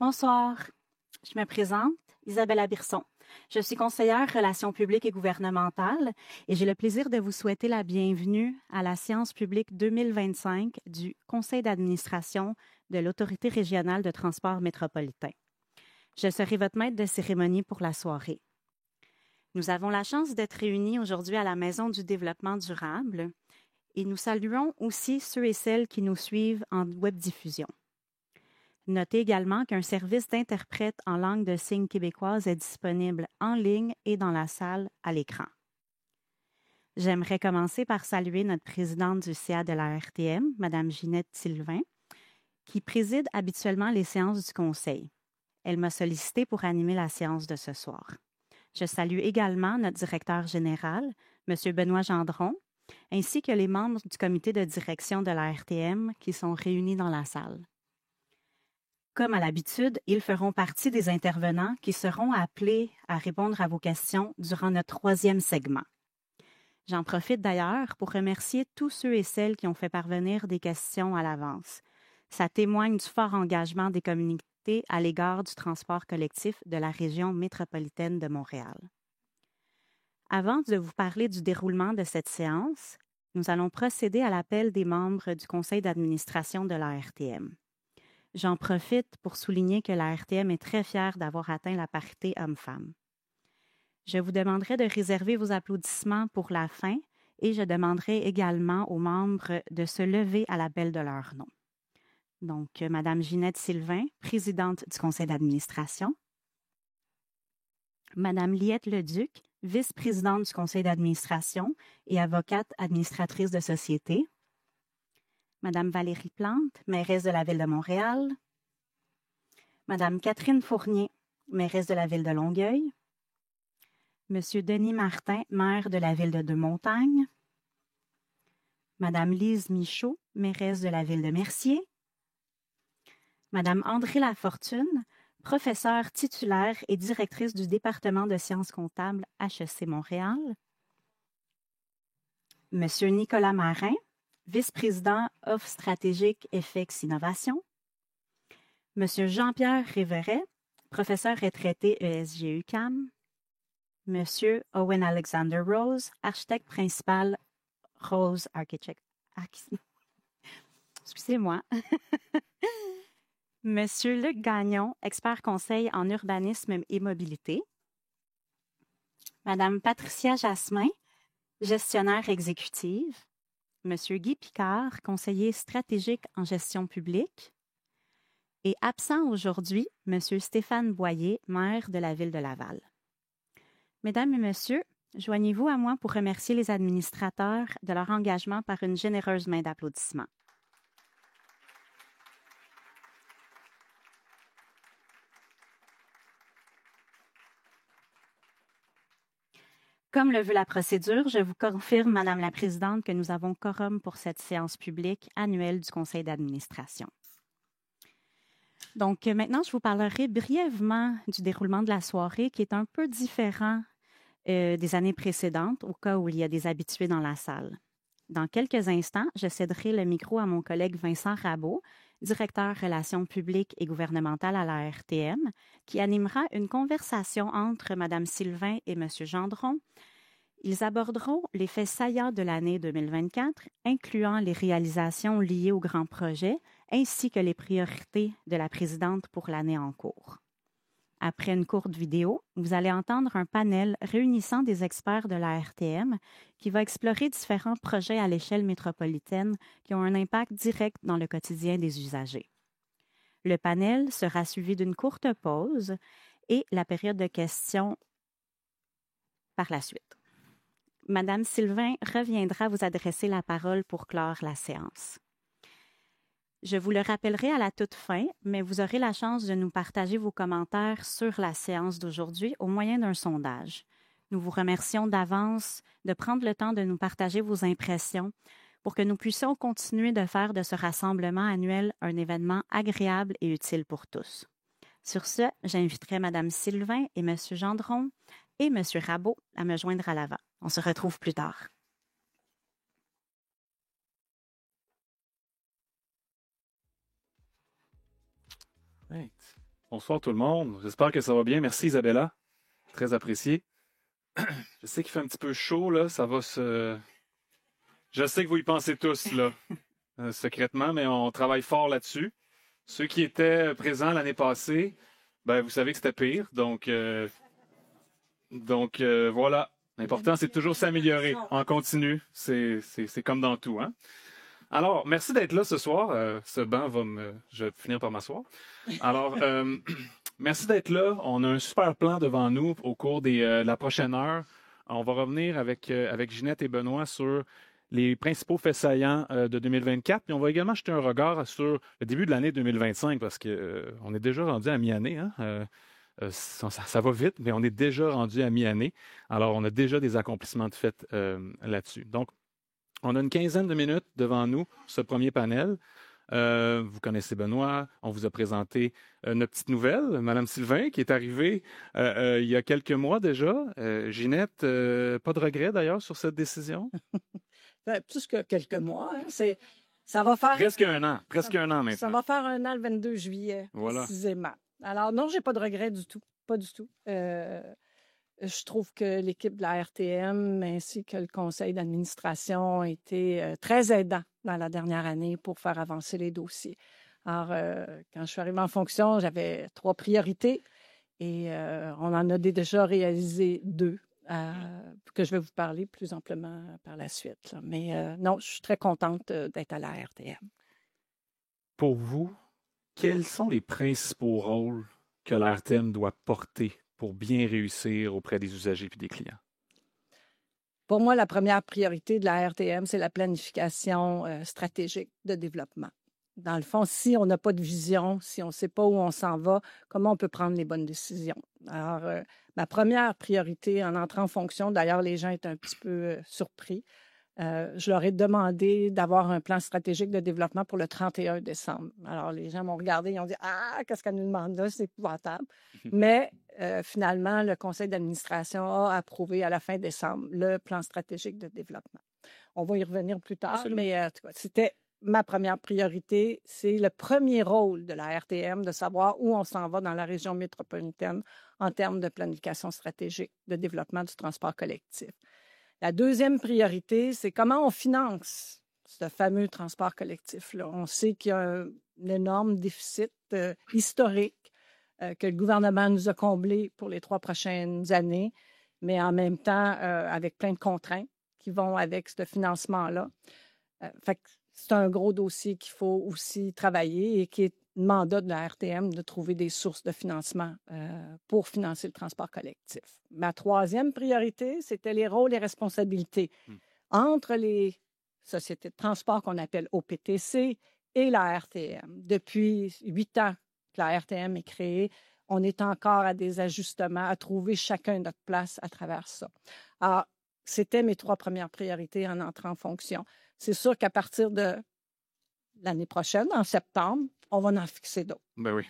Bonsoir, je me présente, Isabella Birson. Je suis conseillère Relations publiques et gouvernementales et j'ai le plaisir de vous souhaiter la bienvenue à la séance publique 2025 du Conseil d'administration de l'Autorité régionale de transport métropolitain. Je serai votre maître de cérémonie pour la soirée. Nous avons la chance d'être réunis aujourd'hui à la Maison du développement durable et nous saluons aussi ceux et celles qui nous suivent en webdiffusion. Notez également qu'un service d'interprète en langue de signes québécoise est disponible en ligne et dans la salle à l'écran. J'aimerais commencer par saluer notre présidente du CA de la RTM, Mme Ginette Sylvain, qui préside habituellement les séances du Conseil. Elle m'a sollicité pour animer la séance de ce soir. Je salue également notre directeur général, M. Benoît Gendron, ainsi que les membres du comité de direction de la RTM qui sont réunis dans la salle. Comme à l'habitude, ils feront partie des intervenants qui seront appelés à répondre à vos questions durant notre troisième segment. J'en profite d'ailleurs pour remercier tous ceux et celles qui ont fait parvenir des questions à l'avance. Ça témoigne du fort engagement des communautés à l'égard du transport collectif de la région métropolitaine de Montréal. Avant de vous parler du déroulement de cette séance, nous allons procéder à l'appel des membres du conseil d'administration de la RTM. J'en profite pour souligner que la RTM est très fière d'avoir atteint la parité homme-femme. Je vous demanderai de réserver vos applaudissements pour la fin et je demanderai également aux membres de se lever à l'appel de leur nom. Donc, Mme Ginette Sylvain, présidente du conseil d'administration. Mme Liette Leduc, vice-présidente du conseil d'administration et avocate administratrice de société. Madame Valérie Plante, mairesse de la Ville de Montréal. Madame Catherine Fournier, mairesse de la Ville de Longueuil. Monsieur Denis Martin, maire de la Ville de Deux-Montagnes. Madame Lise Michaud, mairesse de la Ville de Mercier. Madame André Lafortune, professeure titulaire et directrice du département de sciences comptables HEC Montréal. Monsieur Nicolas Marin, vice-président Offre stratégique FX Innovation. Monsieur Jean-Pierre Réveret, professeur retraité ESG-UQAM. Monsieur Owen Alexander Rose, architecte principal Rose Architect. Excusez-moi. Monsieur Luc Gagnon, expert conseil en urbanisme et mobilité. Madame Patricia Jasmin, gestionnaire exécutive. Monsieur Guy Picard, conseiller stratégique en gestion publique. Et absent aujourd'hui, Monsieur Stéphane Boyer, maire de la Ville de Laval. Mesdames et messieurs, joignez-vous à moi pour remercier les administrateurs de leur engagement par une généreuse main d'applaudissements. Comme le veut la procédure, je vous confirme, Madame la Présidente, que nous avons quorum pour cette séance publique annuelle du Conseil d'administration. Donc, maintenant, je vous parlerai brièvement du déroulement de la soirée qui est un peu différent des années précédentes, au cas où il y a des habitués dans la salle. Dans quelques instants, je céderai le micro à mon collègue Vincent Rabault, directeur Relations publiques et gouvernementales à la RTM, qui animera une conversation entre Mme Sylvain et M. Gendron. Ils aborderont les faits saillants de l'année 2024, incluant les réalisations liées au grand projet, ainsi que les priorités de la présidente pour l'année en cours. Après une courte vidéo, vous allez entendre un panel réunissant des experts de la RTM qui va explorer différents projets à l'échelle métropolitaine qui ont un impact direct dans le quotidien des usagers. Le panel sera suivi d'une courte pause et la période de questions par la suite. Madame Sylvain reviendra vous adresser la parole pour clore la séance. Je vous le rappellerai à la toute fin, mais vous aurez la chance de nous partager vos commentaires sur la séance d'aujourd'hui au moyen d'un sondage. Nous vous remercions d'avance de prendre le temps de nous partager vos impressions pour que nous puissions continuer de faire de ce rassemblement annuel un événement agréable et utile pour tous. Sur ce, j'inviterai Mme Sylvain et M. Gendron et M. Rabault à me joindre à l'avant. On se retrouve plus tard. Right. Bonsoir tout le monde. J'espère que ça va bien. Merci Isabella. Très apprécié. Je sais qu'il fait un petit peu chaud, là. Ça va se... Je sais que vous y pensez tous, là, secrètement, mais on travaille fort là-dessus. Ceux qui étaient présents l'année passée, ben, vous savez que c'était pire. Donc, voilà. L'important, c'est de toujours s'améliorer. On continue. C'est comme dans tout, hein? Alors, merci d'être là ce soir. Ce banc va me... Je vais finir par m'asseoir. Alors, merci d'être là. On a un super plan devant nous au cours de la prochaine heure. On va revenir avec Ginette et Benoît sur les principaux faits saillants de 2024. Puis on va également jeter un regard sur le début de l'année 2025 parce que on est déjà rendu à mi-année. Hein? Ça va vite, mais on est déjà rendu à mi-année. Alors, on a déjà des accomplissements de fait là-dessus. Donc, on a une quinzaine de minutes devant nous, ce premier panel. Vous connaissez Benoît, on vous a présenté notre petite nouvelle, Madame Sylvain, qui est arrivée il y a quelques mois déjà. Ginette, pas de regret d'ailleurs sur cette décision? Plus que quelques mois. Hein. Ça va faire... Presque un an maintenant. Ça va faire un an le 22 juillet, voilà. Précisément. Alors non, j'ai pas de regret du tout. Pas du tout. Je trouve que l'équipe de la RTM ainsi que le conseil d'administration ont été très aidants dans la dernière année pour faire avancer les dossiers. Alors, quand je suis arrivée en fonction, j'avais 3 priorités et on en a déjà réalisé 2 que je vais vous parler plus amplement par la suite. Là. Mais non, je suis très contente d'être à la RTM. Pour vous, quels sont les principaux rôles que la RTM doit porter pour bien réussir auprès des usagers et des clients? Pour moi, la première priorité de la RTM, c'est la planification stratégique de développement. Dans le fond, si on n'a pas de vision, si on ne sait pas où on s'en va, comment on peut prendre les bonnes décisions? Alors, ma première priorité en entrant en fonction, d'ailleurs, les gens étaient un petit peu surpris, je leur ai demandé d'avoir un plan stratégique de développement pour le 31 décembre. Alors, les gens m'ont regardé, ils ont dit « Ah, qu'est-ce qu'elle nous demande là? C'est épouvantable. » Mais finalement, le conseil d'administration a approuvé à la fin décembre le plan stratégique de développement. On va y revenir plus tard, Absolument. Mais en tout cas, c'était ma première priorité. C'est le premier rôle de la RTM de savoir où on s'en va dans la région métropolitaine en termes de planification stratégique de développement du transport collectif. La deuxième priorité, c'est comment on finance ce fameux transport collectif-là. On sait qu'il y a un énorme déficit historique que le gouvernement nous a comblé pour les 3 prochaines années, mais en même temps, avec plein de contraintes qui vont avec ce financement-là. Fait que c'est un gros dossier qu'il faut aussi travailler et qui est le mandat de la RTM de trouver des sources de financement pour financer le transport collectif. Ma troisième priorité, c'était les rôles et responsabilités entre les sociétés de transport qu'on appelle OPTC et la RTM. Depuis 8 ans que la RTM est créée, on est encore à des ajustements, à trouver chacun notre place à travers ça. Alors, c'était mes 3 premières priorités en entrant en fonction. C'est sûr qu'à partir de l'année prochaine, en septembre, on va en fixer d'autres. Ben oui.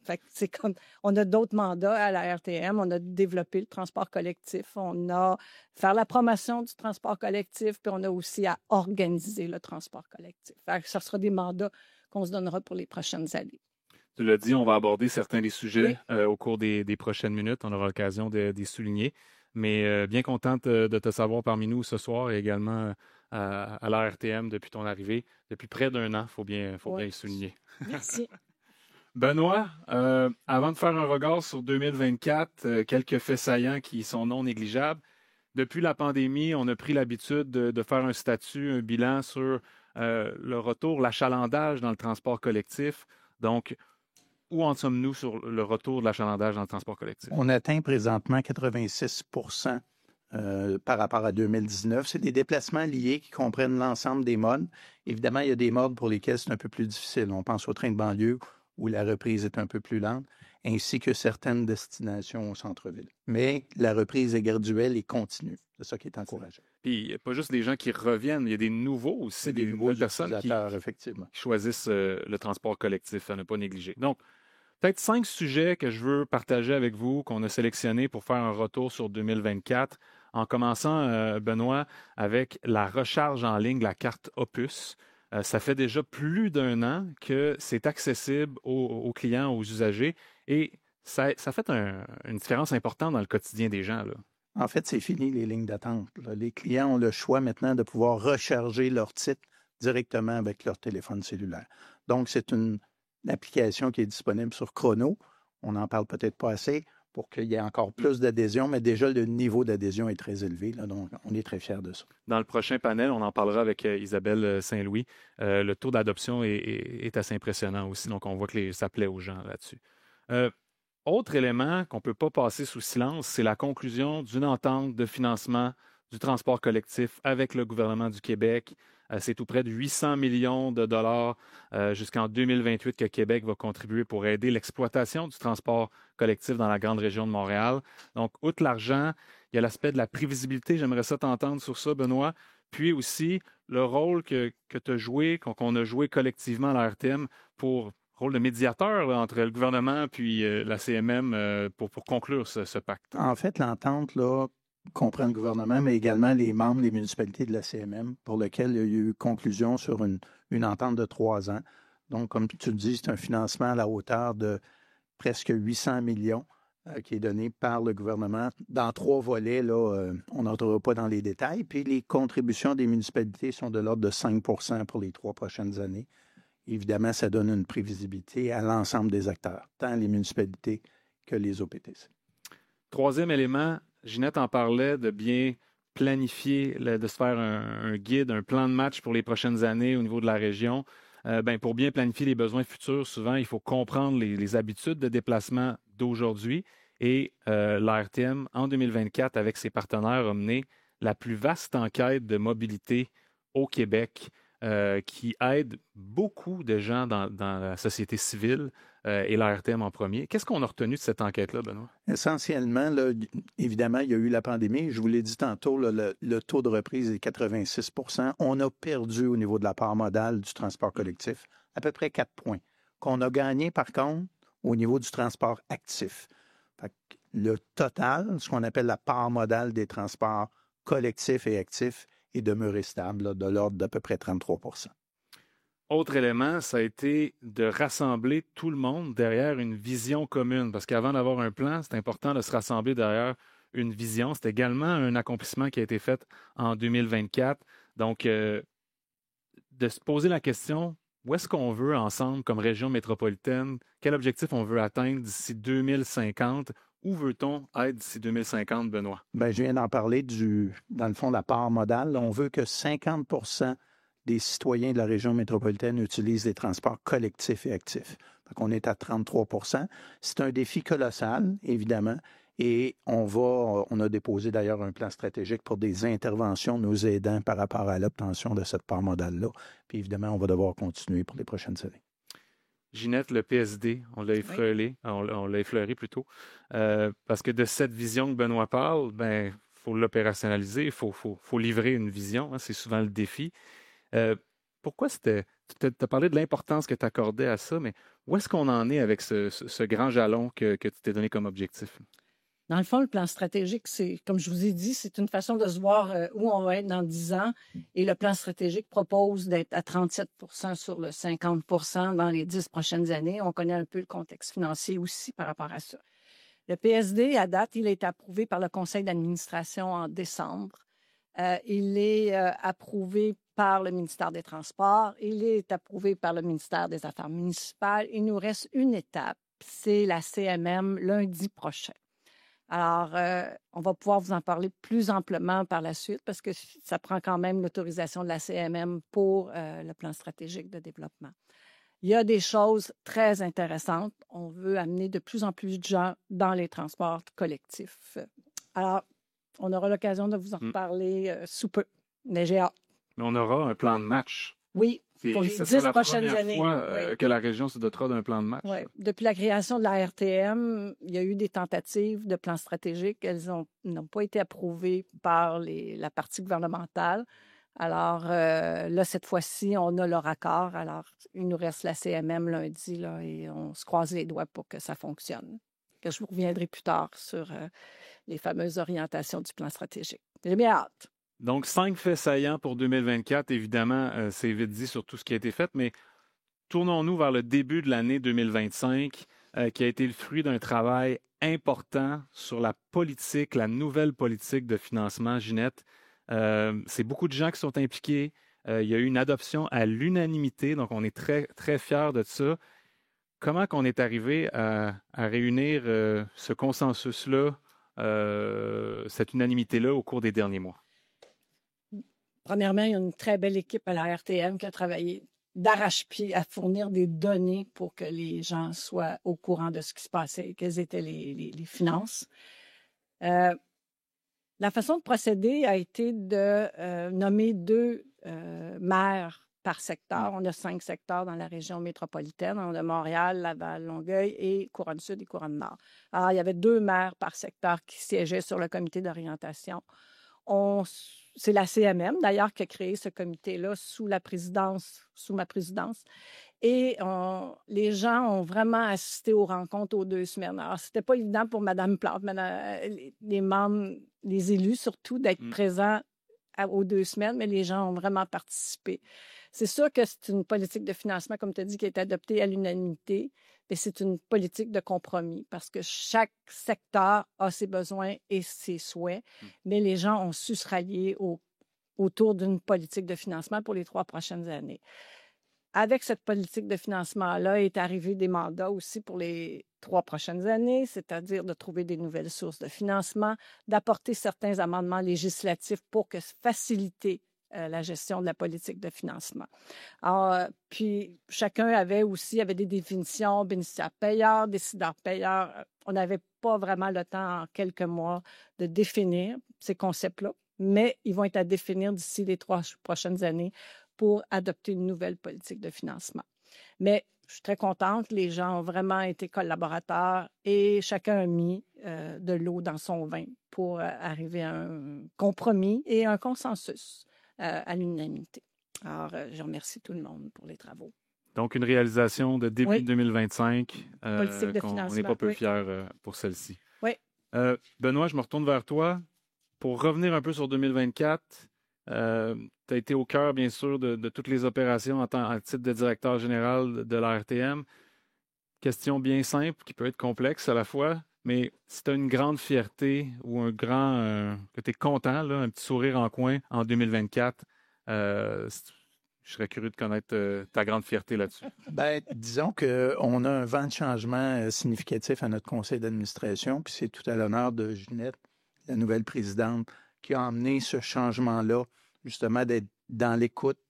Fait que c'est comme, on a d'autres mandats à la RTM, on a développé le transport collectif, on a faire la promotion du transport collectif, puis on a aussi à organiser le transport collectif. Fait que ça sera des mandats qu'on se donnera pour les prochaines années. Tu l'as dit, on va aborder certains des sujets au cours des prochaines minutes. On aura l'occasion de les souligner. Mais bien contente de te savoir parmi nous ce soir et également à la RTM depuis ton arrivée, depuis près d'1 an, il faut bien le souligner. Merci. Benoît, avant de faire un regard sur 2024, quelques faits saillants qui sont non négligeables. Depuis la pandémie, on a pris l'habitude de faire un statut, un bilan sur le retour, l'achalandage dans le transport collectif. Donc, où en sommes-nous sur le retour de l'achalandage dans le transport collectif? On atteint présentement 86 par rapport à 2019. C'est des déplacements liés qui comprennent l'ensemble des modes. Évidemment, il y a des modes pour lesquels c'est un peu plus difficile. On pense au train de banlieue où la reprise est un peu plus lente, ainsi que certaines destinations au centre-ville. Mais la reprise est graduelle et continue. C'est ça qui est encourageant. Puis, il n'y a pas juste des gens qui reviennent, il y a des nouveaux aussi, des nouvelles personnes qui choisissent le transport collectif à ne pas négliger. Donc, peut-être 5 sujets que je veux partager avec vous, qu'on a sélectionnés pour faire un retour sur 2024, en commençant, Benoît, avec la recharge en ligne de la carte Opus. Ça fait déjà plus d'1 an que c'est accessible aux clients, aux usagers, et ça fait une différence importante dans le quotidien des gens, là. En fait, c'est fini les lignes d'attente, là. Les clients ont le choix maintenant de pouvoir recharger leur titre directement avec leur téléphone cellulaire. Donc, c'est une application qui est disponible sur Chrono. On n'en parle peut-être pas assez pour qu'il y ait encore plus d'adhésion, mais déjà le niveau d'adhésion est très élevé, là, donc on est très fiers de ça. Dans le prochain panel, on en parlera avec Isabelle Saint-Louis. Le taux d'adoption est assez impressionnant aussi, donc on voit que ça plaît aux gens là-dessus. Autre élément qu'on ne peut pas passer sous silence, c'est la conclusion d'une entente de financement du transport collectif avec le gouvernement du Québec. C'est tout près de 800 millions de dollars jusqu'en 2028 que Québec va contribuer pour aider l'exploitation du transport collectif dans la grande région de Montréal. Donc, outre l'argent, il y a l'aspect de la prévisibilité. J'aimerais ça t'entendre sur ça, Benoît. Puis aussi, le rôle que tu as joué, qu'on a joué collectivement à la RTM pour rôle de médiateur là, entre le gouvernement puis la CMM pour conclure ce pacte. En fait, l'entente là, comprend le gouvernement, mais également les membres des municipalités de la CMM, pour lequel il y a eu conclusion sur une entente de 3 ans. Donc, comme tu le dis, c'est un financement à la hauteur de presque 800 millions qui est donné par le gouvernement dans 3 volets. Là, on n'entrera pas dans les détails. Puis les contributions des municipalités sont de l'ordre de 5 pour les 3 prochaines années. Évidemment, ça donne une prévisibilité à l'ensemble des acteurs, tant les municipalités que les OPTC. Troisième élément, Ginette en parlait, de bien planifier, de se faire un guide, un plan de match pour les prochaines années au niveau de la région. Pour bien planifier les besoins futurs, souvent, il faut comprendre les habitudes de déplacement d'aujourd'hui. Et l'ARTM, en 2024, avec ses partenaires, a mené la plus vaste enquête de mobilité au Québec, qui aide beaucoup de gens dans la société civile et l'ARTM en premier. Qu'est-ce qu'on a retenu de cette enquête-là, Benoît? Essentiellement, là, évidemment, il y a eu la pandémie. Je vous l'ai dit tantôt, là, le taux de reprise est 86 %. On a perdu au niveau de la part modale du transport collectif à peu près 4 points. Qu'on a gagné, par contre, au niveau du transport actif. Fait que le total, ce qu'on appelle la part modale des transports collectifs et actifs, est demeuré stable, là, de l'ordre d'à peu près 33 %. Autre élément, ça a été de rassembler tout le monde derrière une vision commune. Parce qu'avant d'avoir un plan, c'est important de se rassembler derrière une vision. C'est également un accomplissement qui a été fait en 2024. Donc, de se poser la question, où est-ce qu'on veut ensemble, comme région métropolitaine, quel objectif on veut atteindre d'ici 2050? Où veut-on être d'ici 2050, Benoît? Bien, je viens d'en parler dans le fond, de la part modale. On veut que 50 des citoyens de la région métropolitaine utilisent les transports collectifs et actifs. Donc, on est à 33 %. C'est un défi colossal, évidemment, et on a déposé d'ailleurs un plan stratégique pour des interventions nous aidant par rapport à l'obtention de cette part modale-là. Puis évidemment, on va devoir continuer pour les prochaines années. Ginette, le PSD, on l'a effleuré, on l'a effleuré plutôt, parce que de cette vision que Benoît parle, il faut l'opérationnaliser, il faut livrer une vision, hein, c'est souvent le défi. Pourquoi tu as parlé de l'importance que tu accordais à ça, mais où est-ce qu'on en est avec ce grand jalon que tu t'es donné comme objectif? Dans le fond, le plan stratégique, c'est, comme je vous ai dit, c'est une façon de se voir où on va être dans 10 ans. Et le plan stratégique propose d'être à 37 % sur le 50 % dans les 10 prochaines années. On connaît un peu le contexte financier aussi par rapport à ça. Le PSD, à date, il a été approuvé par le conseil d'administration en décembre. Il est approuvé par le ministère des Transports. Il est approuvé par le ministère des Affaires municipales. Il nous reste une étape, c'est la CMM lundi prochain. Alors, on va pouvoir vous en parler plus amplement par la suite parce que ça prend quand même l'autorisation de la CMM pour le plan stratégique de développement. Il y a des choses très intéressantes. On veut amener de plus en plus de gens dans les transports collectifs. Alors, on aura l'occasion de vous en reparler sous peu. Mais j'ai hâte. Mais on aura un plan de match. Oui, pour les 10 prochaines années. Fois, que la région se dotera d'un plan de match. Oui. Depuis la création de la RTM, il y a eu des tentatives de plans stratégiques. Elles n'ont pas été approuvées par la partie gouvernementale. Alors, là, cette fois-ci, on a leur accord. Alors, il nous reste la CMM lundi, là, et on se croise les doigts pour que ça fonctionne. Que je vous reviendrai plus tard sur les fameuses orientations du plan stratégique. J'ai bien hâte. Donc, 5 faits saillants pour 2024. Évidemment, c'est vite dit sur tout ce qui a été fait, mais tournons-nous vers le début de l'année 2025, qui a été le fruit d'un travail important sur la politique, la nouvelle politique de financement. Ginette, c'est beaucoup de gens qui sont impliqués. Il y a eu une adoption à l'unanimité, donc on est très, très fiers de ça. Comment qu'on est arrivé à réunir ce consensus-là, cette unanimité-là au cours des derniers mois? Premièrement, il y a une très belle équipe à la RTM qui a travaillé d'arrache-pied à fournir des données pour que les gens soient au courant de ce qui se passait, quelles étaient les finances. La façon de procéder a été de nommer 2 maires par secteur. On a 5 secteurs dans la région métropolitaine. On a Montréal, Laval, Longueuil et Couronne-Sud et Couronne-Nord. Alors, il y avait 2 maires par secteur qui siégeaient sur le comité d'orientation. C'est la CMM, d'ailleurs, qui a créé ce comité-là sous ma présidence. Et les gens ont vraiment assisté aux rencontres aux 2 semaines. Alors, c'était pas évident pour Mme Plante, les membres, les élus surtout, d'être présents aux 2 semaines, mais les gens ont vraiment participé. C'est sûr que c'est une politique de financement, comme tu as dit, qui a été adoptée à l'unanimité, mais c'est une politique de compromis parce que chaque secteur a ses besoins et ses souhaits, mais les gens ont su se rallier autour d'une politique de financement pour les 3 prochaines années. Avec cette politique de financement-là est arrivé des mandats aussi pour les 3 prochaines années, c'est-à-dire de trouver des nouvelles sources de financement, d'apporter certains amendements législatifs pour faciliter la gestion de la politique de financement. Alors, puis, chacun avait des définitions, bénéficiaires-payeurs, décideurs-payeurs. On n'avait pas vraiment le temps en quelques mois de définir ces concepts-là, mais ils vont être à définir d'ici les 3 prochaines années pour adopter une nouvelle politique de financement. Mais je suis très contente, les gens ont vraiment été collaborateurs et chacun a mis de l'eau dans son vin pour arriver à un compromis et un consensus à l'unanimité. Alors, je remercie tout le monde pour les travaux. Donc, une réalisation de début 2025. Politique de financement. On n'est pas peu fiers pour celle-ci. Oui. Benoît, je me retourne vers toi. Pour revenir un peu sur 2024, tu as été au cœur, bien sûr, de toutes les opérations en titre de directeur général de la RTM. Question bien simple, qui peut être complexe à la fois, mais si tu as une grande fierté ou que tu es content, là, un petit sourire en coin en 2024, je serais curieux de connaître ta grande fierté là-dessus. Bien, disons qu'on a un vent de changement significatif à notre conseil d'administration, puis c'est tout à l'honneur de Ginette, la nouvelle présidente, qui a emmené ce changement-là, justement, d'être dans l'écoute,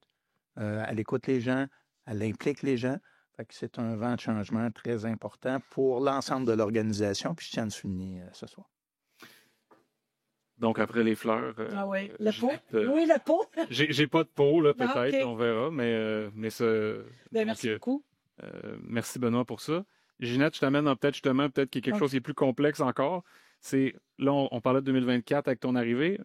elle écoute les gens, elle implique les gens. Fait que c'est un vent de changement très important pour l'ensemble de l'organisation, puis je tiens à le souligner ce soir. Donc, après les fleurs... ah oui, le pot? Oui, le pot. J'ai pas de pot, là, peut-être, okay. On verra, mais ça... merci beaucoup. Merci, Benoît, pour ça. Ginette, je t'amène peut-être qu'il y a quelque chose qui est plus complexe encore. Là, on parlait de 2024 avec ton arrivée.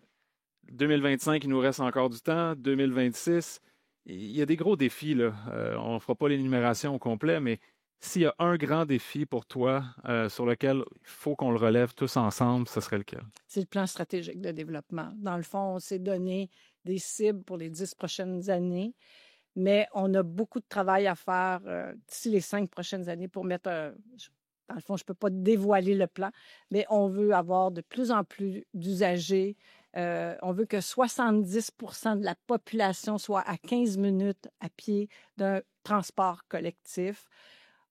2025, il nous reste encore du temps. 2026, il y a des gros défis, là. On ne fera pas l'énumération au complet, mais s'il y a un grand défi pour toi sur lequel il faut qu'on le relève tous ensemble, ce serait lequel? C'est le plan stratégique de développement. Dans le fond, on s'est donné des cibles pour les 10 prochaines années, mais on a beaucoup de travail à faire d'ici les 5 prochaines années pour mettre dans le fond, je ne peux pas dévoiler le plan, mais on veut avoir de plus en plus d'usagers. On veut que 70 % de la population soit à 15 minutes à pied d'un transport collectif.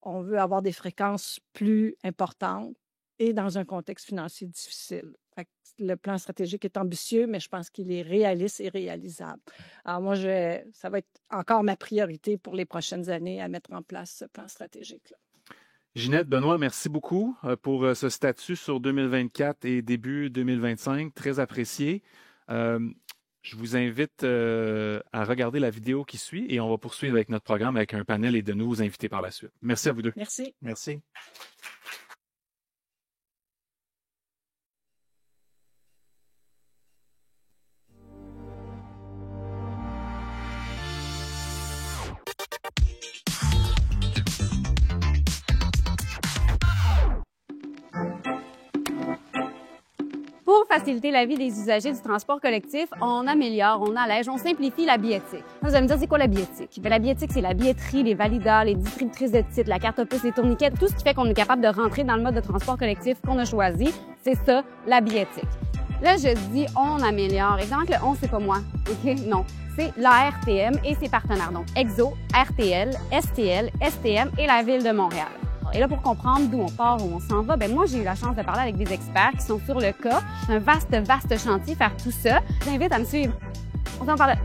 On veut avoir des fréquences plus importantes et dans un contexte financier difficile. Le plan stratégique est ambitieux, mais je pense qu'il est réaliste et réalisable. Alors moi, ça va être encore ma priorité pour les prochaines années à mettre en place ce plan stratégique-là. Ginette, Benoît, merci beaucoup pour ce statut sur 2024 et début 2025. Très apprécié. Je vous invite à regarder la vidéo qui suit et on va poursuivre avec notre programme avec un panel et de nouveaux invités par la suite. Merci à vous deux. Merci. Merci. Pour faciliter la vie des usagers du transport collectif, on améliore, on allège, on simplifie la billettique. Vous allez me dire, c'est quoi la billettique? La billettique, c'est la billetterie, les validas, les distributrices de titres, la carte opus, les tourniquets, tout ce qui fait qu'on est capable de rentrer dans le mode de transport collectif qu'on a choisi. C'est ça, la billettique. Là, je dis on améliore. Évidemment que le on, c'est pas moi. OK? Non. C'est l'ARTM et ses partenaires. Donc, EXO, RTL, STL, STM et la Ville de Montréal. Et là, pour comprendre d'où on part, où on s'en va, moi, j'ai eu la chance de parler avec des experts qui sont sur le cas. C'est un vaste chantier, faire tout ça. Je t'invite à me suivre. On s'en parle.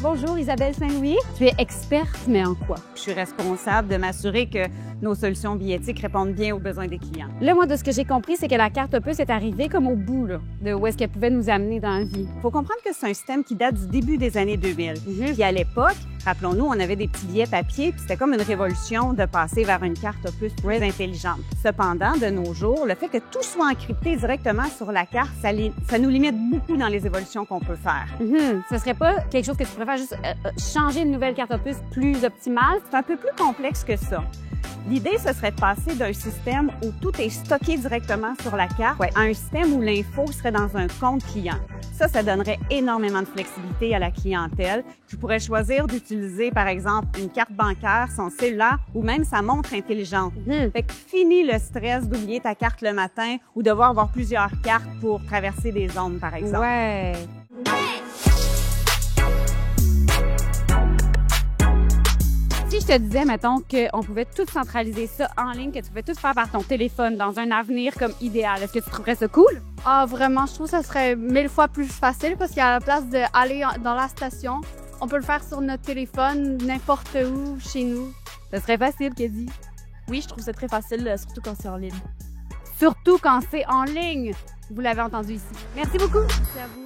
Bonjour, Isabelle Saint-Louis. Tu es experte, mais en quoi? Je suis responsable de m'assurer que nos solutions billettiques répondent bien aux besoins des clients. Là, moi, de ce que j'ai compris, c'est que la carte opus est arrivée comme au bout là, de où est-ce qu'elle pouvait nous amener dans la vie. Il faut comprendre que c'est un système qui date du début des années 2000. Puis à l'époque, rappelons-nous, on avait des petits billets papier, puis c'était comme une révolution de passer vers une carte opus plus intelligente. Cependant, de nos jours, le fait que tout soit encrypté directement sur la carte, ça nous limite beaucoup dans les évolutions qu'on peut faire. Ce serait pas quelque chose que tu préfères juste changer une nouvelle carte opus plus optimale? C'est un peu plus complexe que ça. L'idée, ce serait de passer d'un système où tout est stocké directement sur la carte à un système où l'info serait dans un compte client. Ça donnerait énormément de flexibilité à la clientèle. Tu pourrais choisir d'utiliser, par exemple, une carte bancaire, son cellulaire ou même sa montre intelligente. Fait que fini le stress d'oublier ta carte le matin ou devoir avoir plusieurs cartes pour traverser des zones, par exemple. Ouais. Si je te disais, mettons, qu'on pouvait tout centraliser ça en ligne, que tu pouvais tout faire par ton téléphone dans un avenir comme idéal, est-ce que tu trouverais ça cool? Ah, vraiment, je trouve que ça serait 1000 fois plus facile parce qu'à la place d'aller dans la station, on peut le faire sur notre téléphone, n'importe où, chez nous. Ça serait facile, Kedi. Oui, je trouve ça très facile, surtout quand c'est en ligne. Surtout quand c'est en ligne. Vous l'avez entendu ici. Merci beaucoup. Merci à vous.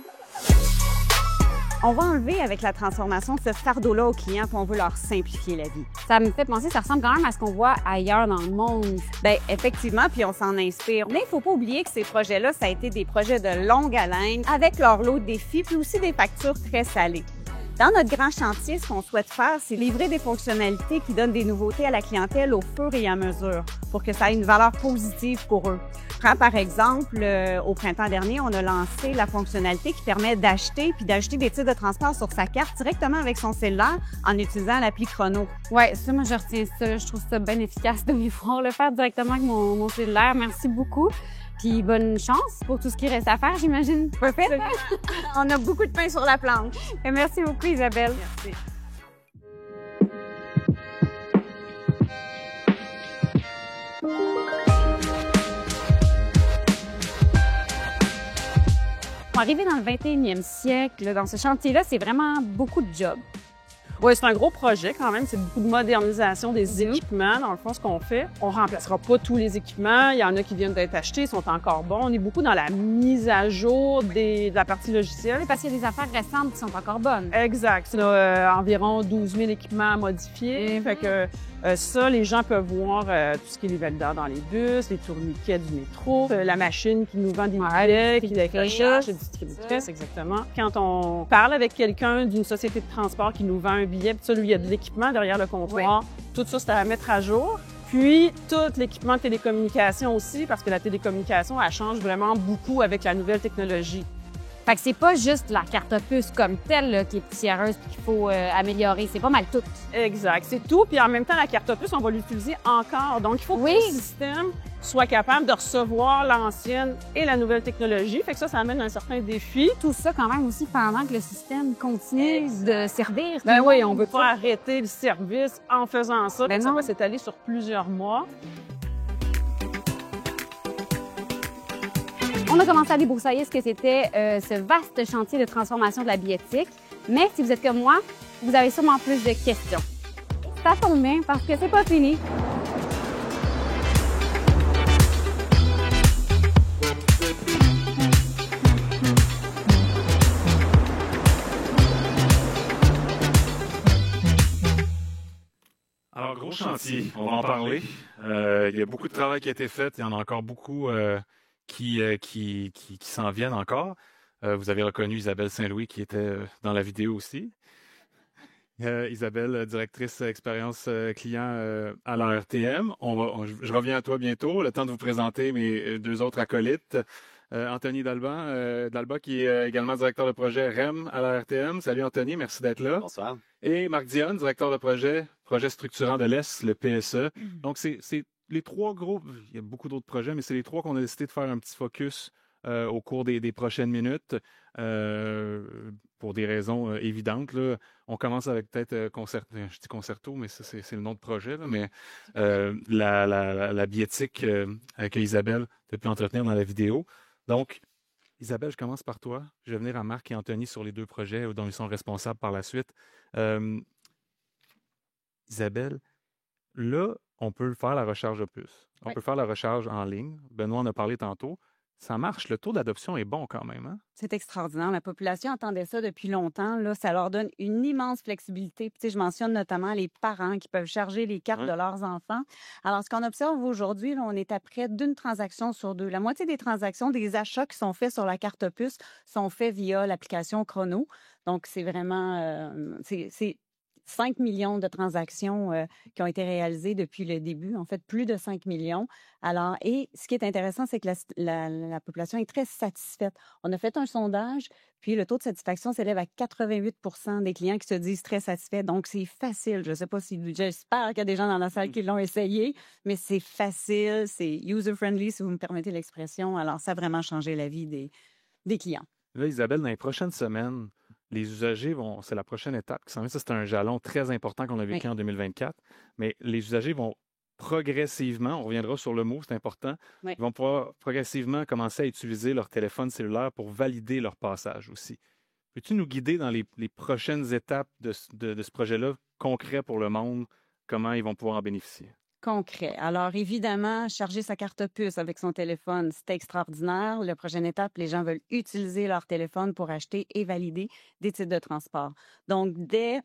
On va enlever avec la transformation ce fardeau-là aux clients, puis on veut leur simplifier la vie. Ça me fait penser, ça ressemble quand même à ce qu'on voit ailleurs dans le monde. Bien, effectivement, puis on s'en inspire. Mais il faut pas oublier que ces projets-là, ça a été des projets de longue haleine, avec leur lot de défis, puis aussi des factures très salées. Dans notre grand chantier, ce qu'on souhaite faire, c'est livrer des fonctionnalités qui donnent des nouveautés à la clientèle au fur et à mesure pour que ça ait une valeur positive pour eux. Prends par exemple, au printemps dernier, on a lancé la fonctionnalité qui permet d'acheter puis d'ajouter des titres de transport sur sa carte directement avec son cellulaire en utilisant l'appli Chrono. Ouais, ça, moi, je retiens ça. Je trouve ça bien efficace de pouvoir le faire directement avec mon cellulaire. Merci beaucoup. Puis bonne chance pour tout ce qui reste à faire, j'imagine. Parfait. On a beaucoup de pain sur la planche. Et merci beaucoup, Isabelle. Merci. Arrivé dans le 21e siècle, dans ce chantier-là, c'est vraiment beaucoup de jobs. Oui, c'est un gros projet quand même. C'est beaucoup de modernisation des équipements. Dans le fond, ce qu'on fait, on remplacera pas tous les équipements. Il y en a qui viennent d'être achetés, ils sont encore bons. On est beaucoup dans la mise à jour de la partie logicielle. Parce qu'il y a des affaires récentes qui sont encore bonnes. Exact. C'est environ 12 000 équipements modifiés. Fait que ça, les gens peuvent voir tout ce qui est les valideurs dans les bus, les tourniquets du métro, la machine qui nous vend des billets, qui décroche, les distributrices, exactement. Quand on parle avec quelqu'un d'une société de transport qui nous vend un billet, puis ça, lui, il y a de l'équipement derrière le comptoir. Tout ça, c'est à mettre à jour. Puis, tout l'équipement de télécommunication aussi, parce que la télécommunication, elle change vraiment beaucoup avec la nouvelle technologie. Fait que c'est pas juste la carte opus comme telle là, qui est poussiéreuse et qu'il faut améliorer. C'est pas mal tout. Exact. C'est tout. Puis en même temps, la carte opus, on va l'utiliser encore. Donc, il faut que le système soit capable de recevoir l'ancienne et la nouvelle technologie. Fait que ça amène un certain défi. Tout ça quand même aussi pendant que le système continue de servir. Ben oui, on veut pas arrêter le service en faisant ça. Ben ça va s'étaler sur plusieurs mois. On a commencé à débroussailler ce que c'était ce vaste chantier de transformation de la billettique. Mais si vous êtes comme moi, vous avez sûrement plus de questions. Ça tombe bien parce que c'est pas fini. Alors, gros chantier, on va en parler. Il y a beaucoup de travail qui a été fait. Il y en a encore beaucoup qui s'en viennent encore. Vous avez reconnu Isabelle Saint-Louis qui était dans la vidéo aussi. Isabelle, directrice expérience client à la RTM. Je reviens à toi bientôt. Le temps de vous présenter mes deux autres acolytes. Anthony Dalba, qui est également directeur de projet REM à la RTM. Salut Anthony, merci d'être là. Bonsoir. Et Marc Dionne, directeur de projet structurant de l'Est, le PSE. Donc, c'est les trois groupes. Il y a beaucoup d'autres projets, mais c'est les trois qu'on a décidé de faire un petit focus au cours des prochaines minutes pour des raisons évidentes. Là. On commence avec peut-être Concerto, je dis Concerto, mais ça, c'est le nom de projet, là, mais la biétique que Isabelle a pu entretenir dans la vidéo. Donc, Isabelle, je commence par toi. Je vais venir à Marc et Anthony sur les deux projets dont ils sont responsables par la suite. Isabelle, là, on peut faire la recharge Opus. On peut faire la recharge en ligne. Benoît en a parlé tantôt. Ça marche. Le taux d'adoption est bon quand même. Hein? C'est extraordinaire. La population attendait ça depuis longtemps. Là, ça leur donne une immense flexibilité. Puis, tu sais, je mentionne notamment les parents qui peuvent charger les cartes de leurs enfants. Alors, ce qu'on observe aujourd'hui, là, on est à près d'une transaction sur deux. La moitié des transactions, des achats qui sont faits sur la carte Opus sont faits via l'application Chrono. Donc, c'est vraiment... c'est 5 millions de transactions qui ont été réalisées depuis le début, en fait, plus de 5 millions. Alors, et ce qui est intéressant, c'est que la population est très satisfaite. On a fait un sondage, puis le taux de satisfaction s'élève à 88 % des clients qui se disent très satisfaits. Donc, c'est facile. Je ne sais pas si, j'espère qu'il y a des gens dans la salle qui l'ont essayé, mais c'est facile, c'est user-friendly, si vous me permettez l'expression. Alors, ça a vraiment changé la vie des clients. Là, Isabelle, dans les prochaines semaines, les usagers c'est la prochaine étape. Ça, c'est un jalon très important qu'on a vécu en 2024. Mais les usagers vont progressivement, on reviendra sur le mot, c'est important, ils vont pouvoir progressivement commencer à utiliser leur téléphone cellulaire pour valider leur passage aussi. Peux-tu nous guider dans les prochaines étapes de ce projet-là, concret pour le monde, comment ils vont pouvoir en bénéficier? Concret. Alors, évidemment, charger sa carte Opus avec son téléphone, c'est extraordinaire. La prochaine étape, les gens veulent utiliser leur téléphone pour acheter et valider des titres de transport. Donc, dès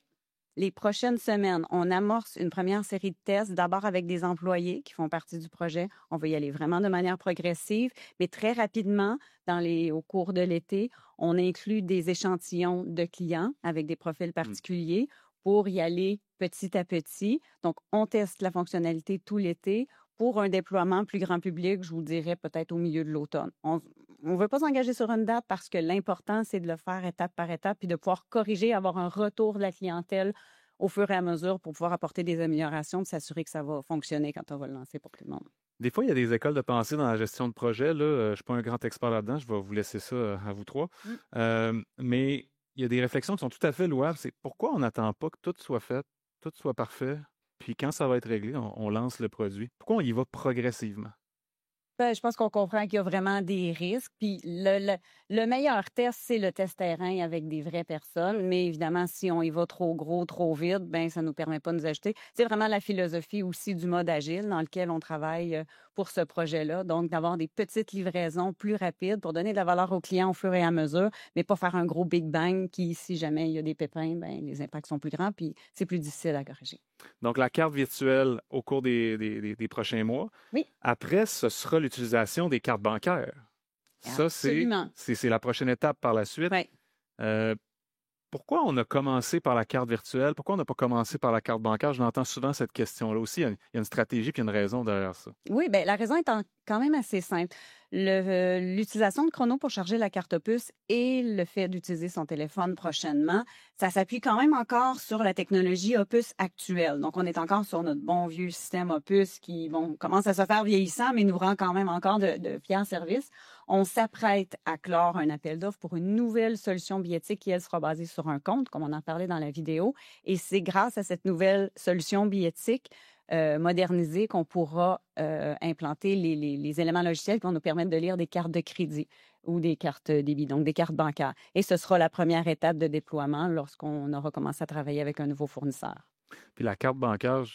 les prochaines semaines, on amorce une première série de tests, d'abord avec des employés qui font partie du projet. On va y aller vraiment de manière progressive, mais très rapidement, au cours de l'été, on inclut des échantillons de clients avec des profils particuliers pour y aller petit à petit. Donc, on teste la fonctionnalité tout l'été pour un déploiement plus grand public, je vous dirais peut-être au milieu de l'automne. On ne veut pas s'engager sur une date parce que l'important, c'est de le faire étape par étape puis de pouvoir corriger, avoir un retour de la clientèle au fur et à mesure pour pouvoir apporter des améliorations et s'assurer que ça va fonctionner quand on va le lancer pour tout le monde. Des fois, il y a des écoles de pensée dans la gestion de projet. Là, je ne suis pas un grand expert là-dedans, je vais vous laisser ça à vous trois. Mais il y a des réflexions qui sont tout à fait louables. C'est pourquoi on n'attend pas que tout soit fait, tout soit parfait, puis quand ça va être réglé, on lance le produit. Pourquoi on y va progressivement? Je pense qu'on comprend qu'il y a vraiment des risques. Puis le meilleur test, c'est le test terrain avec des vraies personnes. Mais évidemment, si on y va trop gros, trop vite, ça ne nous permet pas de nous acheter. C'est vraiment la philosophie aussi du mode agile dans lequel on travaille pour ce projet-là. Donc, d'avoir des petites livraisons plus rapides pour donner de la valeur aux clients au fur et à mesure, mais pas faire un gros Big Bang qui, si jamais il y a des pépins, les impacts sont plus grands puis c'est plus difficile à corriger. Donc, la carte virtuelle au cours des prochains mois. Oui. Après, ce sera l'utilisation des cartes bancaires. Ça, c'est la prochaine étape par la suite. Oui. Pourquoi on a commencé par la carte virtuelle? Pourquoi on n'a pas commencé par la carte bancaire? Je l'entends souvent cette question-là aussi. Il y a une stratégie puis une raison derrière ça. Oui, la raison est quand même assez simple. L'utilisation de Chrono pour charger la carte Opus et le fait d'utiliser son téléphone prochainement, ça s'appuie quand même encore sur la technologie Opus actuelle. Donc, on est encore sur notre bon vieux système Opus qui commence à se faire vieillissant, mais nous rend quand même encore de fiers services. On s'apprête à clore un appel d'offres pour une nouvelle solution billettique qui, elle, sera basée sur un compte, comme on en parlait dans la vidéo. Et c'est grâce à cette nouvelle solution billettique modernisée qu'on pourra implanter les éléments logiciels qui vont nous permettre de lire des cartes de crédit ou des cartes débit, donc des cartes bancaires. Et ce sera la première étape de déploiement lorsqu'on aura commencé à travailler avec un nouveau fournisseur. Puis la carte bancaire,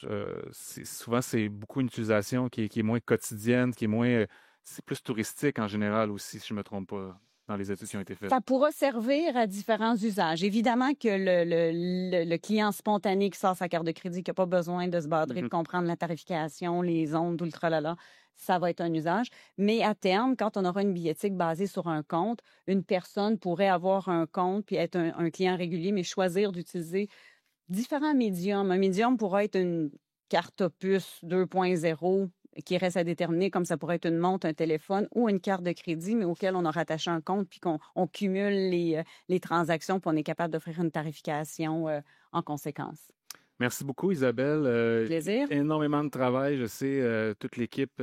souvent, c'est beaucoup une utilisation qui est moins quotidienne, qui est moins... c'est plus touristique en général aussi, si je ne me trompe pas, dans les études qui ont été faites. Ça pourra servir à différents usages. Évidemment que le client spontané qui sort sa carte de crédit, qui n'a pas besoin de se badrer, de comprendre la tarification, les ondes, tout le tralala, ça va être un usage. Mais à terme, quand on aura une billettique basée sur un compte, une personne pourrait avoir un compte puis être un client régulier, mais choisir d'utiliser différents médiums. Un médium pourrait être une carte opus 2.0 qui reste à déterminer, comme ça pourrait être une montre, un téléphone ou une carte de crédit, mais auquel on a rattaché un compte puis qu'on cumule les transactions puis on est capable d'offrir une tarification en conséquence. Merci beaucoup, Isabelle. Plaisir. Énormément de travail, je sais, toute l'équipe,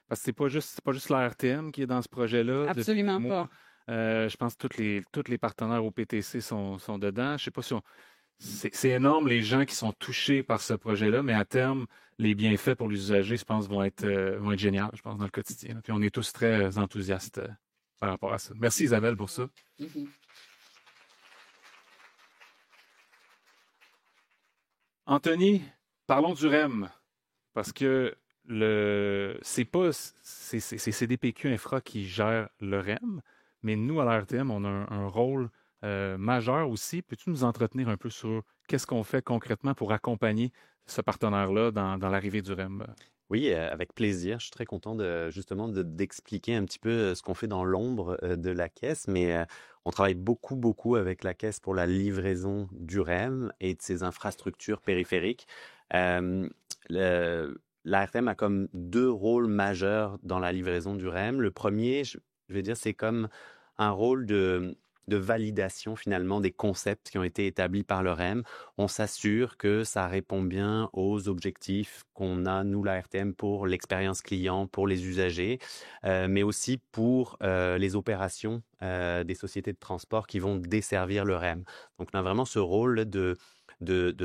parce que c'est pas juste la RTM qui est dans ce projet-là. Absolument pas. Je pense que tous les partenaires au PTC sont dedans. Je sais pas si c'est énorme les gens qui sont touchés par ce projet-là, mais à terme, les bienfaits pour les usagers, je pense, vont être géniaux, je pense, dans le quotidien. Puis on est tous très enthousiastes par rapport à ça. Merci Isabelle pour ça. Mm-hmm. Anthony, parlons du REM, parce que c'est CDPQ Infra qui gère le REM, mais nous, à la RTM, on a un rôle majeur aussi. Peux-tu nous entretenir un peu sur qu'est-ce qu'on fait concrètement pour accompagner ce partenaire-là dans l'arrivée du REM? Oui, avec plaisir. Je suis très content d'expliquer un petit peu ce qu'on fait dans l'ombre de la Caisse, mais on travaille beaucoup avec la Caisse pour la livraison du REM et de ses infrastructures périphériques. La RTM a comme 2 rôles majeurs dans la livraison du REM. Le premier, je vais dire, c'est comme un rôle de validation finalement des concepts qui ont été établis par le REM. On s'assure que ça répond bien aux objectifs qu'on a, nous, la RTM, pour l'expérience client, pour les usagers, mais aussi pour les opérations des sociétés de transport qui vont desservir le REM. Donc, on a vraiment ce rôle de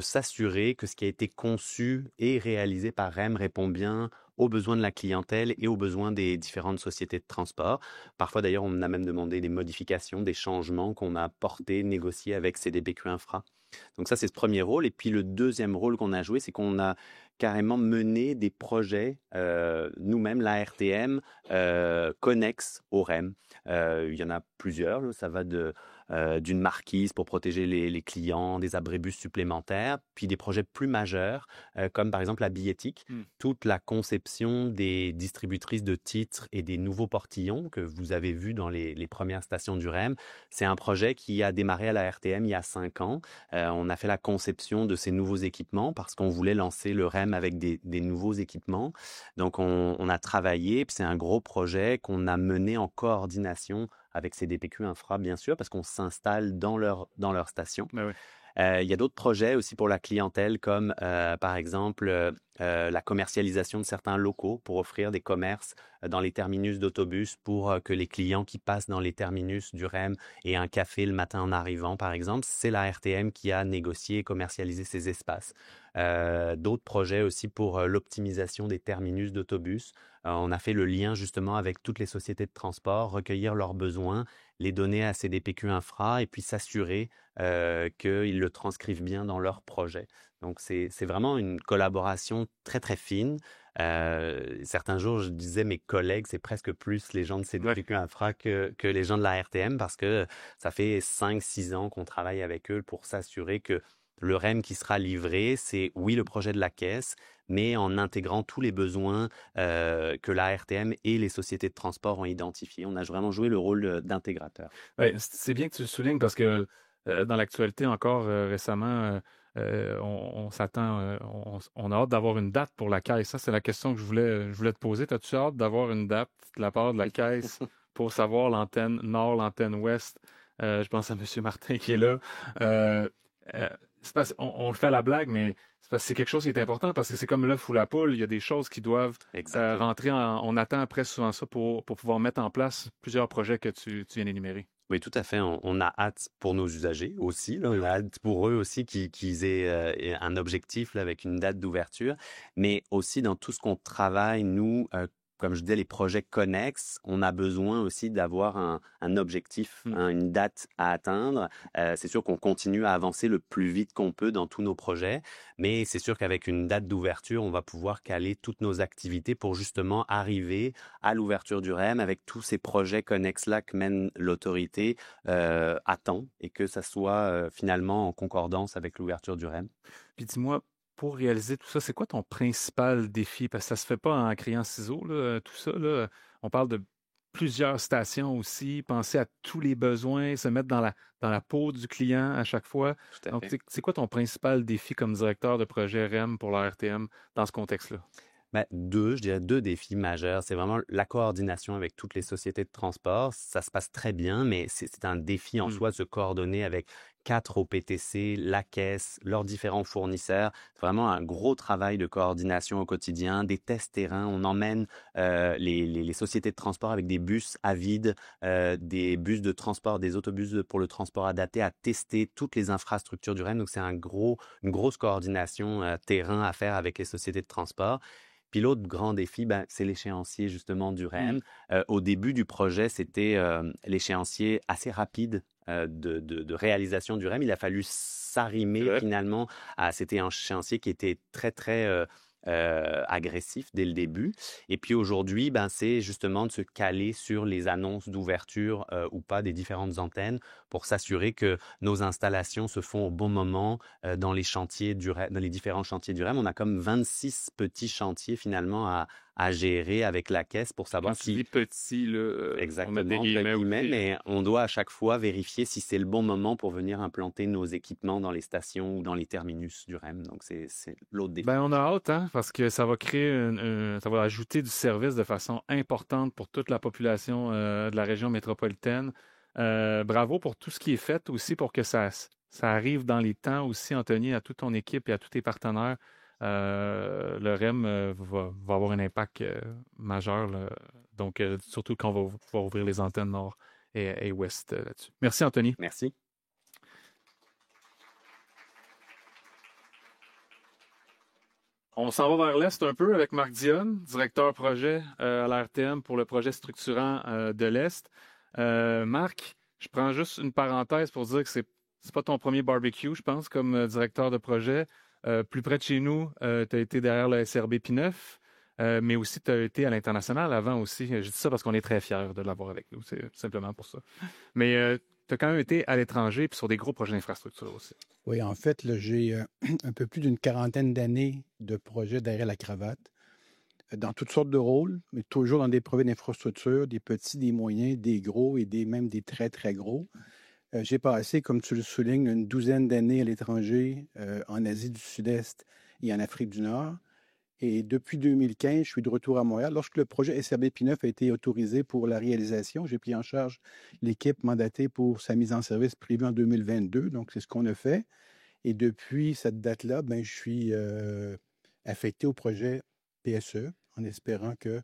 s'assurer que ce qui a été conçu et réalisé par REM répond bien aux besoins de la clientèle et aux besoins des différentes sociétés de transport. Parfois, d'ailleurs, on a même demandé des modifications, des changements qu'on a portés, négociés avec CDPQ Infra. Donc ça, c'est ce premier rôle. Et puis, le deuxième rôle qu'on a joué, c'est qu'on a carrément mené des projets, nous-mêmes, la RTM, connexes au REM. Il y en a plusieurs. Là. Ça va d'une marquise pour protéger les clients, des abribus supplémentaires, puis des projets plus majeurs, comme par exemple la billettique, toute la conception des distributrices de titres et des nouveaux portillons que vous avez vus dans les premières stations du REM. C'est un projet qui a démarré à la RTM il y a 5 ans. On a fait la conception de ces nouveaux équipements parce qu'on voulait lancer le REM avec des nouveaux équipements. Donc, on a travaillé, puis c'est un gros projet qu'on a mené en coordination avec CDPQ Infra, bien sûr, parce qu'on s'installe dans leur station. Ben oui. Il y a d'autres projets aussi pour la clientèle, comme par exemple la commercialisation de certains locaux pour offrir des commerces dans les terminus d'autobus pour que les clients qui passent dans les terminus du REM aient un café le matin en arrivant, par exemple. C'est la RTM qui a négocié et commercialisé ces espaces. D'autres projets aussi pour l'optimisation des terminus d'autobus. On a fait le lien justement avec toutes les sociétés de transport, recueillir leurs besoins, les donner à CDPQ Infra et puis s'assurer qu'ils le transcrivent bien dans leur projet. Donc, c'est vraiment une collaboration très, très fine. Certains jours, je disais mes collègues, c'est presque plus les gens de CDPQ Infra que les gens de la RTM parce que ça fait 5-6 ans qu'on travaille avec eux pour s'assurer que le REM qui sera livré, c'est oui le projet de la Caisse, mais en intégrant tous les besoins que la RTM et les sociétés de transport ont identifiés. On a vraiment joué le rôle d'intégrateur. Ouais, c'est bien que tu le soulignes parce que dans l'actualité encore récemment, on s'attend, on a hâte d'avoir une date pour la Caisse. Ça, c'est la question que je voulais te poser. As-tu hâte d'avoir une date de la part de la Caisse pour savoir l'antenne nord, l'antenne ouest? Je pense à M. Martin qui est là. C'est parce, on le fait à la blague, mais c'est parce que c'est quelque chose qui est important parce que c'est comme l'œuf ou la poule. Il y a des choses qui doivent rentrer on attend après souvent ça pour pouvoir mettre en place plusieurs projets que tu viens d'énumérer. Oui, tout à fait. On a hâte pour nos usagers aussi. Là, on a hâte pour eux aussi qu'ils aient un objectif là, avec une date d'ouverture. Mais aussi dans tout ce qu'on travaille, nous, comme je disais, les projets connexes, on a besoin aussi d'avoir un objectif, une date à atteindre. C'est sûr qu'on continue à avancer le plus vite qu'on peut dans tous nos projets, mais c'est sûr qu'avec une date d'ouverture, on va pouvoir caler toutes nos activités pour justement arriver à l'ouverture du REM avec tous ces projets connexes-là que mène l'autorité à temps et que ça soit finalement en concordance avec l'ouverture du REM. Puis dis-moi, pour réaliser tout ça, c'est quoi ton principal défi? Parce que ça se fait pas en criant ciseaux, là, tout ça. Là. On parle de plusieurs stations aussi, penser à tous les besoins, se mettre dans la peau du client à chaque fois. Tout à Donc, fait. c'est quoi ton principal défi comme directeur de projet REM pour la RTM dans ce contexte-là? Ben, je dirais deux défis majeurs. C'est vraiment la coordination avec toutes les sociétés de transport. Ça se passe très bien, mais c'est un défi en soi de se coordonner avec 4 OPTC, la caisse, leurs différents fournisseurs. C'est vraiment un gros travail de coordination au quotidien, des tests terrain. On emmène les sociétés de transport avec des bus à vide, des bus de transport, des autobus pour le transport adapté à tester toutes les infrastructures du REM. Donc, c'est une grosse coordination terrain à faire avec les sociétés de transport. Puis l'autre grand défi, c'est l'échéancier justement du REM. Au début du projet, c'était l'échéancier assez rapide de réalisation du REM. Il a fallu s'arrimer finalement à cet échéancier qui était très, très agressif dès le début. Et puis aujourd'hui, c'est justement de se caler sur les annonces d'ouverture ou pas des différentes antennes pour s'assurer que nos installations se font au bon moment dans les chantiers dans les différents chantiers du REM. On a comme 26 petits chantiers finalement à gérer avec la caisse pour savoir si... Tu dis petit, exactement, des guillemets, mais on doit à chaque fois vérifier si c'est le bon moment pour venir implanter nos équipements dans les stations ou dans les terminus du REM. Donc, c'est l'autre défi. On a hâte, parce que ça va créer ça va ajouter du service de façon importante pour toute la population de la région métropolitaine. Bravo pour tout ce qui est fait aussi pour que ça arrive dans les temps aussi, Anthony, à toute ton équipe et à tous tes partenaires. Le REM va avoir un impact majeur, là. Donc surtout quand on va ouvrir les antennes nord et ouest là-dessus. Merci, Anthony. Merci. On s'en va vers l'est un peu avec Marc Dionne, directeur projet à la RTM pour le projet structurant de l'Est. Marc, je prends juste une parenthèse pour dire que c'est pas ton premier barbecue, je pense, comme directeur de projet. Plus près de chez nous, tu as été derrière le SRB P9, mais aussi tu as été à l'international avant aussi. Je dis ça parce qu'on est très fiers de l'avoir avec nous, c'est simplement pour ça. Mais tu as quand même été à l'étranger puis sur des gros projets d'infrastructure aussi. Oui, en fait, j'ai un peu plus d'une quarantaine d'années de projets derrière la cravate, dans toutes sortes de rôles, mais toujours dans des projets d'infrastructure, des petits, des moyens, des gros et même des très, très gros. J'ai passé, comme tu le soulignes, une douzaine d'années à l'étranger, en Asie du Sud-Est et en Afrique du Nord. Et depuis 2015, je suis de retour à Montréal. Lorsque le projet SRB P9 a été autorisé pour la réalisation, j'ai pris en charge l'équipe mandatée pour sa mise en service prévue en 2022. Donc, c'est ce qu'on a fait. Et depuis cette date-là, je suis affecté au projet PSE en espérant que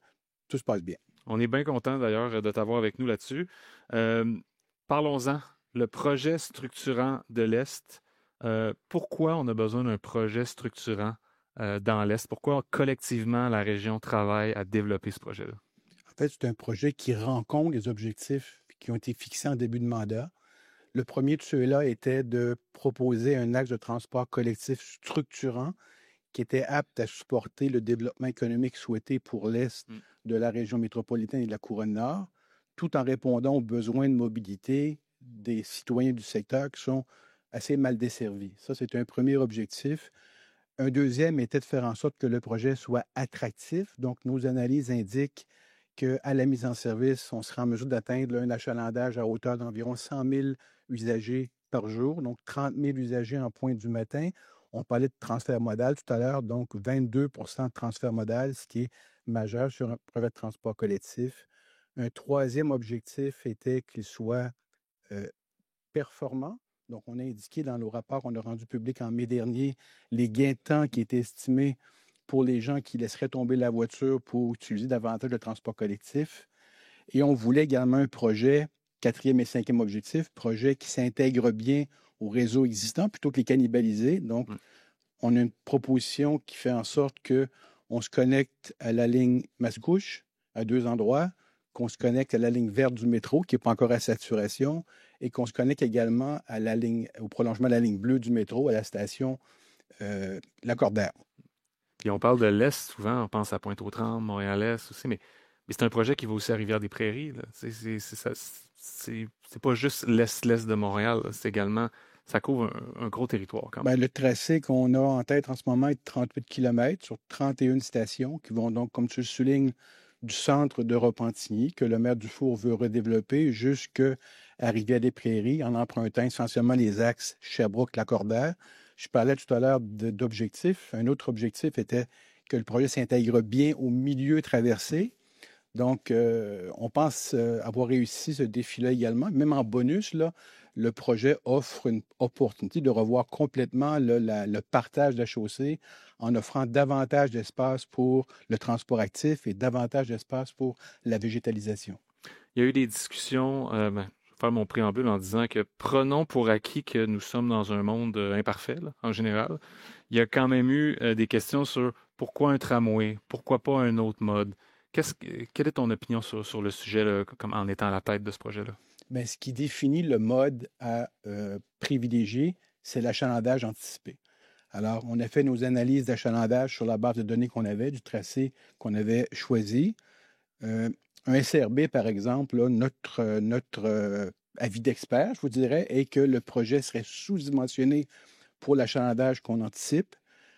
tout se passe bien. On est bien content d'ailleurs de t'avoir avec nous là-dessus. Parlons-en. Le projet structurant de l'Est, pourquoi on a besoin d'un projet structurant dans l'Est? Pourquoi collectivement la région travaille à développer ce projet-là? En fait, c'est un projet qui rencontre les objectifs qui ont été fixés en début de mandat. Le premier de ceux-là était de proposer un axe de transport collectif structurant qui était apte à supporter le développement économique souhaité pour l'Est de la région métropolitaine et de la Couronne Nord, tout en répondant aux besoins de mobilité des citoyens du secteur qui sont assez mal desservis. Ça, c'est un premier objectif. Un deuxième était de faire en sorte que le projet soit attractif. Donc, nos analyses indiquent qu'à la mise en service, on sera en mesure d'atteindre un achalandage à hauteur d'environ 100 000 usagers par jour, donc 30 000 usagers en pointe du matin. On parlait de transfert modal tout à l'heure, donc 22 de transfert modal, ce qui est majeur sur un projet de transport collectif. Un troisième objectif était qu'il soit performant. Donc, on a indiqué dans le rapport qu'on a rendu public en mai dernier les gains de temps qui étaient estimés pour les gens qui laisseraient tomber la voiture pour utiliser davantage le transport collectif. Et on voulait également un projet, quatrième et cinquième objectif, projet qui s'intègre bien au réseau existant plutôt que les cannibaliser. Donc, on a une proposition qui fait en sorte qu'on se connecte à la ligne Mascouche à 2 endroits, qu'on se connecte à la ligne verte du métro, qui n'est pas encore à saturation, et qu'on se connecte également au prolongement de la ligne bleue du métro, à la station Lacordaire. Puis on parle de l'Est souvent, on pense à Pointe-aux-Trembles, Montréal-Est aussi, mais c'est un projet qui va aussi à Rivière-des-Prairies. Là. C'est pas juste l'Est de Montréal, là. C'est également, ça couvre un gros territoire quand même. Le tracé qu'on a en tête en ce moment est de 38 km sur 31 stations qui vont donc, comme tu le soulignes, du centre de Repentigny, que le maire Dufour veut redévelopper jusqu'à Rivière-des-Prairies, en empruntant essentiellement les axes Sherbrooke-Lacordaire. Je parlais tout à l'heure d'objectifs. Un autre objectif était que le projet s'intègre bien au milieu traversé. Donc, on pense avoir réussi ce défi-là également. Même en bonus, là, le projet offre une opportunité de revoir complètement le partage de la chaussée en offrant davantage d'espace pour le transport actif et davantage d'espace pour la végétalisation. Il y a eu des discussions, je vais faire mon préambule en disant que prenons pour acquis que nous sommes dans un monde imparfait, là, en général. Il y a quand même eu des questions sur pourquoi un tramway, pourquoi pas un autre mode. Quelle est ton opinion sur le sujet là, comme en étant à la tête de ce projet-là? Bien, ce qui définit le mode à privilégier, c'est l'achalandage anticipé. Alors, on a fait nos analyses d'achalandage sur la base de données qu'on avait, du tracé qu'on avait choisi. Un SRB, par exemple, là, notre avis d'expert, je vous dirais, est que le projet serait sous-dimensionné pour l'achalandage qu'on anticipe,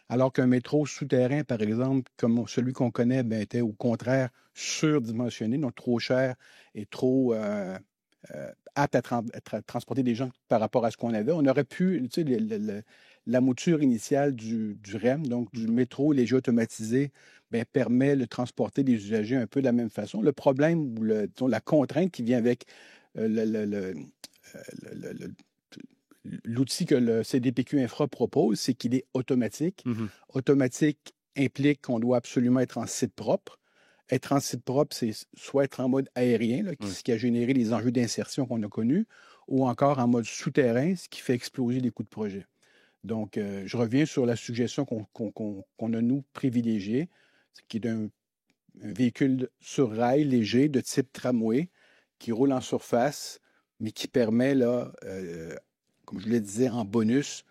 alors qu'un métro souterrain, par exemple, comme celui qu'on connaît, bien, était au contraire surdimensionné, donc trop cher et trop apte à transporter des gens par rapport à ce qu'on avait. On aurait pu, tu sais, la mouture initiale du REM, donc du métro léger automatisé, bien, permet de transporter des usagers un peu de la même façon. Le problème, ou la contrainte qui vient avec l'outil que le CDPQ Infra propose, c'est qu'il est automatique. Automatique implique qu'on doit absolument être en site propre. Être en site propre, c'est soit être en mode aérien, là, ce qui a généré les enjeux d'insertion qu'on a connus, ou encore en mode souterrain, ce qui fait exploser les coûts de projet. Donc, je reviens sur la suggestion qu'on a, nous, privilégiée, qui est un véhicule sur rail léger de type tramway qui roule en surface, mais qui permet, là, comme je le disais, en bonus,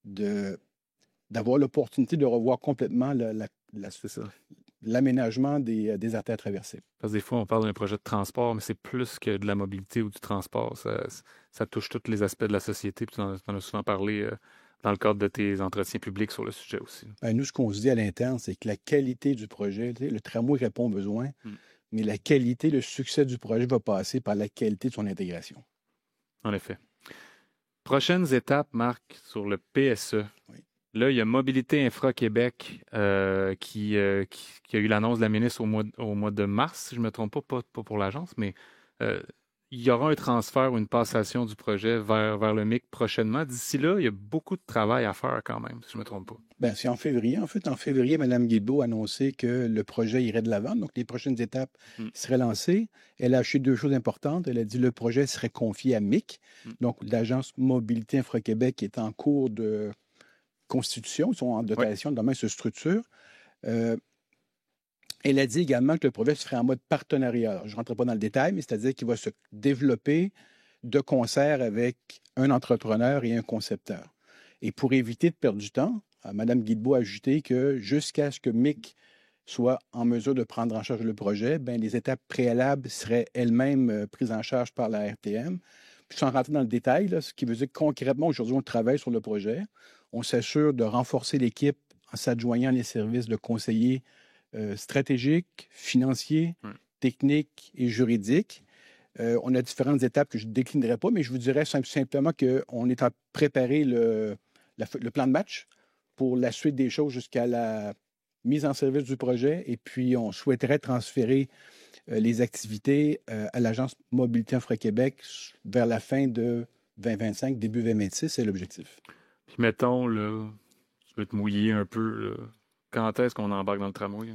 d'avoir l'opportunité de revoir complètement l'aménagement des artères traversées. Parce que des fois, on parle d'un projet de transport, mais c'est plus que de la mobilité ou du transport. Ça touche tous les aspects de la société. Puis tu en as souvent parlé dans le cadre de tes entretiens publics sur le sujet aussi. Bien, nous, ce qu'on se dit à l'interne, c'est que la qualité du projet, le tramway répond aux besoins, mais la qualité, le succès du projet va passer par la qualité de son intégration. En effet. Prochaines étapes, Marc, sur le PSE. Oui. Là, il y a Mobilité Infra Québec qui a eu l'annonce de la ministre au mois de mars, si je ne me trompe pas pour l'agence, mais il y aura un transfert ou une passation du projet vers le MIC prochainement. D'ici là, il y a beaucoup de travail à faire quand même, si je ne me trompe pas. Bien, c'est en février. En fait, en février, Mme Guilbeault a annoncé que le projet irait de l'avant, donc les prochaines étapes seraient lancées. Elle a acheté 2 choses importantes. Elle a dit que le projet serait confié à MIC, donc l'agence Mobilité Infra Québec est en cours de constitution, ils sont en dotation, demain se structure. Elle a dit également que le projet se ferait en mode partenariat. Alors, je ne rentre pas dans le détail, mais c'est-à-dire qu'il va se développer de concert avec un entrepreneur et un concepteur. Et pour éviter de perdre du temps, Mme Guilbeault a ajouté que jusqu'à ce que MIC soit en mesure de prendre en charge le projet, bien, les étapes préalables seraient elles-mêmes prises en charge par la RTM. Puis sans rentrer dans le détail, là, ce qui veut dire que concrètement, aujourd'hui, on travaille sur le projet. On s'assure de renforcer l'équipe en s'adjoignant les services de conseillers stratégiques, financiers, techniques et juridiques. On a différentes étapes que je ne déclinerai pas, mais je vous dirais simplement qu'on est en préparer le plan de match pour la suite des choses jusqu'à la mise en service du projet. Et puis, on souhaiterait transférer les activités à l'Agence Mobilité Infra Québec vers la fin de 2025, début 2026, c'est l'objectif. Puis mettons, là, tu peux te mouiller un peu, là. Quand est-ce qu'on embarque dans le tramway?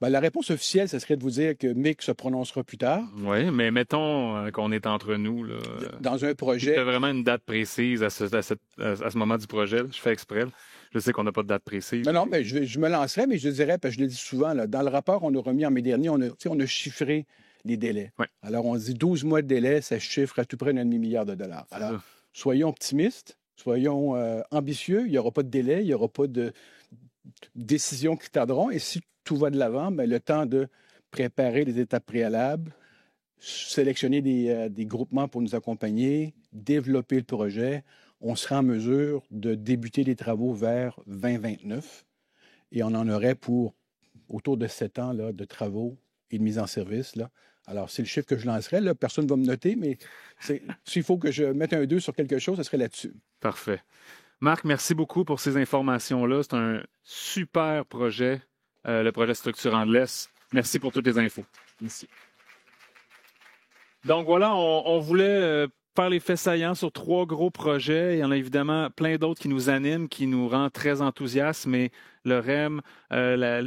Bien, la réponse officielle, ce serait de vous dire que MIC se prononcera plus tard. Oui, mais mettons qu'on est entre nous. Là, dans un projet... Il y a vraiment une date précise à ce moment du projet. Là. Je fais exprès. Là. Je sais qu'on n'a pas de date précise. Non, mais je me lancerai, mais je dirais, parce que je le dis souvent, là, dans le rapport qu'on a remis en mai dernier, on a chiffré les délais. Ouais. Alors, on dit 12 mois de délai, ça chiffre à tout près $1,5 milliard. Alors, soyons optimistes, soyons ambitieux. Il n'y aura pas de délai, il n'y aura pas de décisions qui tarderont. Et si tout va de l'avant, bien, le temps de préparer les étapes préalables, sélectionner des groupements pour nous accompagner, développer le projet, on sera en mesure de débuter les travaux vers 2029 et on en aurait pour autour de 7 ans là, de travaux et de mise en service. Là. Alors, c'est le chiffre que je lancerais. Là. Personne ne va me noter, mais s'il faut que je mette un 2 sur quelque chose, ce serait là-dessus. Parfait. Marc, merci beaucoup pour ces informations-là. C'est un super projet, le projet Structurant de l'Est. Merci pour toutes les infos. Merci. Donc voilà, on voulait faire les faits saillants sur 3 gros projets. Il y en a évidemment plein d'autres qui nous animent, qui nous rendent très enthousiastes, mais le REM,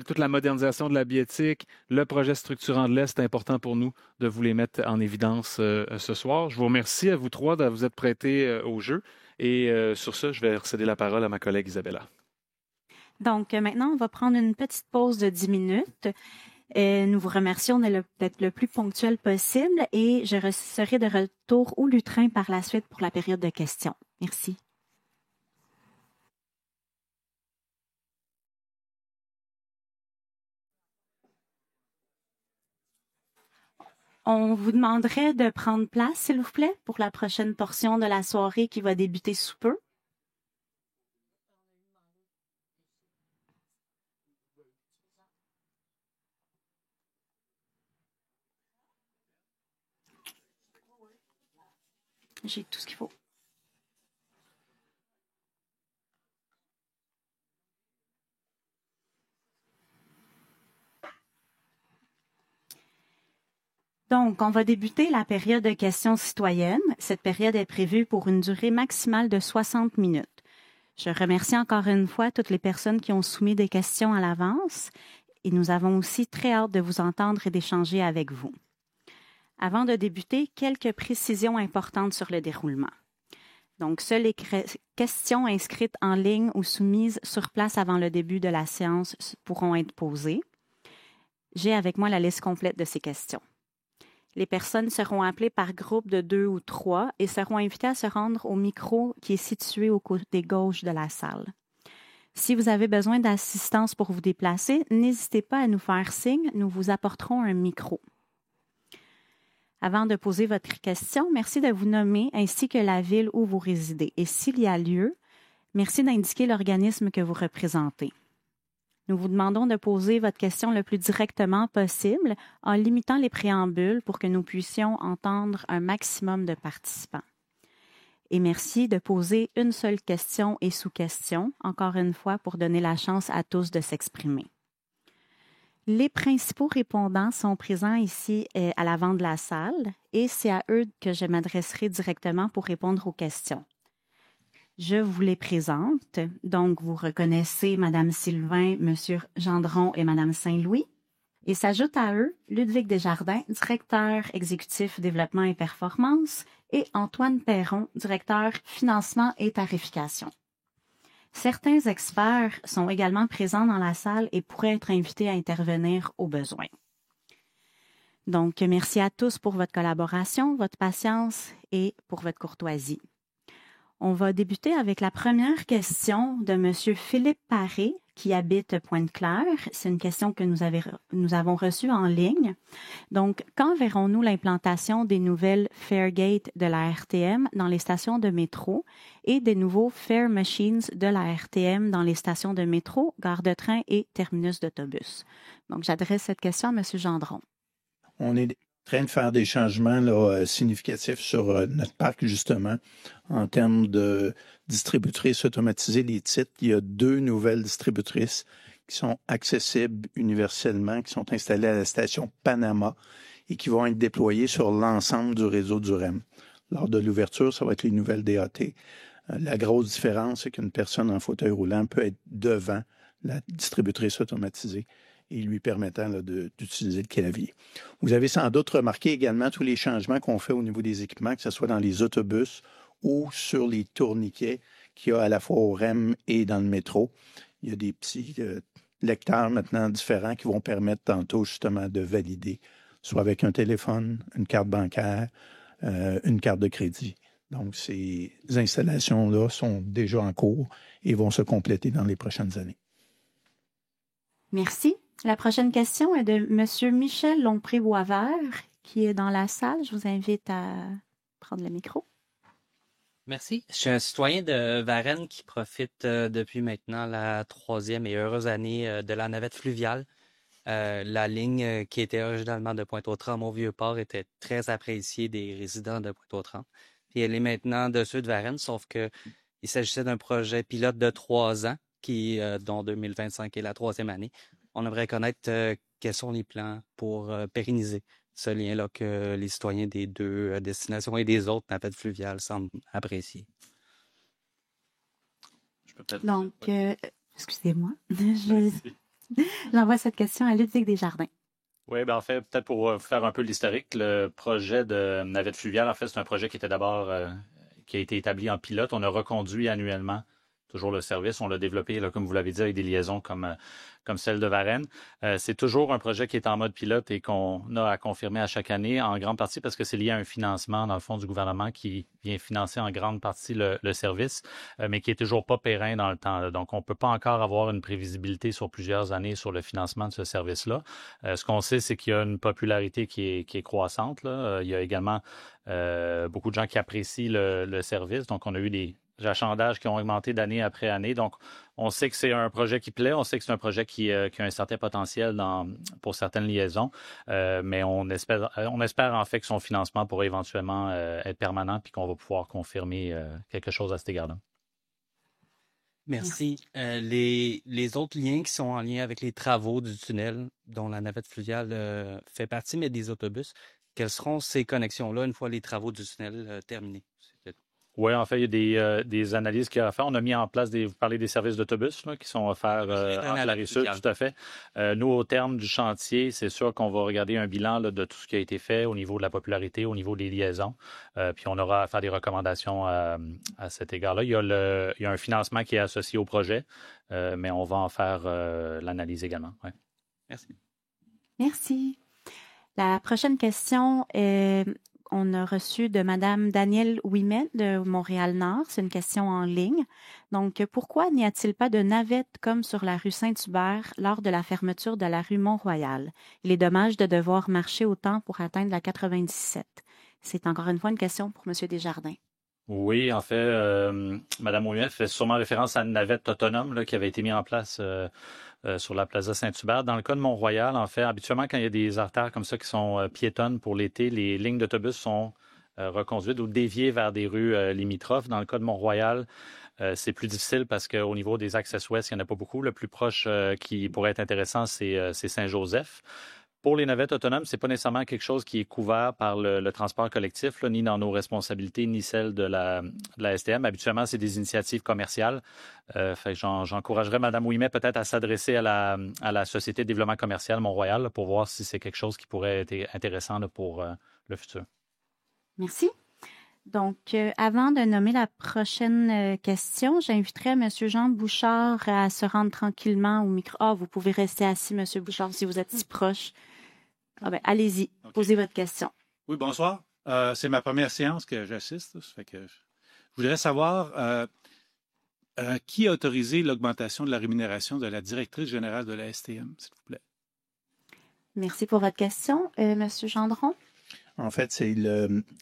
toute la modernisation de la biétique, le projet Structurant de l'Est, c'est important pour nous de vous les mettre en évidence ce soir. Je vous remercie à vous 3 de vous être prêtés au jeu. Et sur ça, je vais céder la parole à ma collègue Isabella. Donc maintenant, on va prendre une petite pause de 10 minutes. Nous vous remercions d'être le plus ponctuel possible et je serai de retour au Lutrin par la suite pour la période de questions. Merci. On vous demanderait de prendre place, s'il vous plaît, pour la prochaine portion de la soirée qui va débuter sous peu. J'ai tout ce qu'il faut. Donc, on va débuter la période de questions citoyennes. Cette période est prévue pour une durée maximale de 60 minutes. Je remercie encore une fois toutes les personnes qui ont soumis des questions à l'avance et nous avons aussi très hâte de vous entendre et d'échanger avec vous. Avant de débuter, quelques précisions importantes sur le déroulement. Donc, seules les questions inscrites en ligne ou soumises sur place avant le début de la séance pourront être posées. J'ai avec moi la liste complète de ces questions. Les personnes seront appelées par groupe de 2 ou 3 et seront invitées à se rendre au micro qui est situé au côté gauche de la salle. Si vous avez besoin d'assistance pour vous déplacer, n'hésitez pas à nous faire signe, nous vous apporterons un micro. Avant de poser votre question, merci de vous nommer ainsi que la ville où vous résidez. Et s'il y a lieu, merci d'indiquer l'organisme que vous représentez. Nous vous demandons de poser votre question le plus directement possible en limitant les préambules pour que nous puissions entendre un maximum de participants. Et merci de poser une seule question et sous-question, encore une fois, pour donner la chance à tous de s'exprimer. Les principaux répondants sont présents ici à l'avant de la salle et c'est à eux que je m'adresserai directement pour répondre aux questions. Je vous les présente. Donc, vous reconnaissez Mme Sylvain, M. Gendron et Mme Saint-Louis. Et s'ajoute à eux Ludwig Desjardins, directeur exécutif développement et performance, et Antoine Perron, directeur financement et tarification. Certains experts sont également présents dans la salle et pourraient être invités à intervenir au besoin. Donc, merci à tous pour votre collaboration, votre patience et pour votre courtoisie. On va débuter avec la première question de M. Philippe Paré, qui habite Pointe-Claire. C'est une question que nous avons reçue en ligne. Donc, quand verrons-nous l'implantation des nouvelles Faregate de la RTM dans les stations de métro et des nouveaux Fare Machines de la RTM dans les stations de métro, gares de train et terminus d'autobus? Donc, j'adresse cette question à M. Gendron. On est en train de faire des changements là, significatifs sur notre parc, justement, en termes de distributrices automatisées des titres. Il y a 2 nouvelles distributrices qui sont accessibles universellement, qui sont installées à la station Panama et qui vont être déployées sur l'ensemble du réseau du REM. Lors de l'ouverture, ça va être les nouvelles DAT. La grosse différence, c'est qu'une personne en fauteuil roulant peut être devant la distributrice automatisée et lui permettant là, d'utiliser le clavier. Vous avez sans doute remarqué également tous les changements qu'on fait au niveau des équipements, que ce soit dans les autobus ou sur les tourniquets qu'il y a à la fois au REM et dans le métro. Il y a des petits lecteurs maintenant différents qui vont permettre tantôt justement de valider, soit avec un téléphone, une carte bancaire, une carte de crédit. Donc, ces installations-là sont déjà en cours et vont se compléter dans les prochaines années. Merci. La prochaine question est de M. Michel Lompré-Boisvert, qui est dans la salle. Je vous invite à prendre le micro. Merci. Je suis un citoyen de Varennes qui profite depuis maintenant la 3e et heureuse année de la navette fluviale. La ligne qui était originalement de Pointe-aux-Trembles au Vieux-Port était très appréciée des résidents de Pointe-aux-Trembles. Puis elle est maintenant de ceux de Varennes, sauf que il s'agissait d'un projet pilote de 3 ans, dont 2025 est la 3e année. On aimerait connaître quels sont les plans pour pérenniser ce lien-là que les citoyens des 2 destinations et des autres navettes fluviales semblent apprécier. Donc, excusez-moi, j'envoie cette question à Ludwig Desjardins. Oui, ben en fait, peut-être pour faire un peu l'historique, le projet de navette fluviale, en fait, c'est un projet qui était d'abord qui a été établi en pilote. On a reconduit annuellement toujours le service. On l'a développé, là, comme vous l'avez dit, avec des liaisons comme celle de Varennes. C'est toujours un projet qui est en mode pilote et qu'on a à confirmer à chaque année, en grande partie parce que c'est lié à un financement, dans le fond, du gouvernement qui vient financer en grande partie le service, mais qui est toujours pas périn dans le temps. Donc, on peut pas encore avoir une prévisibilité sur plusieurs années sur le financement de ce service-là. Ce qu'on sait, c'est qu'il y a une popularité qui est croissante, là. Il y a également beaucoup de gens qui apprécient le service. Donc, on a eu des achalandages qui ont augmenté d'année après année. Donc, on sait que c'est un projet qui plaît, on sait que c'est un projet qui a un certain potentiel pour certaines liaisons, mais on espère en fait que son financement pourrait éventuellement être permanent puis qu'on va pouvoir confirmer quelque chose à cet égard-là. Merci. Les autres liens qui sont en lien avec les travaux du tunnel, dont la navette fluviale fait partie, mais des autobus, quelles seront ces connexions-là une fois les travaux du tunnel terminés? Oui, en fait, il y a des analyses qu'il y a à faire. On a mis en place vous parlez des services d'autobus là, qui sont offerts entre la Rive-Sud, tout à fait. Nous, au terme du chantier, c'est sûr qu'on va regarder un bilan là, de tout ce qui a été fait au niveau de la popularité, au niveau des liaisons. Puis on aura à faire des recommandations à cet égard-là. Il y a un financement qui est associé au projet, mais on va en faire l'analyse également. Ouais. Merci. Merci. La prochaine question on a reçu de Mme Danielle Ouimet de Montréal-Nord. C'est une question en ligne. Donc, pourquoi n'y a-t-il pas de navette comme sur la rue Saint-Hubert lors de la fermeture de la rue Mont-Royal? Il est dommage de devoir marcher autant pour atteindre la 97. C'est encore une fois une question pour M. Desjardins. Oui, en fait, Mme Ouimet fait sûrement référence à une navette autonome là, qui avait été mise en place sur la Plaza Saint-Hubert. Dans le cas de Mont-Royal, en fait, habituellement, quand il y a des artères comme ça qui sont piétonnes pour l'été, les lignes d'autobus sont reconduites ou déviées vers des rues limitrophes. Dans le cas de Mont-Royal, c'est plus difficile parce qu'au niveau des accès ouest, il n'y en a pas beaucoup. Le plus proche qui pourrait être intéressant, c'est Saint-Joseph. Pour les navettes autonomes, c'est pas nécessairement quelque chose qui est couvert par le transport collectif, là, ni dans nos responsabilités, ni celles de la STM. Habituellement, c'est des initiatives commerciales. Fait que j'encouragerais Mme Ouimet peut-être à s'adresser à la Société de développement commercial Mont-Royal là, pour voir si c'est quelque chose qui pourrait être intéressant là, pour le futur. Merci. Donc, avant de nommer la prochaine question, j'inviterai M. Jean Bouchard à se rendre tranquillement au micro. Ah, vous pouvez rester assis, M. Bouchard, si vous êtes si proche. Ah ben, allez-y, okay. Posez votre question. Oui, bonsoir. C'est ma première séance que j'assiste. Ça fait que je voudrais savoir qui a autorisé l'augmentation de la rémunération de la directrice générale de la STM, s'il vous plaît. Merci pour votre question. M. Gendron? En fait, c'est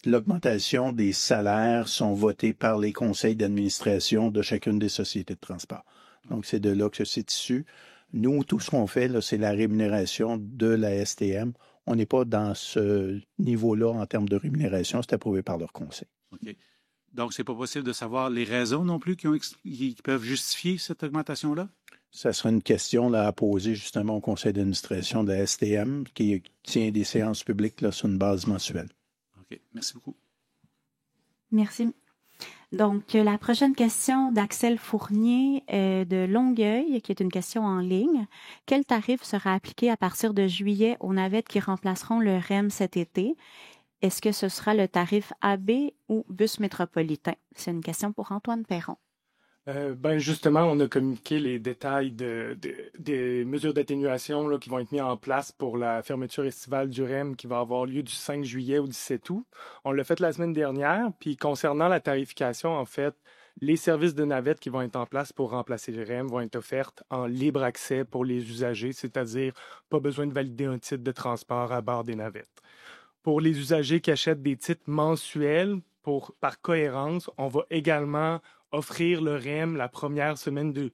l'augmentation des salaires sont votés par les conseils d'administration de chacune des sociétés de transport. Donc, c'est de là que c'est issu. Nous, tout ce qu'on fait, là, c'est la rémunération de la STM. On n'est pas dans ce niveau-là en termes de rémunération. C'est approuvé par leur conseil. OK. Donc, c'est pas possible de savoir les raisons non plus qui peuvent justifier cette augmentation-là? Ça sera une question là, à poser justement au conseil d'administration de la STM qui tient des séances publiques là, sur une base mensuelle. OK. Merci beaucoup. Merci. Donc, la prochaine question d'Axel Fournier de Longueuil, qui est une question en ligne. Quel tarif sera appliqué à partir de juillet aux navettes qui remplaceront le REM cet été? Est-ce que ce sera le tarif AB ou bus métropolitain? C'est une question pour Antoine Perron. Justement, on a communiqué les détails des mesures d'atténuation là, qui vont être mises en place pour la fermeture estivale du REM qui va avoir lieu du 5 juillet au 17 août. On l'a fait la semaine dernière. Puis concernant la tarification, en fait, les services de navette qui vont être en place pour remplacer le REM vont être offerts en libre accès pour les usagers, c'est-à-dire pas besoin de valider un titre de transport à bord des navettes. Pour les usagers qui achètent des titres mensuels, par cohérence, on va également offrir le REM la première semaine de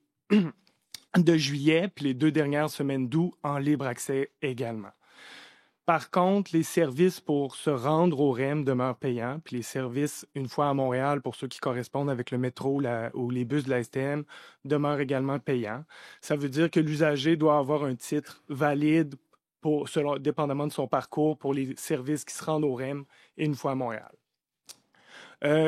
de juillet, puis les 2 dernières semaines d'août en libre accès également. Par contre, les services pour se rendre au REM demeurent payants, puis les services, une fois à Montréal, pour ceux qui correspondent avec le métro ou les bus de la STM, demeurent également payants. Ça veut dire que l'usager doit avoir un titre valide, dépendamment de son parcours, pour les services qui se rendent au REM une fois à Montréal.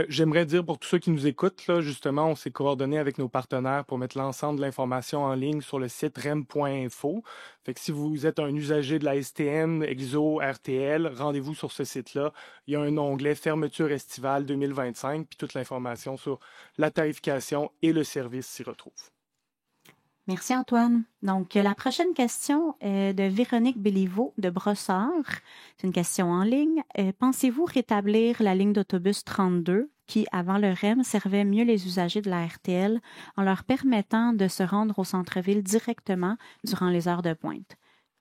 J'aimerais dire pour tous ceux qui nous écoutent, là, justement, on s'est coordonné avec nos partenaires pour mettre l'ensemble de l'information en ligne sur le site rem.info. Fait que si vous êtes un usager de la STM, EXO, RTL, rendez-vous sur ce site-là. Il y a un onglet Fermeture estivale 2025, puis toute l'information sur la tarification et le service s'y retrouve. Merci Antoine. Donc, la prochaine question est de Véronique Béliveau de Brossard. C'est une question en ligne. Pensez-vous rétablir la ligne d'autobus 32 qui, avant le REM, servait mieux les usagers de la RTL en leur permettant de se rendre au centre-ville directement durant les heures de pointe?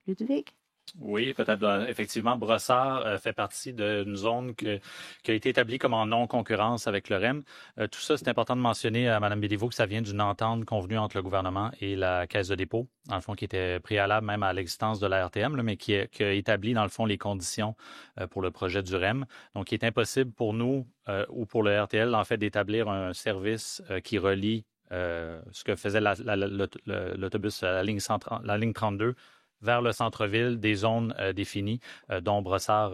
Ludovic? Oui, peut-être. Effectivement, Brossard fait partie d'une zone qui a été établie comme en non-concurrence avec le REM. Tout ça, c'est important de mentionner à Mme Béliveau que ça vient d'une entente convenue entre le gouvernement et la Caisse de dépôt, dans le fond, qui était préalable même à l'existence de la RTM, mais qui a établi, dans le fond, les conditions pour le projet du REM. Donc, il est impossible pour nous ou pour le RTL, en fait, d'établir un service qui relie ce que faisait l'autobus, la ligne 32, vers le centre-ville, des zones définies dont Brossard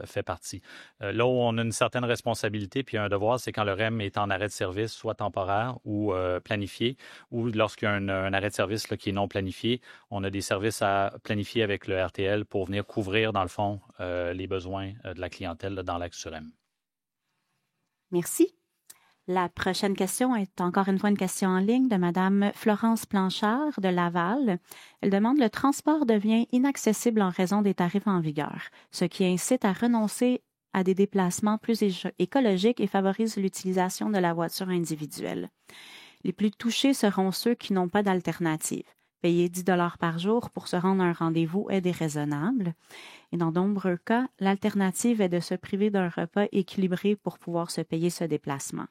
fait partie. Là où on a une certaine responsabilité puis un devoir, c'est quand le REM est en arrêt de service, soit temporaire ou planifié, ou lorsqu'il y a un arrêt de service là, qui est non planifié, on a des services à planifier avec le RTL pour venir couvrir, dans le fond, les besoins de la clientèle là, dans l'axe du REM. Merci. La prochaine question est encore une fois une question en ligne de Mme Florence Blanchard de Laval. Elle demande: le transport devient inaccessible en raison des tarifs en vigueur, ce qui incite à renoncer à des déplacements plus écologiques et favorise l'utilisation de la voiture individuelle. Les plus touchés seront ceux qui n'ont pas d'alternative. Payer 10 $ par jour pour se rendre à un rendez-vous est déraisonnable. Et dans de nombreux cas, l'alternative est de se priver d'un repas équilibré pour pouvoir se payer ce déplacement.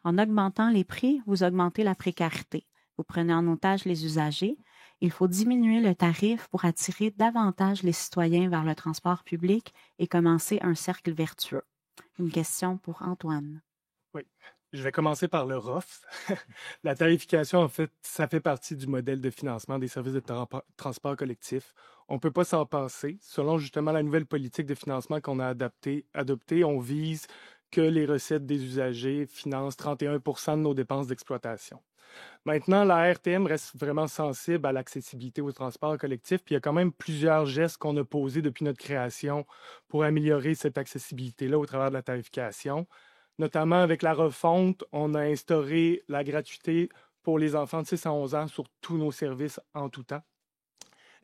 En augmentant les prix, vous augmentez la précarité. Vous prenez en otage les usagers. Il faut diminuer le tarif pour attirer davantage les citoyens vers le transport public et commencer un cercle vertueux. Une question pour Antoine. Oui, je vais commencer par le ROF. La tarification, en fait, ça fait partie du modèle de financement des services de transport collectif. On ne peut pas s'en passer. Selon justement la nouvelle politique de financement qu'on a adoptée, on vise que les recettes des usagers financent 31 % de nos dépenses d'exploitation. Maintenant, la RTM reste vraiment sensible à l'accessibilité au transport collectif, puis il y a quand même plusieurs gestes qu'on a posés depuis notre création pour améliorer cette accessibilité-là au travers de la tarification. Notamment avec la refonte, on a instauré la gratuité pour les enfants de 6 à 11 ans sur tous nos services en tout temps.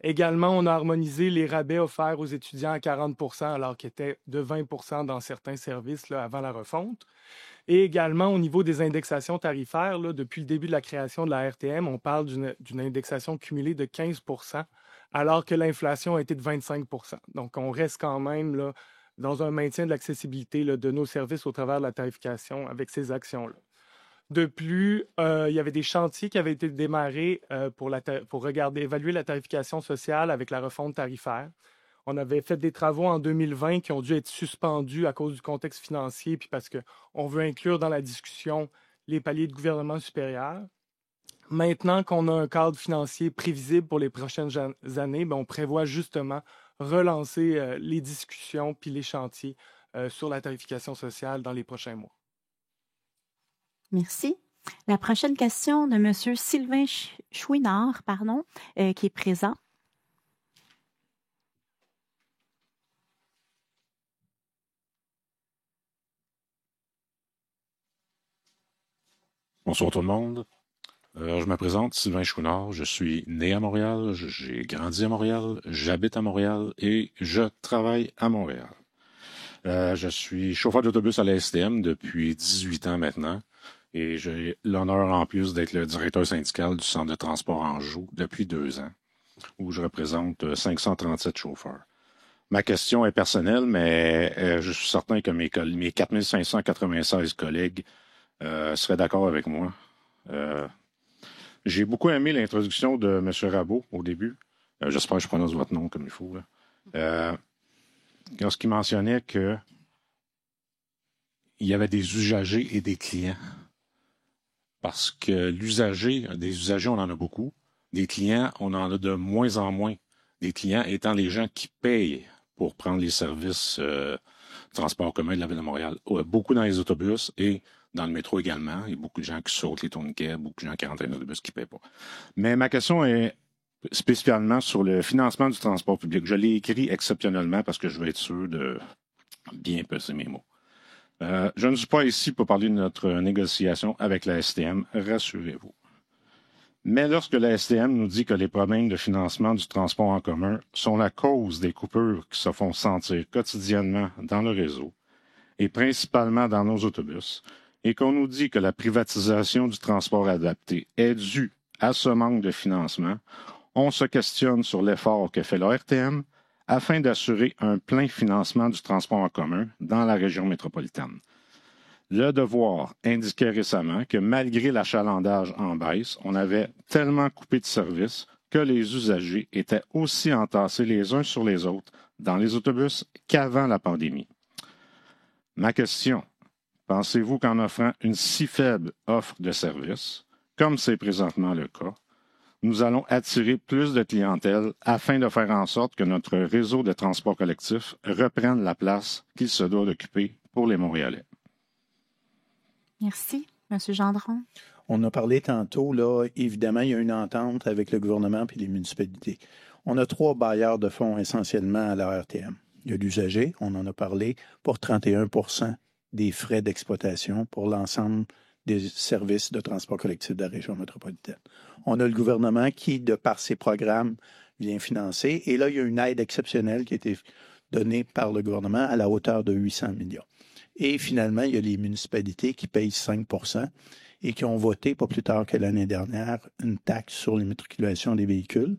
Également, on a harmonisé les rabais offerts aux étudiants à 40 % alors qu'ils étaient de 20 % dans certains services là, avant la refonte. Et également, au niveau des indexations tarifaires, là, depuis le début de la création de la RTM, on parle d'une indexation cumulée de 15 % alors que l'inflation a été de 25 %. Donc, on reste quand même là, dans un maintien de l'accessibilité de nos services au travers de la tarification avec ces actions-là. De plus, il y avait des chantiers qui avaient été démarrés pour évaluer la tarification sociale avec la refonte tarifaire. On avait fait des travaux en 2020 qui ont dû être suspendus à cause du contexte financier, puis parce qu'on veut inclure dans la discussion les paliers de gouvernement supérieur. Maintenant qu'on a un cadre financier prévisible pour les prochaines années, on prévoit justement relancer les discussions puis les chantiers sur la tarification sociale dans les prochains mois. Merci. La prochaine question de M. Sylvain Chouinard, qui est présent. Bonsoir tout le monde. Je me présente, Sylvain Chouinard. Je suis né à Montréal, j'ai grandi à Montréal, j'habite à Montréal et je travaille à Montréal. Je suis chauffeur d'autobus à la STM depuis 18 ans maintenant. Et j'ai l'honneur en plus d'être le directeur syndical du centre de transport Anjou depuis 2 ans, où je représente 537 chauffeurs. Ma question est personnelle, mais je suis certain que mes 4596 collègues seraient d'accord avec moi. J'ai beaucoup aimé l'introduction de M. Rabot au début. J'espère que je prononce votre nom comme il faut. Lorsqu'il mentionnait qu'il y avait des usagers et des clients. Parce que des usagers, on en a beaucoup. Des clients, on en a de moins en moins. Des clients étant les gens qui payent pour prendre les services transport commun de la Ville de Montréal. Beaucoup dans les autobus et dans le métro également. Il y a beaucoup de gens qui sautent les tourniquets, beaucoup de gens qui rentrent dans les autobus qui ne payent pas. Mais ma question est spécialement sur le financement du transport public. Je l'ai écrit exceptionnellement parce que je veux être sûr de bien peser mes mots. Je ne suis pas ici pour parler de notre négociation avec la STM, rassurez-vous. Mais lorsque la STM nous dit que les problèmes de financement du transport en commun sont la cause des coupures qui se font sentir quotidiennement dans le réseau, et principalement dans nos autobus, et qu'on nous dit que la privatisation du transport adapté est due à ce manque de financement, on se questionne sur l'effort que fait la RTM afin d'assurer un plein financement du transport en commun dans la région métropolitaine. Le Devoir indiquait récemment que malgré l'achalandage en baisse, on avait tellement coupé de services que les usagers étaient aussi entassés les uns sur les autres dans les autobus qu'avant la pandémie. Ma question, pensez-vous qu'en offrant une si faible offre de services, comme c'est présentement le cas, nous allons attirer plus de clientèle afin de faire en sorte que notre réseau de transport collectif reprenne la place qu'il se doit d'occuper pour les Montréalais? Merci. Monsieur Gendron. On a parlé tantôt, là, évidemment, il y a une entente avec le gouvernement et les municipalités. On a 3 bailleurs de fonds essentiellement à la RTM. Il y a l'usager, on en a parlé, pour 31 % des frais d'exploitation pour l'ensemble des services de transport collectif de la région métropolitaine. On a le gouvernement qui, de par ses programmes, vient financer. Et là, il y a une aide exceptionnelle qui a été donnée par le gouvernement à la hauteur de 800 millions. Et finalement, il y a les municipalités qui payent 5 % et qui ont voté, pas plus tard que l'année dernière, une taxe sur l'immatriculation des véhicules,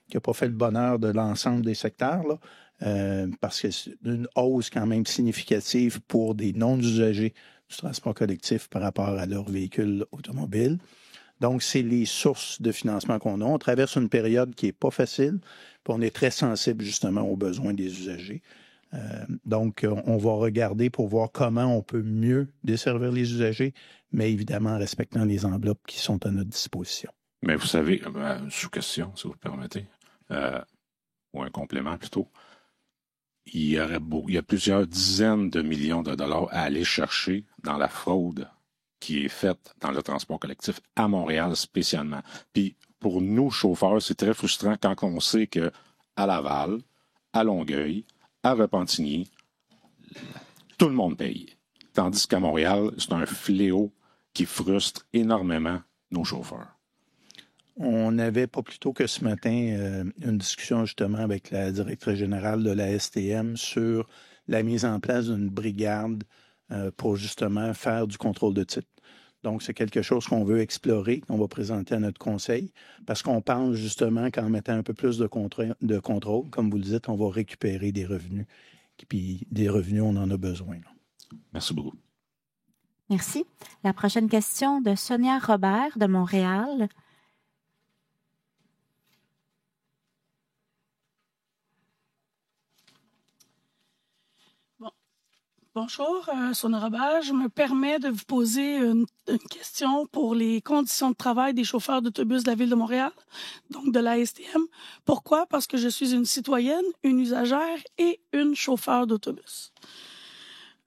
qui n'a pas fait le bonheur de l'ensemble des secteurs, là, parce que c'est une hausse quand même significative pour des non-usagers du transport collectif par rapport à leurs véhicules automobiles. Donc, c'est les sources de financement qu'on a. On traverse une période qui n'est pas facile, puis on est très sensible justement aux besoins des usagers. Donc, on va regarder pour voir comment on peut mieux desservir les usagers, mais évidemment en respectant les enveloppes qui sont à notre disposition. Mais vous savez, sous-question, si vous le permettez, ou un complément plutôt, il y a plusieurs dizaines de millions de dollars à aller chercher dans la fraude qui est faite dans le transport collectif à Montréal spécialement. Puis pour nous, chauffeurs, c'est très frustrant quand on sait que à Laval, à Longueuil, à Repentigny, tout le monde paye. Tandis qu'à Montréal, c'est un fléau qui frustre énormément nos chauffeurs. On avait pas plus tôt que ce matin une discussion justement avec la directrice générale de la STM sur la mise en place d'une brigade pour justement faire du contrôle de titre. Donc, c'est quelque chose qu'on veut explorer, qu'on va présenter à notre conseil, parce qu'on pense justement qu'en mettant un peu plus de contrôle, comme vous le dites, on va récupérer des revenus. Puis des revenus, on en a besoin. Là. Merci beaucoup. Merci. La prochaine question de Sonia Robert de Montréal. Bonjour, Sonia Robert. Je me permets de vous poser une question pour les conditions de travail des chauffeurs d'autobus de la Ville de Montréal, donc de la STM. Pourquoi? Parce que je suis une citoyenne, une usagère et une chauffeur d'autobus.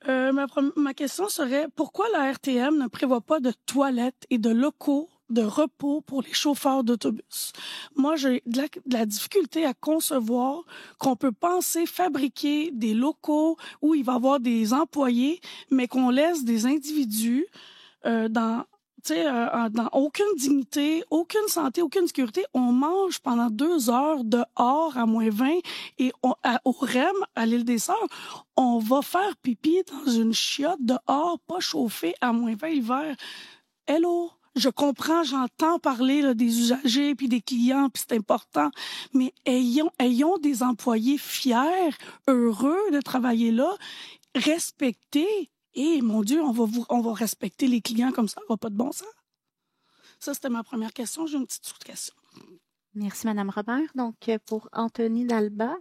Ma question serait, pourquoi la RTM ne prévoit pas de toilettes et de locaux de repos pour les chauffeurs d'autobus? Moi, j'ai de la difficulté à concevoir qu'on peut penser fabriquer des locaux où il va y avoir des employés, mais qu'on laisse des individus dans aucune dignité, aucune santé, aucune sécurité. On mange pendant 2 heures dehors à -20 et au REM, à l'île des Sœurs, on va faire pipi dans une chiotte dehors, pas chauffée à -20 l'hiver. Hello! Je comprends, j'entends parler là, des usagers puis des clients, puis c'est important, mais ayons des employés fiers, heureux de travailler là, respectés. Et mon Dieu, on va respecter les clients comme ça, ça va pas de bon sens. Ça, c'était ma première question. J'ai une petite sous-question. Merci, Madame Robert. Donc, pour Anthony Dalba.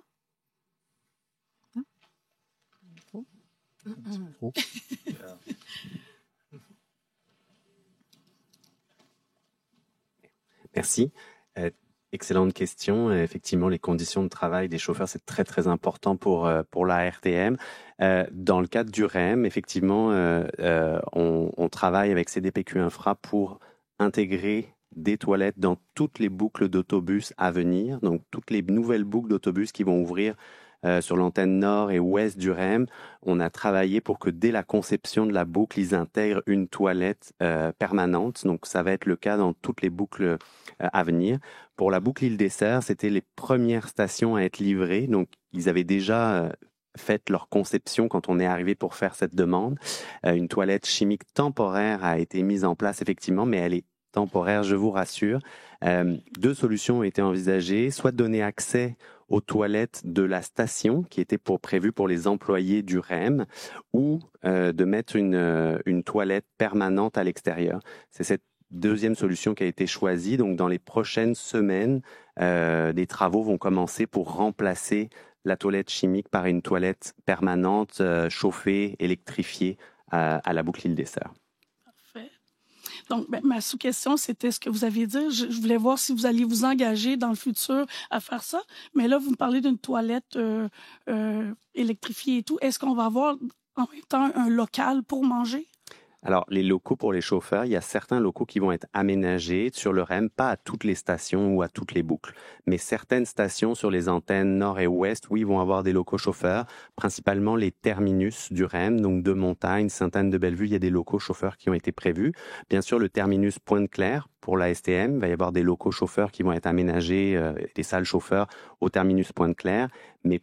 Merci. Excellente question. Effectivement, les conditions de travail des chauffeurs, c'est très, très important pour la RTM. Dans le cadre du REM, effectivement, on travaille avec CDPQ Infra pour intégrer des toilettes dans toutes les boucles d'autobus à venir. Donc, toutes les nouvelles boucles d'autobus qui vont ouvrir sur l'antenne nord et ouest du REM, on a travaillé pour que dès la conception de la boucle, ils intègrent une toilette permanente. Donc, ça va être le cas dans toutes les boucles à venir. Pour la boucle Île-des-Sœurs, c'était les premières stations à être livrées. Donc, ils avaient déjà fait leur conception quand on est arrivé pour faire cette demande. Une toilette chimique temporaire a été mise en place, effectivement, mais elle est temporaire, je vous rassure. Deux solutions ont été envisagées, soit de donner accès aux toilettes de la station qui était prévue pour les employés du REM ou de mettre une toilette permanente à l'extérieur. C'est cette deuxième solution qui a été choisie. Donc, dans les prochaines semaines, des travaux vont commencer pour remplacer la toilette chimique par une toilette permanente, chauffée, électrifiée à la boucle Île-des-Sœurs. Donc, ma sous-question, c'était ce que vous aviez dit. Je voulais voir si vous alliez vous engager dans le futur à faire ça. Mais là, vous me parlez d'une toilette électrifiée et tout. Est-ce qu'on va avoir en même temps un local pour manger? Alors, les locaux pour les chauffeurs, il y a certains locaux qui vont être aménagés sur le REM, pas à toutes les stations ou à toutes les boucles, mais certaines stations sur les antennes nord et ouest, oui, vont avoir des locaux chauffeurs, principalement les terminus du REM, donc de Montagne, Sainte-Anne-de-Bellevue, il y a des locaux chauffeurs qui ont été prévus. Bien sûr, le terminus Pointe-Claire, pour la STM, il va y avoir des locaux chauffeurs qui vont être aménagés, des salles chauffeurs au terminus Pointe-Claire, mais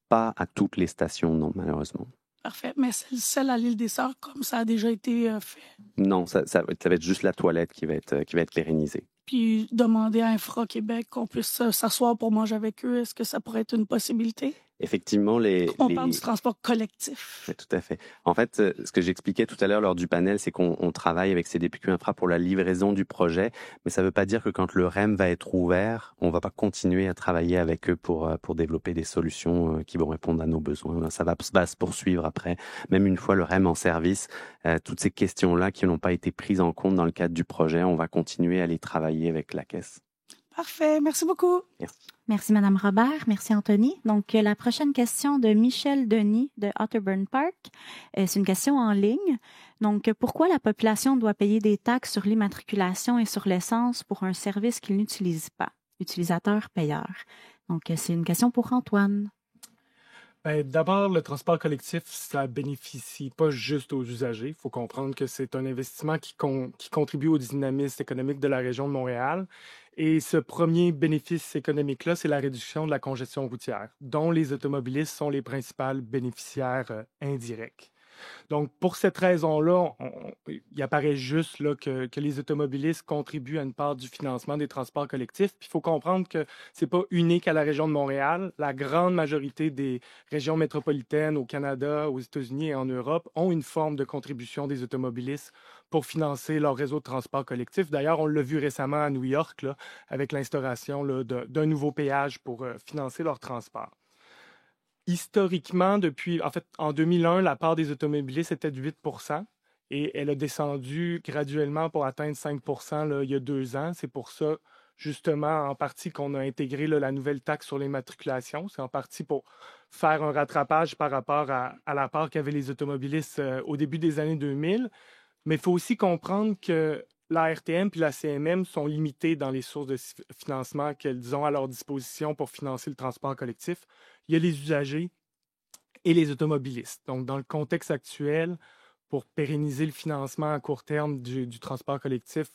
pas à toutes les stations, non, malheureusement. Parfait. Mais celle à l'Île-des-Sœurs, comme ça a déjà été fait. Non, ça va être juste la toilette qui va être pérennisée. Puis demander à Infra Québec qu'on puisse s'asseoir pour manger avec eux, est-ce que ça pourrait être une possibilité? Effectivement, On parle du transport collectif. Oui, tout à fait. En fait, ce que j'expliquais tout à l'heure lors du panel, c'est qu'on travaille avec CDPQ Infra pour la livraison du projet, mais ça ne veut pas dire que quand le REM va être ouvert, on ne va pas continuer à travailler avec eux pour développer des solutions qui vont répondre à nos besoins. Ça va se poursuivre après, même une fois le REM en service. Toutes ces questions-là qui n'ont pas été prises en compte dans le cadre du projet, on va continuer à les travailler avec la Caisse. Parfait. Merci beaucoup. Merci. Merci, Madame Robert. Merci, Anthony. Donc, la prochaine question de Michel Denis de Otterburn Park. C'est une question en ligne. Donc, pourquoi la population doit payer des taxes sur l'immatriculation et sur l'essence pour un service qu'ils n'utilisent pas? Utilisateur-payeur. Donc, c'est une question pour Antoine. D'abord, le transport collectif, ça bénéficie pas juste aux usagers. Il faut comprendre que c'est un investissement qui contribue au dynamisme économique de la région de Montréal. Et ce premier bénéfice économique-là, c'est la réduction de la congestion routière, dont les automobilistes sont les principaux bénéficiaires indirects. Donc, pour cette raison-là, il apparaît juste là, que les automobilistes contribuent à une part du financement des transports collectifs. Puis il faut comprendre que ce n'est pas unique à la région de Montréal. La grande majorité des régions métropolitaines au Canada, aux États-Unis et en Europe ont une forme de contribution des automobilistes pour financer leur réseau de transport collectif. D'ailleurs, on l'a vu récemment à New York là, avec l'instauration d'un nouveau péage pour financer leur transport. Historiquement, en 2001, la part des automobilistes était de 8 % et elle a descendu graduellement pour atteindre 5 % là, il y a 2 ans. C'est pour ça, justement, en partie qu'on a intégré là, la nouvelle taxe sur l'immatriculation. C'est en partie pour faire un rattrapage par rapport à la part qu'avaient les automobilistes au début des années 2000. Mais il faut aussi comprendre que la RTM et la CMM sont limitées dans les sources de financement qu'elles ont à leur disposition pour financer le transport collectif. Il y a les usagers et les automobilistes. Donc, dans le contexte actuel, pour pérenniser le financement à court terme du transport collectif,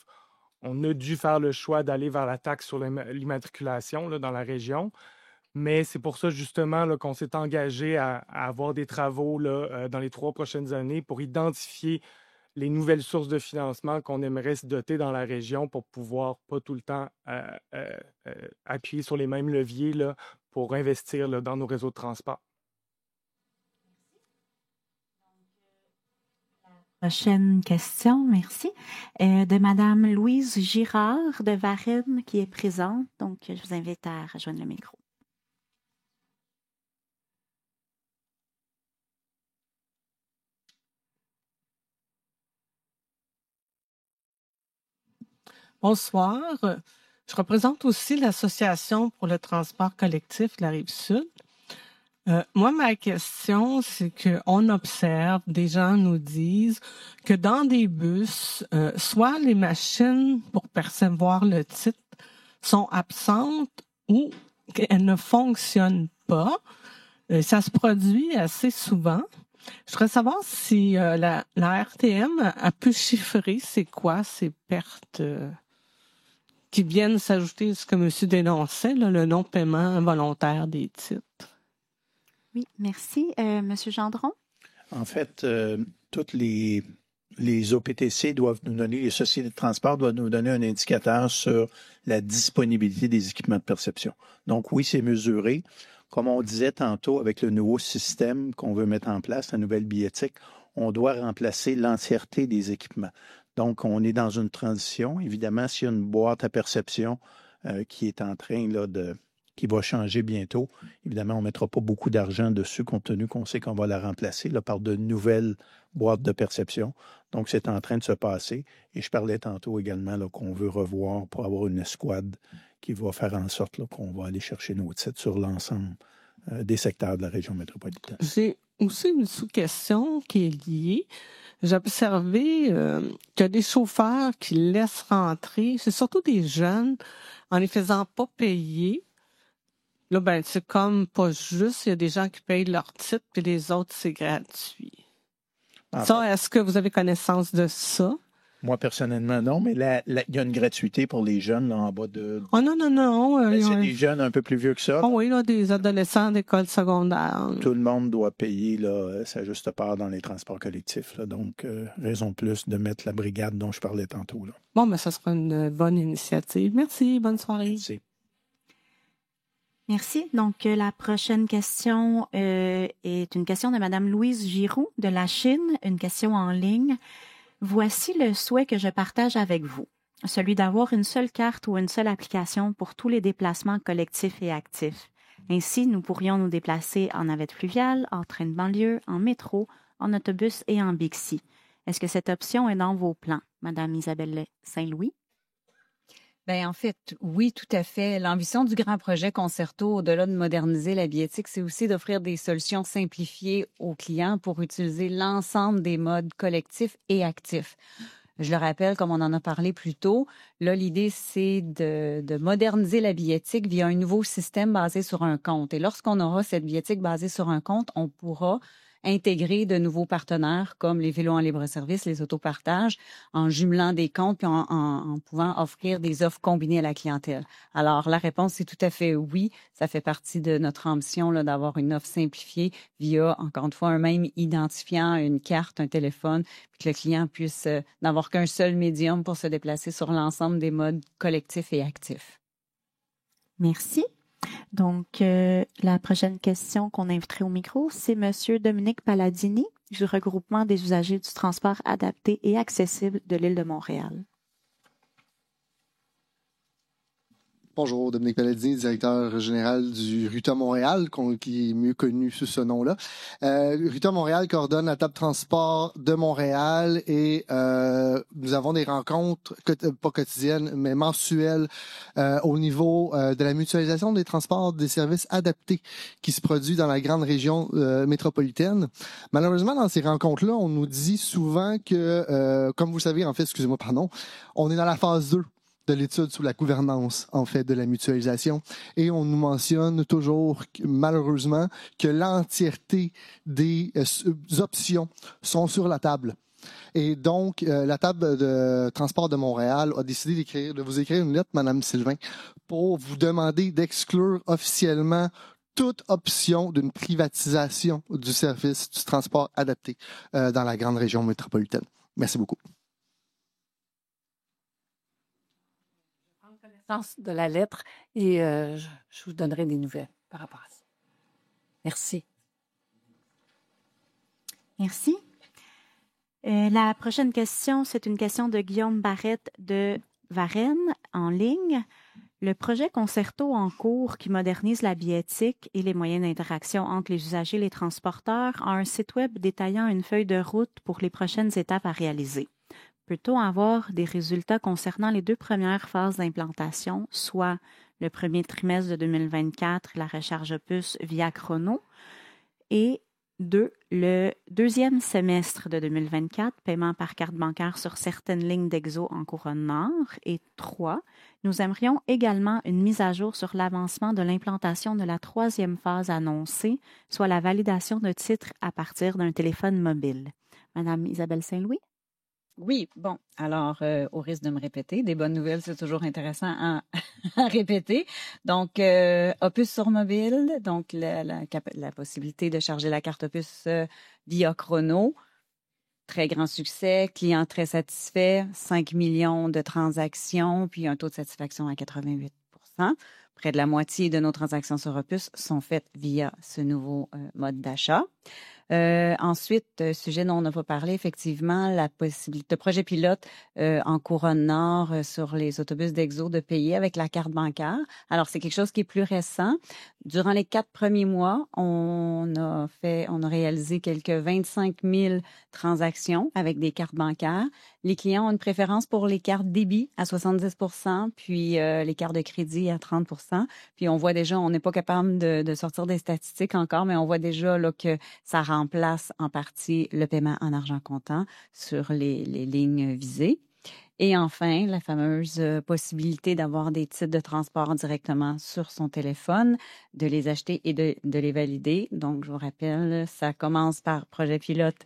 on a dû faire le choix d'aller vers la taxe sur l'immatriculation là, dans la région. Mais c'est pour ça, justement, là, qu'on s'est engagé à avoir des travaux là, dans les 3 prochaines années pour identifier les nouvelles sources de financement qu'on aimerait se doter dans la région pour pouvoir pas tout le temps appuyer sur les mêmes leviers là, pour investir là, dans nos réseaux de transport. Prochaine question, merci, de Madame Louise Girard de Varennes qui est présente. Donc, je vous invite à rejoindre le micro. Bonsoir. Je représente aussi l'Association pour le transport collectif de la Rive-Sud. Moi, ma question, c'est qu'on observe, des gens nous disent que dans des bus, soit les machines pour percevoir le titre sont absentes ou qu'elles ne fonctionnent pas. Ça se produit assez souvent. Je voudrais savoir si la RTM a pu chiffrer c'est quoi ces pertes qui viennent s'ajouter à ce que M. dénonçait, là, le non-paiement involontaire des titres. Oui, merci. Monsieur Gendron? En fait, toutes les OPTC doivent nous donner, les sociétés de transport doivent nous donner un indicateur sur la disponibilité des équipements de perception. Donc oui, c'est mesuré. Comme on disait tantôt, avec le nouveau système qu'on veut mettre en place, la nouvelle billettique, on doit remplacer l'entièreté des équipements. Donc, on est dans une transition. Évidemment, s'il y a une boîte à perception qui est en train là, qui va changer bientôt, évidemment, on ne mettra pas beaucoup d'argent dessus compte tenu qu'on sait qu'on va la remplacer là, par de nouvelles boîtes de perception. Donc, c'est en train de se passer. Et je parlais tantôt également là, qu'on veut revoir pour avoir une escouade qui va faire en sorte là, qu'on va aller chercher nos titres sur l'ensemble des secteurs de la région métropolitaine. J'ai aussi une sous-question qui est liée. J'ai observé qu'il y a des chauffeurs qui laissent rentrer, c'est surtout des jeunes, en les faisant pas payer. Là, ben, c'est comme pas juste, il y a des gens qui payent leur titre, puis les autres, c'est gratuit. Ça, est-ce que vous avez connaissance de ça? Moi, personnellement, non, mais il y a une gratuité pour les jeunes là, en bas de... Oh non. c'est des jeunes un peu plus vieux que ça. Oh oui, là, des adolescents d'école secondaire. Tout le monde doit payer là, sa juste part dans les transports collectifs. Là, donc, raison de plus de mettre la brigade dont je parlais tantôt. Là. Bon, mais ça sera une bonne initiative. Merci, bonne soirée. Merci. Donc, la prochaine question est une question de Madame Louise Giroux de la Chine, une question en ligne. Voici le souhait que je partage avec vous, celui d'avoir une seule carte ou une seule application pour tous les déplacements collectifs et actifs. Ainsi, nous pourrions nous déplacer en navette fluviale, en train de banlieue, en métro, en autobus et en Bixi. Est-ce que cette option est dans vos plans, Madame Isabelle Saint-Louis? Bien, en fait, oui, tout à fait. L'ambition du grand projet Concerto, au-delà de moderniser la billettique, c'est aussi d'offrir des solutions simplifiées aux clients pour utiliser l'ensemble des modes collectifs et actifs. Je le rappelle, comme on en a parlé plus tôt, là, l'idée, c'est de moderniser la billettique via un nouveau système basé sur un compte. Et lorsqu'on aura cette billettique basée sur un compte, on pourra intégrer de nouveaux partenaires comme les vélos en libre-service, les autopartages, en jumelant des comptes puis en pouvant offrir des offres combinées à la clientèle. Alors, la réponse, c'est tout à fait oui. Ça fait partie de notre ambition là, d'avoir une offre simplifiée via, encore une fois, un même identifiant, une carte, un téléphone, puis que le client puisse n'avoir qu'un seul médium pour se déplacer sur l'ensemble des modes collectifs et actifs. Merci. Donc, la prochaine question qu'on inviterait au micro, c'est Monsieur Dominique Palladini, du regroupement des usagers du transport adapté et accessible de l'île de Montréal. Bonjour, Dominique Palladini, directeur général du RUTA Montréal, qui est mieux connu sous ce nom-là. RUTA Montréal coordonne la table transport de Montréal et nous avons des rencontres, pas quotidiennes, mais mensuelles au niveau de la mutualisation des transports des services adaptés qui se produit dans la grande région métropolitaine. Malheureusement, dans ces rencontres-là, on nous dit souvent que, comme vous le savez, en fait, on est dans la phase 2 de l'étude sur la gouvernance, en fait, de la mutualisation. Et on nous mentionne toujours, malheureusement, que l'entièreté des options sont sur la table. Et donc, la table de transport de Montréal a décidé de vous écrire une lettre, Madame Sylvain, pour vous demander d'exclure officiellement toute option d'une privatisation du service du transport adapté dans la grande région métropolitaine. Merci beaucoup. De la lettre et je vous donnerai des nouvelles par rapport à ça. Merci. Merci. La prochaine question, c'est une question de Guillaume Barrette de Varennes en ligne. Le projet Concerto en cours qui modernise la billettique et les moyens d'interaction entre les usagers et les transporteurs a un site web détaillant une feuille de route pour les prochaines étapes à réaliser. Peut-on avoir des résultats concernant les 2 premières phases d'implantation, soit le premier trimestre de 2024, la recharge puce via Chrono, et 2, le deuxième semestre de 2024, paiement par carte bancaire sur certaines lignes d'Exo en Couronne Nord. Et 3, nous aimerions également une mise à jour sur l'avancement de l'implantation de la 3e phase annoncée, soit la validation de titres à partir d'un téléphone mobile. Madame Isabelle Saint-Louis? Oui, bon, alors, au risque de me répéter, des bonnes nouvelles, c'est toujours intéressant à répéter. Donc, Opus sur mobile, donc la possibilité de charger la carte Opus via Chrono. Très grand succès, client très satisfait, 5 millions de transactions, puis un taux de satisfaction à 88 %. Près de la moitié de nos transactions sur Opus sont faites via ce nouveau mode d'achat. Ensuite, sujet dont on n'a pas parlé, effectivement, la possibilité, le projet pilote en Couronne Nord sur les autobus d'Exo de payer avec la carte bancaire. Alors, c'est quelque chose qui est plus récent. Durant les 4 premiers mois, on a réalisé quelques 25 000 transactions avec des cartes bancaires. Les clients ont une préférence pour les cartes débit à 70 % puis les cartes de crédit à 30 %. Puis on voit déjà, on n'est pas capable de sortir des statistiques encore, mais on voit déjà là, que ça remplace en partie le paiement en argent comptant sur les lignes visées. Et enfin, la fameuse possibilité d'avoir des titres de transport directement sur son téléphone, de les acheter et de les valider. Donc, je vous rappelle, ça commence par projet pilote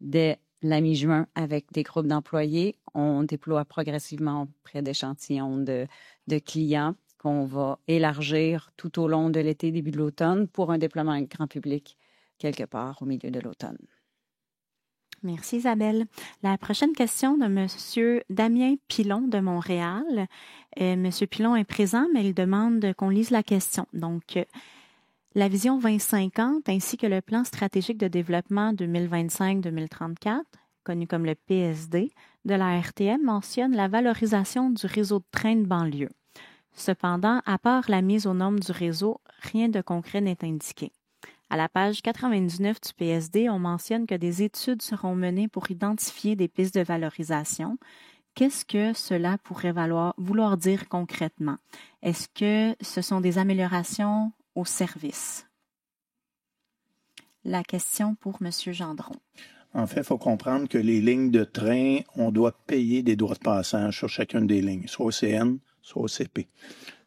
dès la mi-juin avec des groupes d'employés. On déploie progressivement auprès d'échantillons de clients qu'on va élargir tout au long de l'été, début de l'automne, pour un déploiement grand public quelque part au milieu de l'automne. Merci Isabelle. La prochaine question de M. Damien Pilon de Montréal. M. Pilon est présent, mais il demande qu'on lise la question. Donc, la vision 2050 ainsi que le plan stratégique de développement 2025-2034, connu comme le PSD, de la RTM mentionne la valorisation du réseau de trains de banlieue. Cependant, à part la mise aux normes du réseau, rien de concret n'est indiqué. À la page 99 du PSD, on mentionne que des études seront menées pour identifier des pistes de valorisation. Qu'est-ce que cela pourrait vouloir dire concrètement? Est-ce que ce sont des améliorations au service? La question pour M. Gendron. En fait, il faut comprendre que les lignes de train, on doit payer des droits de passage sur chacune des lignes, soit au CN, soit au CP.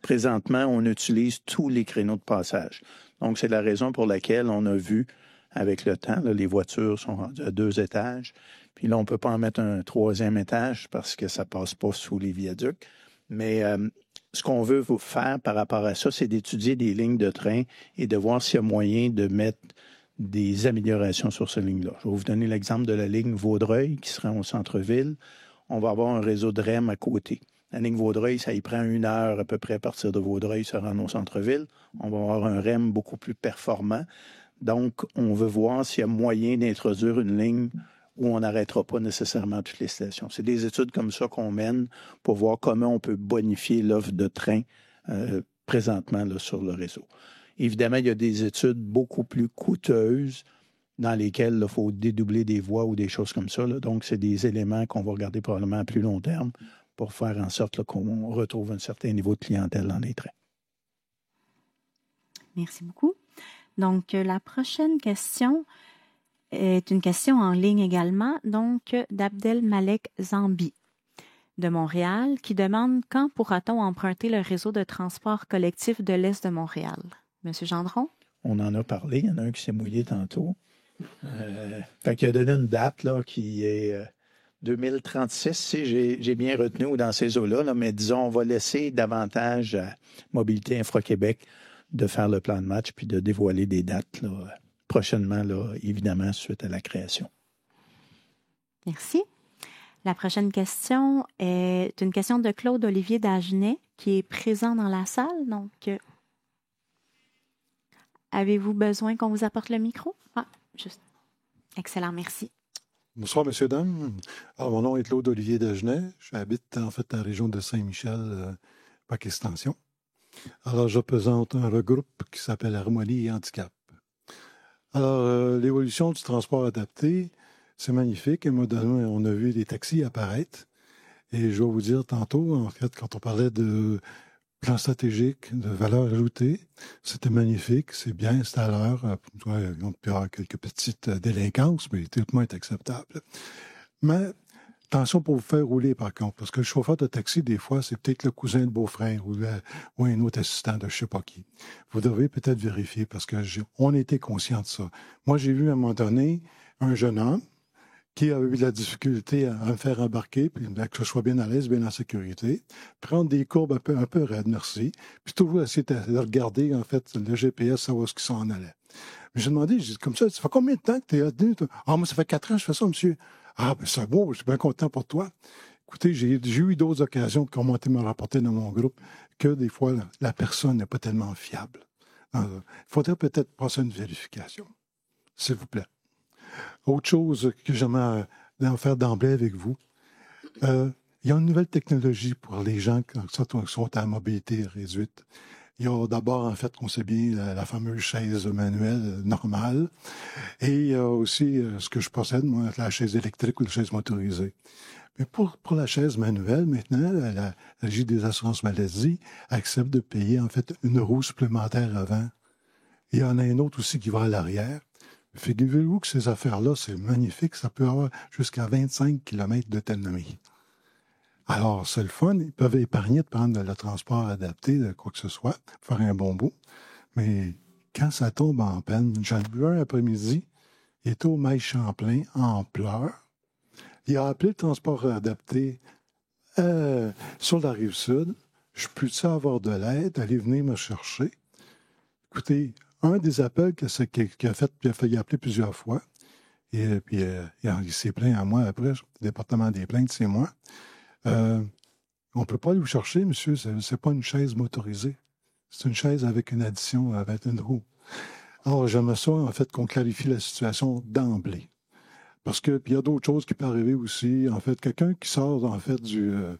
Présentement, on utilise tous les créneaux de passage. Donc, c'est la raison pour laquelle on a vu, avec le temps, là, les voitures sont rendues à 2 étages. Puis là, on ne peut pas en mettre un 3e étage parce que ça ne passe pas sous les viaducs. Mais ce qu'on veut vous faire par rapport à ça, c'est d'étudier des lignes de train et de voir s'il y a moyen de mettre des améliorations sur ces lignes-là. Je vais vous donner l'exemple de la ligne Vaudreuil qui sera au centre-ville. On va avoir un réseau de REM à côté. La ligne Vaudreuil, ça y prend 1 heure à peu près à partir de Vaudreuil se rendre au centre-ville. On va avoir un REM beaucoup plus performant. Donc, on veut voir s'il y a moyen d'introduire une ligne où on n'arrêtera pas nécessairement toutes les stations. C'est des études comme ça qu'on mène pour voir comment on peut bonifier l'offre de train présentement là, sur le réseau. Évidemment, il y a des études beaucoup plus coûteuses dans lesquelles il faut dédoubler des voies ou des choses comme ça. Là. Donc, c'est des éléments qu'on va regarder probablement à plus long terme pour faire en sorte là, qu'on retrouve un certain niveau de clientèle dans les trains. Merci beaucoup. Donc, la prochaine question est une question en ligne également, donc d'Abdel Malek Zambi de Montréal, qui demande quand pourra-t-on emprunter le réseau de transport collectif de l'Est de Montréal? Monsieur Gendron? On en a parlé, il y en a un qui s'est mouillé tantôt. Fait qu'il a donné une date là, qui est 2036, si j'ai bien retenu, ou dans ces eaux-là, là, mais disons, on va laisser davantage à Mobilité Infra-Québec de faire le plan de match puis de dévoiler des dates là, prochainement, là, évidemment, suite à la création. Merci. La prochaine question est une question de Claude-Olivier Dagenet, qui est présent dans la salle. Donc, avez-vous besoin qu'on vous apporte le micro? Ah, juste. Excellent, merci. Bonsoir, messieurs, dames. Alors, mon nom est Claude Olivier Degenais. J'habite en fait dans la région de Saint-Michel, Pac-Extension. Alors, je représente un regroupe qui s'appelle Harmonie et Handicap. Alors, l'évolution du transport adapté, c'est magnifique. Et moi, on a vu des taxis apparaître. Et je vais vous dire tantôt, en fait, quand on parlait de plan stratégique, de valeur ajoutée, c'était magnifique, c'est bien, c'est à l'heure. On peut avoir quelques petites délinquances, mais tout le monde est acceptable. Mais attention pour vous faire rouler, par contre, parce que le chauffeur de taxi, des fois, c'est peut-être le cousin de beau-frère ou un autre assistant de je ne sais pas qui. Vous devez peut-être vérifier, parce que on était conscient de ça. Moi, j'ai vu à un moment donné un jeune homme qui avait eu de la difficulté à me faire embarquer, puis que je sois bien à l'aise, bien en sécurité, prendre des courbes un peu raides, merci, puis toujours essayer de regarder, en fait, le GPS, savoir ce qui s'en allait. Mais j'ai demandé, j'ai dit, comme ça fait combien de temps que tu es là-dedans? Ah, moi, ça fait 4 ans que je fais ça, monsieur. Ah, ben c'est beau, je suis bien content pour toi. Écoutez, j'ai eu d'autres occasions de commenter, me rapporter dans mon groupe, que des fois, la personne n'est pas tellement fiable. Il faudrait peut-être passer une vérification, s'il vous plaît. Autre chose que j'aimerais en faire d'emblée avec vous, il y a une nouvelle technologie pour les gens qui sont à mobilité réduite. Il y a d'abord, en fait, qu'on sait bien, la fameuse chaise manuelle normale. Et il y a aussi ce que je possède, moi, la chaise électrique ou la chaise motorisée. Mais pour la chaise manuelle, maintenant, la Régie des assurances maladie accepte de payer, en fait, une roue supplémentaire avant. Il y en a une autre aussi qui va à l'arrière. Figurez-vous que ces affaires-là, c'est magnifique. Ça peut avoir jusqu'à 25 km d'autonomie. Alors, c'est le fun. Ils peuvent épargner de prendre le transport adapté, de quoi que ce soit, faire un bon bout. Mais quand ça tombe en peine, j'en ai vu un après-midi, il était au Mail Champlain en pleurs. Il a appelé le transport adapté sur la Rive-Sud. Je peux-tu avoir de l'aide? Allez venir me chercher. Écoutez, un des appels qu'il a fait, il a failli appeler plusieurs fois. Et puis, il s'est plaint à moi après, le département des plaintes, c'est moi. On ne peut pas aller vous chercher, monsieur, c'est pas une chaise motorisée. C'est une chaise avec une addition, avec une roue. Alors, j'aimerais ça, en fait, qu'on clarifie la situation d'emblée. Parce que, puis il y a d'autres choses qui peuvent arriver aussi. En fait, quelqu'un qui sort, en fait, du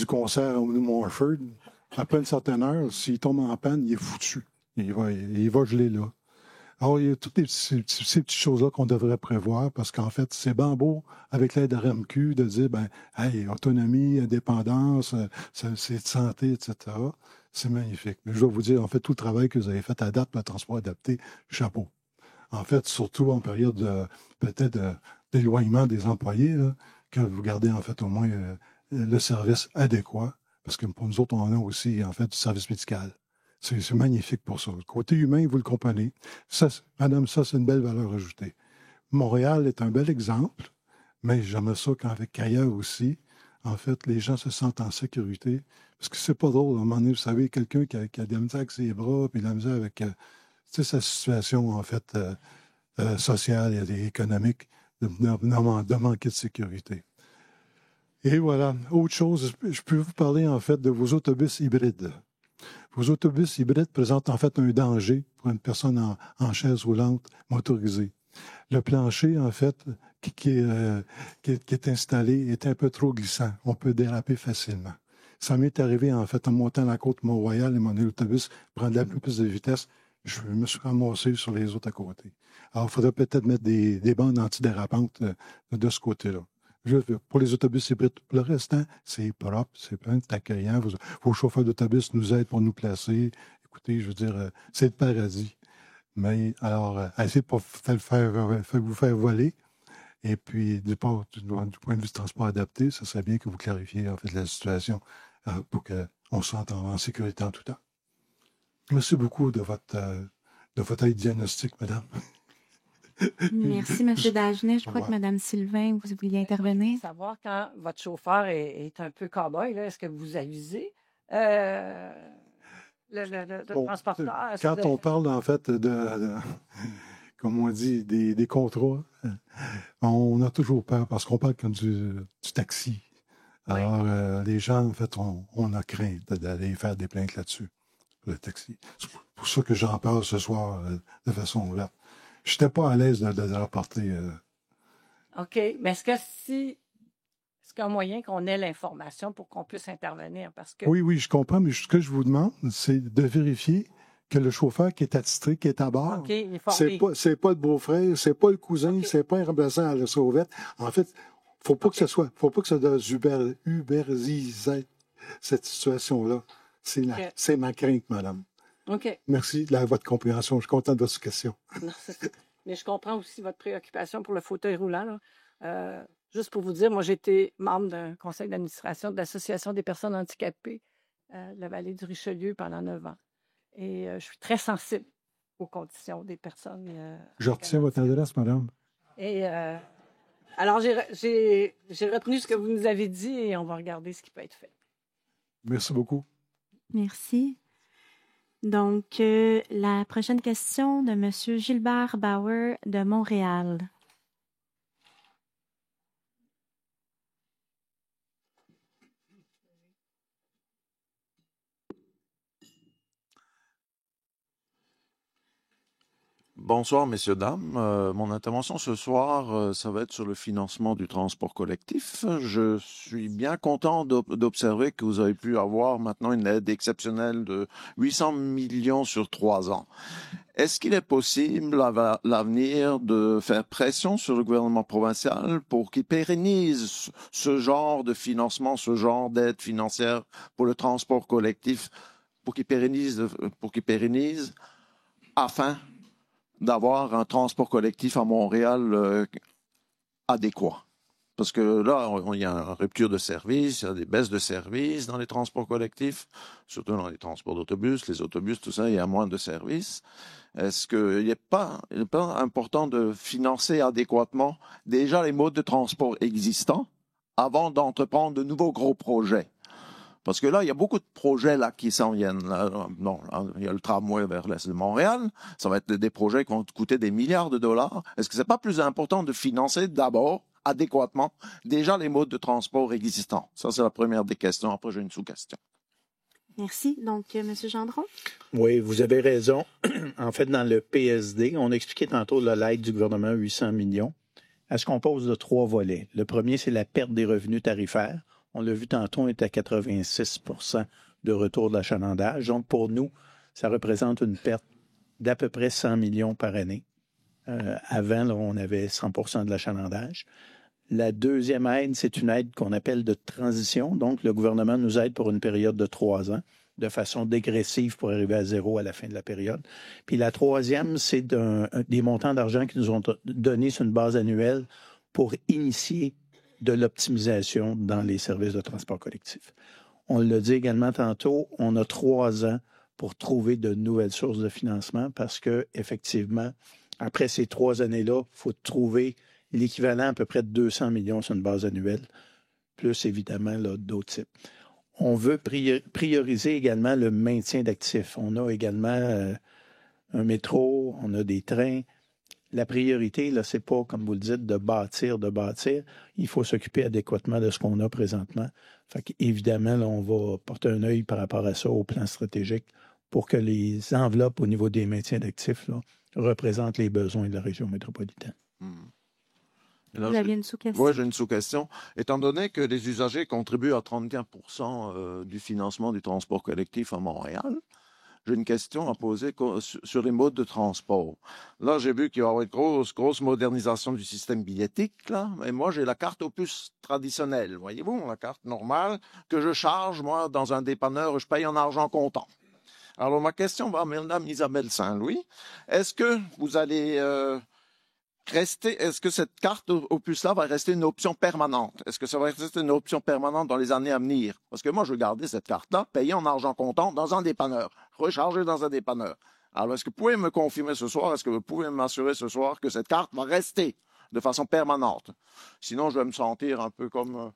concert au New Morford, après une certaine heure, s'il tombe en panne, il est foutu. Il va geler là. Alors, il y a toutes ces petites choses-là qu'on devrait prévoir parce qu'en fait, c'est bien beau, avec l'aide RMQ, de dire, ben, hey, autonomie, indépendance, c'est de santé, etc. C'est magnifique. Mais je dois vous dire, en fait, tout le travail que vous avez fait à date pour le transport adapté, chapeau. En fait, surtout en période peut-être d'éloignement des employés, là, que vous gardez, en fait, au moins le service adéquat. Parce que pour nous autres, on a aussi, en fait, du service médical. C'est magnifique pour ça. Le côté humain, vous le comprenez. Ça, madame, ça, c'est une belle valeur ajoutée. Montréal est un bel exemple, mais j'aime ça qu'avec ailleurs aussi, en fait, les gens se sentent en sécurité. Parce que c'est pas drôle, à un moment donné, vous savez, quelqu'un qui a de la misère avec ses bras, puis de la misère avec sa situation, en fait, sociale et économique, de manquer de sécurité. Et voilà. Autre chose, je peux vous parler, en fait, de vos autobus hybrides. Vos autobus hybrides présentent en fait un danger pour une personne en chaise roulante motorisée. Le plancher, en fait, qui est installé est un peu trop glissant. On peut déraper facilement. Ça m'est arrivé, en fait, en montant la côte Mont-Royal et mon autobus prendre un peu plus de vitesse. Je me suis ramassé sur les autres à côté. Alors, il faudrait peut-être mettre des bandes antidérapantes de ce côté-là. Pour les autobus hybrides, pour le restant, c'est propre, c'est plein accueillant. Vos chauffeurs d'autobus nous aident pour nous placer. Écoutez, je veux dire, c'est le paradis. Mais alors, essayez de ne pas vous faire voler. Et puis, du point de vue du transport adapté, ça serait bien que vous clarifiez en fait la situation pour qu'on se sente en sécurité en tout temps. Merci beaucoup de votre aide diagnostique, madame. Merci, M. Dagenet. Je crois que Mme Sylvain, vous vouliez intervenir. Savoir quand votre chauffeur est un peu cow-boy, est-ce que vous avisez le transporteur? Quand on parle, en fait, comme on dit, des contrats, on a toujours peur parce qu'on parle comme du taxi. Alors, les gens, en fait, on a crainte d'aller faire des plaintes là-dessus, pour le taxi. C'est pour ça que j'en parle ce soir de façon ouverte. Je n'étais pas à l'aise de rapporter OK. Mais est-ce qu'il y a un moyen qu'on ait l'information pour qu'on puisse intervenir? Parce que... Oui, je comprends, mais ce que je vous demande, c'est de vérifier que le chauffeur qui est attitré, qui est à bord, OK, il est formé. c'est pas le beau-frère, c'est pas le cousin, c'est pas un remplaçant à la sauvette. En fait, faut pas que ça doive uberiser cette situation-là. C'est ma crainte, madame. OK. Merci de votre compréhension. Je suis content de votre question. Non, mais je comprends aussi votre préoccupation pour le fauteuil roulant, là. Juste pour vous dire, moi, j'ai été membre d'un conseil d'administration de l'Association des personnes handicapées de la vallée du Richelieu pendant 9 ans. Et je suis très sensible aux conditions des personnes. Je retiens votre adresse, madame. Et alors, j'ai retenu ce que vous nous avez dit et on va regarder ce qui peut être fait. Merci beaucoup. Merci. Donc, la prochaine question de M. Gilbert Bauer de Montréal. Bonsoir, messieurs, dames. Mon intervention ce soir, ça va être sur le financement du transport collectif. Je suis bien content d'observer que vous avez pu avoir maintenant une aide exceptionnelle de 800 millions sur 3 ans. Est-ce qu'il est possible à l'avenir de faire pression sur le gouvernement provincial pour qu'il pérennise ce genre de financement, ce genre d'aide financière pour le transport collectif, pour qu'il pérennise afin d'avoir un transport collectif à Montréal adéquat. Parce que là, il y a une rupture de service, il y a des baisses de services dans les transports collectifs, surtout dans les transports d'autobus, les autobus, tout ça, il y a moins de services. Est-ce qu'il n'est pas important de financer adéquatement déjà les modes de transport existants avant d'entreprendre de nouveaux gros projets? Parce que là, il y a beaucoup de projets là qui s'en viennent. Non, il y a le tramway vers l'est de Montréal. Ça va être des projets qui vont coûter des milliards de dollars. Est-ce que c'est pas plus important de financer d'abord, adéquatement, déjà les modes de transport existants? Ça, c'est la première des questions. Après, j'ai une sous-question. Merci. Donc, M. Gendron? Oui, vous avez raison. En fait, dans le PSD, on expliquait tantôt l'aide du gouvernement, 800 millions. Elle se compose de 3 volets. Le premier, c'est la perte des revenus tarifaires. On l'a vu tantôt, on est à 86 % de retour de l'achalandage. Donc, pour nous, ça représente une perte d'à peu près 100 millions par année. Avant, là, on avait 100 % de l'achalandage. La deuxième aide, c'est une aide qu'on appelle de transition. Donc, le gouvernement nous aide pour une période de 3 ans, de façon dégressive pour arriver à 0 à la fin de la période. Puis la troisième, c'est des montants d'argent qui nous ont donnés sur une base annuelle pour initier de l'optimisation dans les services de transport collectif. On l'a dit également tantôt, on a 3 ans pour trouver de nouvelles sources de financement parce que, effectivement, après ces 3 années-là, il faut trouver l'équivalent à peu près de 200 millions sur une base annuelle, plus évidemment là, d'autres types. On veut prioriser également le maintien d'actifs. On a également un métro, on a des trains. La priorité, là, c'est pas, comme vous le dites, de bâtir. Il faut s'occuper adéquatement de ce qu'on a présentement. Fait qu'évidemment, là, on va porter un œil par rapport à ça au plan stratégique pour que les enveloppes au niveau des maintiens d'actifs là, représentent les besoins de la région métropolitaine. Là, vous aviez une sous-question? Oui, j'ai une sous-question. Étant donné que les usagers contribuent à 31 % du financement du transport collectif à Montréal, j'ai une question à poser sur les modes de transport. Là, j'ai vu qu'il y aura une grosse modernisation du système billettique, là. Et moi, j'ai la carte opus traditionnelle. Voyez-vous, la carte normale que je charge, moi, dans un dépanneur, je paye en argent comptant. Alors, ma question va à Mme Isabelle Saint-Louis. Est-ce que vous allez est-ce que cette carte opus-là va rester une option permanente? Est-ce que ça va rester une option permanente dans les années à venir? Parce que moi, je vais garder cette carte-là, payée en argent comptant dans un dépanneur, rechargée dans un dépanneur. Alors, est-ce que vous pouvez me confirmer ce soir, est-ce que vous pouvez m'assurer ce soir que cette carte va rester de façon permanente? Sinon, je vais me sentir un peu comme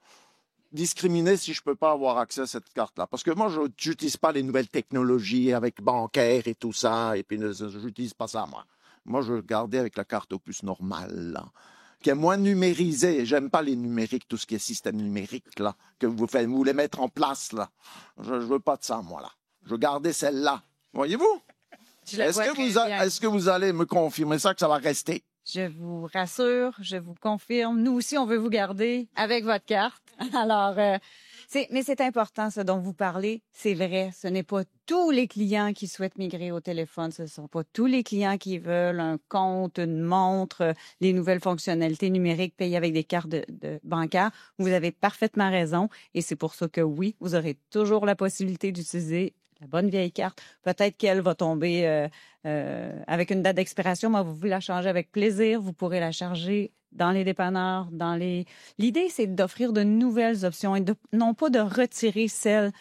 discriminé si je peux pas avoir accès à cette carte-là. Parce que moi, je n'utilise pas les nouvelles technologies avec bancaire et tout ça, et puis je n'utilise pas ça, moi. Moi, je gardais avec la carte opus normale, là, qui est moins numérisée. J'aime pas les numériques, tout ce qui est système numérique, là, que vous voulez mettre en place, là. Je veux pas de ça, moi, là. Je gardais celle-là. Voyez-vous? Est-ce que vous allez me confirmer ça, que ça va rester? Je vous rassure, je vous confirme, nous aussi, on veut vous garder avec votre carte. Alors, mais c'est important, ce dont vous parlez. C'est vrai, ce n'est pas tous les clients qui souhaitent migrer au téléphone. Ce ne sont pas tous les clients qui veulent un compte, une montre, les nouvelles fonctionnalités numériques payées avec des cartes de bancaires. Vous avez parfaitement raison. Et c'est pour ça que oui, vous aurez toujours la possibilité d'utiliser la bonne vieille carte. Peut-être qu'elle va tomber avec une date d'expiration, mais vous voulez la changer avec plaisir. Vous pourrez la charger dans les dépanneurs, L'idée, c'est d'offrir de nouvelles options et non pas de retirer celles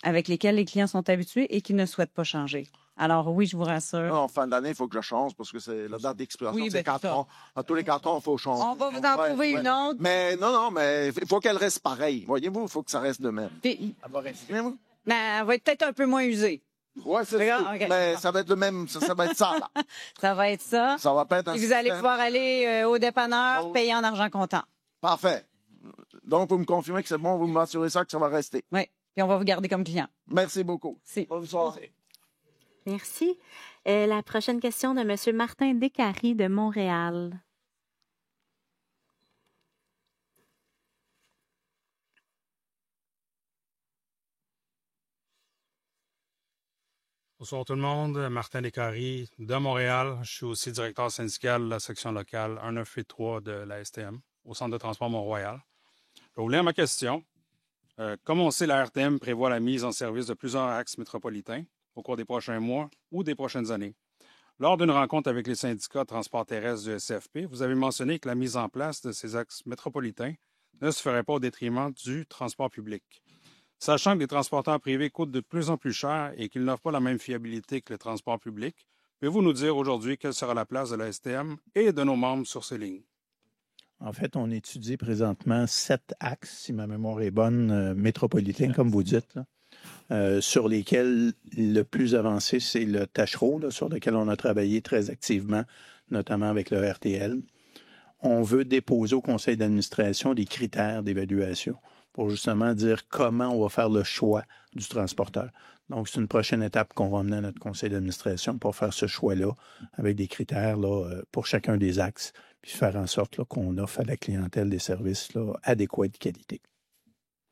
avec lesquelles les clients sont habitués et qui ne souhaitent pas changer. Alors oui, je vous rassure. En fin d'année, il faut que je change parce que c'est la date d'expiration, Oui, c'est 4 ans. Dans tous les 4 ans, il faut changer. On va vous en trouver une autre. Mais non, mais il faut qu'elle reste pareille. Voyez-vous, il faut que ça reste de même. Elle va être peut-être un peu moins usée. Oui, c'est ça. Okay. Mais ça va être le même, ça va être ça, là. Ça va être ça. Ça va pas être un Et vous allez système. pouvoir aller au dépanneur, payer en argent comptant. Parfait. Donc, vous me confirmez que c'est bon, vous m'assurez ça, que ça va rester. Oui, puis on va vous garder comme client. Merci beaucoup. Bonne soirée. Merci. La prochaine question de M. Martin Descaries de Montréal. Bonsoir tout le monde, Martin Descaries de Montréal. Je suis aussi directeur syndical de la section locale 1983 de la STM au Centre de transport Mont-Royal. Je vais vous lire ma question. Comme on sait, la RTM prévoit la mise en service de plusieurs axes métropolitains au cours des prochains mois ou des prochaines années. Lors d'une rencontre avec les syndicats de transport terrestre du SCFP, vous avez mentionné que la mise en place de ces axes métropolitains ne se ferait pas au détriment du transport public. Sachant que les transporteurs privés coûtent de plus en plus cher et qu'ils n'offrent pas la même fiabilité que le transport public, pouvez-vous nous dire aujourd'hui quelle sera la place de la STM et de nos membres sur ces lignes? En fait, on étudie présentement 7 axes, si ma mémoire est bonne, métropolitains, comme vous dites, là, sur lesquels le plus avancé, c'est le Tachereau, là, sur lequel on a travaillé très activement, notamment avec le RTL. On veut déposer au conseil d'administration des critères d'évaluation pour justement dire comment on va faire le choix du transporteur. Donc, c'est une prochaine étape qu'on va emmener à notre conseil d'administration pour faire ce choix-là avec des critères là, pour chacun des axes, puis faire en sorte là, qu'on offre à la clientèle des services là, adéquats et de qualité.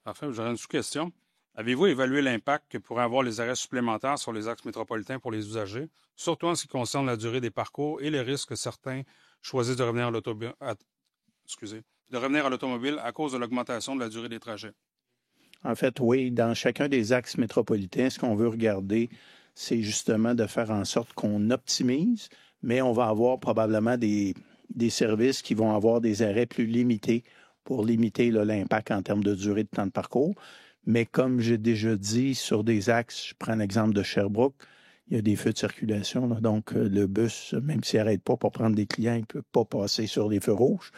Enfin, j'aurais une sous-question. Avez-vous évalué l'impact que pourraient avoir les arrêts supplémentaires sur les axes métropolitains pour les usagers, surtout en ce qui concerne la durée des parcours et le risque que certains choisissent de revenir à l'automobile à cause de l'augmentation de la durée des trajets? En fait, oui, dans chacun des axes métropolitains, ce qu'on veut regarder, c'est justement de faire en sorte qu'on optimise, mais on va avoir probablement des services qui vont avoir des arrêts plus limités pour limiter là, l'impact en termes de durée de temps de parcours. Mais comme j'ai déjà dit, sur des axes, je prends l'exemple de Sherbrooke, il y a des feux de circulation. Là, donc, le bus, même s'il n'arrête pas pour prendre des clients, il ne peut pas passer sur les feux rouges.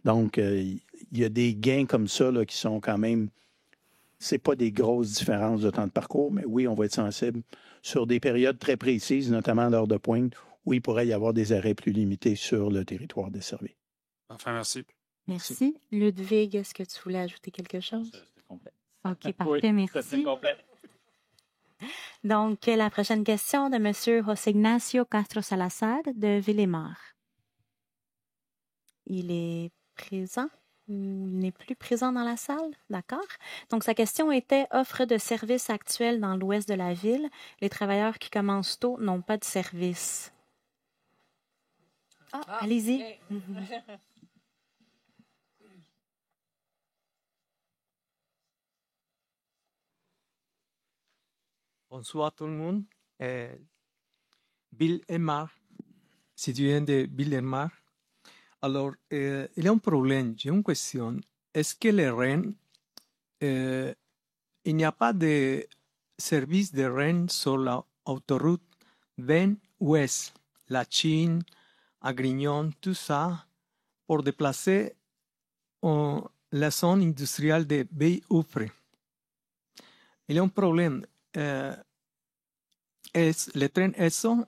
Donc, il y a des gains comme ça là, qui sont quand même... C'est pas des grosses différences de temps de parcours, mais oui, on va être sensible sur des périodes très précises, notamment à l'heure de pointe, où il pourrait y avoir des arrêts plus limités sur le territoire desservi. Enfin, merci. Merci. Ludwig, est-ce que tu voulais ajouter quelque chose? C'était complet. OK, parfait, merci. C'était complet. Donc, la prochaine question de M. José Ignacio Castro Salazar de Villemar. Il est présent ou il n'est plus présent dans la salle? D'accord. Donc, sa question était « Offre de services actuels dans l'ouest de la ville. Les travailleurs qui commencent tôt n'ont pas de service. » allez-y. Okay. Bonsoir tout le monde. Bill Emar, citoyen de Bill Emar. Alors, il y a un problème, j'ai une question. Est-ce que les Rennes, il n'y a pas de service de Rennes sur l'autoroute 20 Ouest, la Chine, Agrignon, tout ça, pour déplacer la zone industrielle de Bay-Oufre? Il y a un problème. Le train ESSO,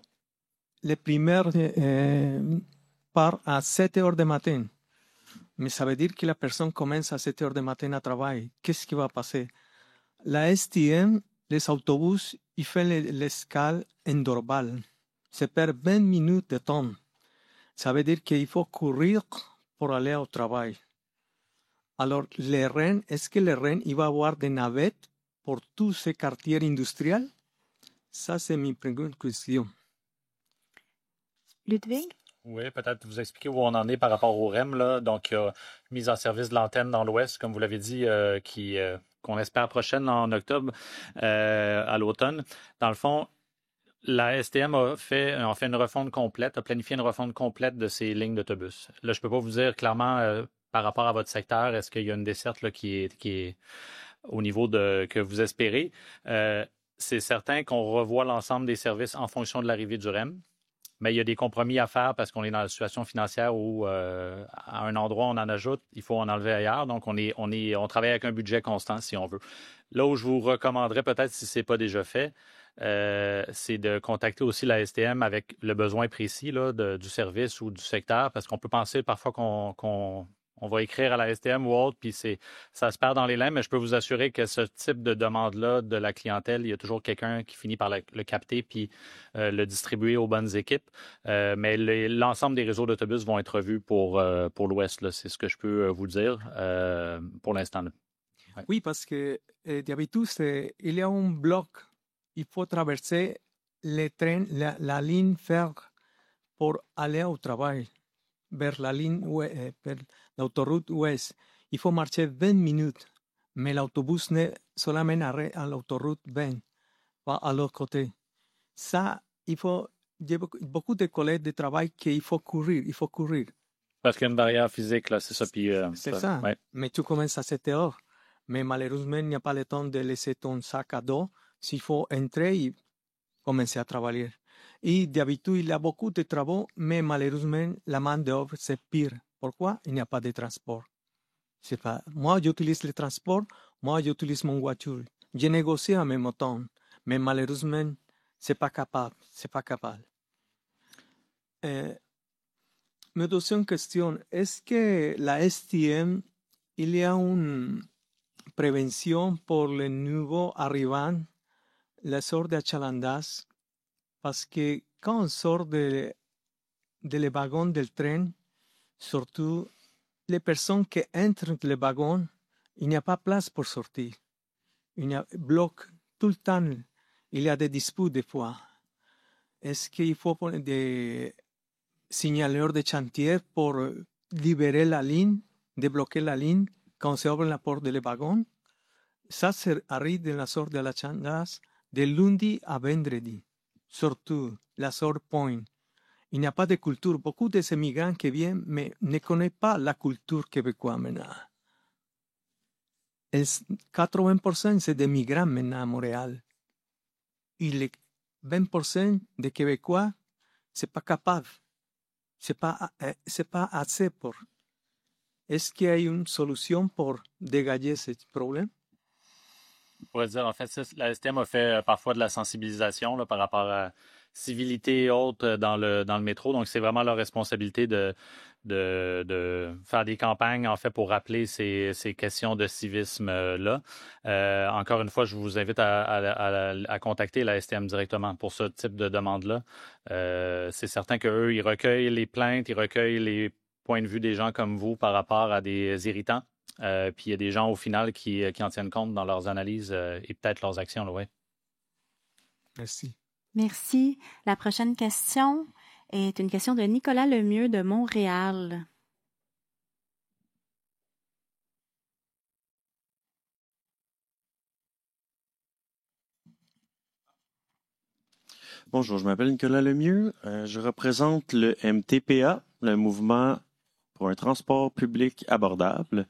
le premier part à 7 heures du matin. Mais ça veut dire que la personne commence à 7 heures du matin à travailler. Qu'est-ce qui va passer? La STM, les autobus, ils font l'escale en Dorval. Ça perd 20 minutes de temps. Ça veut dire qu'il faut courir pour aller au travail. Alors, les Rennes, est-ce que les Rennes, il va avoir des navettes pour tous ces quartiers industriels? Ça, c'est ma première question. Ludwig? Oui, peut-être vous expliquer où on en est par rapport au REM, là. Donc, il y a mise en service de l'antenne dans l'Ouest, comme vous l'avez dit, qu'on espère prochaine en octobre, à l'automne. Dans le fond, la STM a fait une refonte complète, a planifié une refonte complète de ces lignes d'autobus. Là, je ne peux pas vous dire clairement par rapport à votre secteur, est-ce qu'il y a une desserte là, qui est au niveau que vous espérez. C'est certain qu'on revoit l'ensemble des services en fonction de l'arrivée du REM. Mais il y a des compromis à faire parce qu'on est dans la situation financière où à un endroit, on en ajoute, il faut en enlever ailleurs. Donc, on travaille avec un budget constant, si on veut. Là où je vous recommanderais, peut-être, si ce n'est pas déjà fait, c'est de contacter aussi la STM avec le besoin précis là, du service ou du secteur, parce qu'on peut penser parfois qu'on va écrire à la STM ou autre, puis ça se perd dans les lignes, mais je peux vous assurer que ce type de demande-là de la clientèle, il y a toujours quelqu'un qui finit par le capter puis le distribuer aux bonnes équipes. Mais l'ensemble des réseaux d'autobus vont être revus pour l'Ouest. Là. C'est ce que je peux vous dire pour l'instant. Ouais. Oui, parce que d'habitude, il y a un bloc. Il faut traverser les trains, la ligne fer pour aller au travail. Vers la ligne vers l'autoroute ouest. Il faut marcher 20 minutes, mais l'autobus n'est seulement arrêté à l'autoroute 20, pas à l'autre côté. Ça, il y a beaucoup de collègues de travail qu'il faut courir, Parce qu'il y a une barrière physique, là, c'est ça. C'est ça, ouais. Mais tu commences à 7 heures. Mais malheureusement, il n'y a pas le temps de laisser ton sac à dos. S'il faut entrer et commencer à travailler. Et d'habitude, il y a beaucoup de travaux, mais malheureusement, la main-d'œuvre, c'est pire. Pourquoi? Il n'y a pas de transport. C'est pas... Moi, j'utilise le transport, moi, j'utilise mon voiture. J'ai négocié en même temps, mais malheureusement, c'est pas capable. Me deuxième question, est-ce que la STM, il y a une prévention pour les nouveaux arrivants, la sorte d'achalandage? Parce que quand on sort de les wagons del train, surtout les personnes qui entrent dans les wagons, il n'y a pas de place pour sortir. Il y a bloc tout le temps. Il y a des disputes des fois. Est-ce qu'il faut des signaleurs de chantier pour libérer la ligne, débloquer la ligne quand on ouvre la porte des wagons? Ça arrive dans la sorte de l'achalandage de lundi à vendredi. Surtout la Sort Point. Il n'y a pas de culture. Beaucoup de ces migrants qui viennent mais ne connaissent pas la culture québécoise maintenant. 80% c'est des migrants maintenant à Montréal. Et les 20% des Québécois, c'est pas capable. C'est pas assez pour. Est-ce qu'il y a une solution pour dégager ce problème? On pourrait dire, en fait, la STM a fait parfois de la sensibilisation là, par rapport à civilité et autres dans le métro. Donc, c'est vraiment leur responsabilité de faire des campagnes, en fait, pour rappeler ces questions de civisme-là. Encore une fois, je vous invite à contacter la STM directement pour ce type de demande-là. C'est certain qu'eux, ils recueillent les plaintes, ils recueillent les points de vue des gens comme vous par rapport à des irritants. Puis il y a des gens au final qui en tiennent compte dans leurs analyses et peut-être leurs actions. Là, ouais. Merci. Merci. La prochaine question est une question de Nicolas Lemieux de Montréal. Bonjour, je m'appelle Nicolas Lemieux. Je représente le MTPA, le mouvement pour un transport public abordable.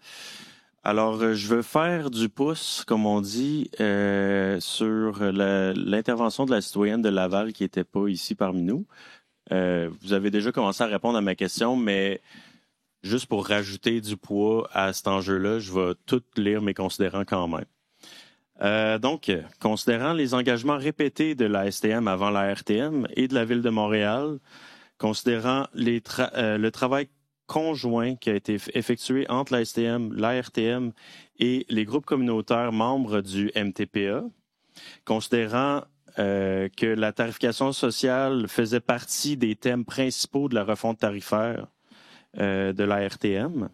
Alors, je veux faire du pouce, comme on dit, sur l'intervention de la citoyenne de Laval qui n'était pas ici parmi nous. Vous avez déjà commencé à répondre à ma question, mais juste pour rajouter du poids à cet enjeu-là, je vais tout lire mes considérants quand même. Donc, considérant les engagements répétés de la STM avant la RTM et de la Ville de Montréal, considérant le travail conjoint qui a été effectué entre la STM, la RTM et les groupes communautaires membres du MTPA, considérant que la tarification sociale faisait partie des thèmes principaux de la refonte tarifaire de la RTM.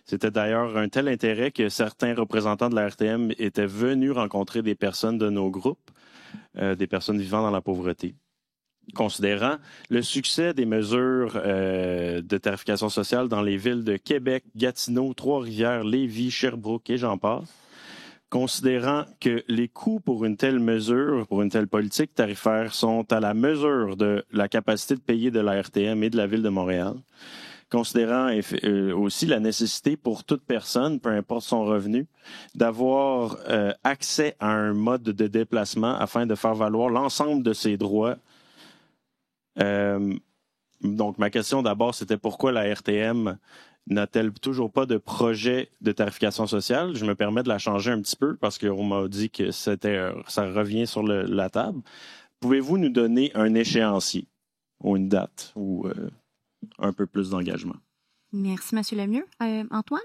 C'était d'ailleurs un tel intérêt que certains représentants de la RTM étaient venus rencontrer des personnes de nos groupes, des personnes vivant dans la pauvreté. Considérant le succès des mesures de tarification sociale dans les villes de Québec, Gatineau, Trois-Rivières, Lévis, Sherbrooke et j'en passe, considérant que les coûts pour une telle mesure, pour une telle politique tarifaire sont à la mesure de la capacité de payer de la RTM et de la Ville de Montréal, considérant aussi la nécessité pour toute personne, peu importe son revenu, d'avoir accès à un mode de déplacement afin de faire valoir l'ensemble de ses droits. Donc, ma question d'abord, c'était pourquoi la RTM n'a-t-elle toujours pas de projet de tarification sociale? Je me permets de la changer un petit peu parce qu'on m'a dit que ça revient sur la table. Pouvez-vous nous donner un échéancier ou une date ou un peu plus d'engagement? Merci, M. Lemieux. Antoine?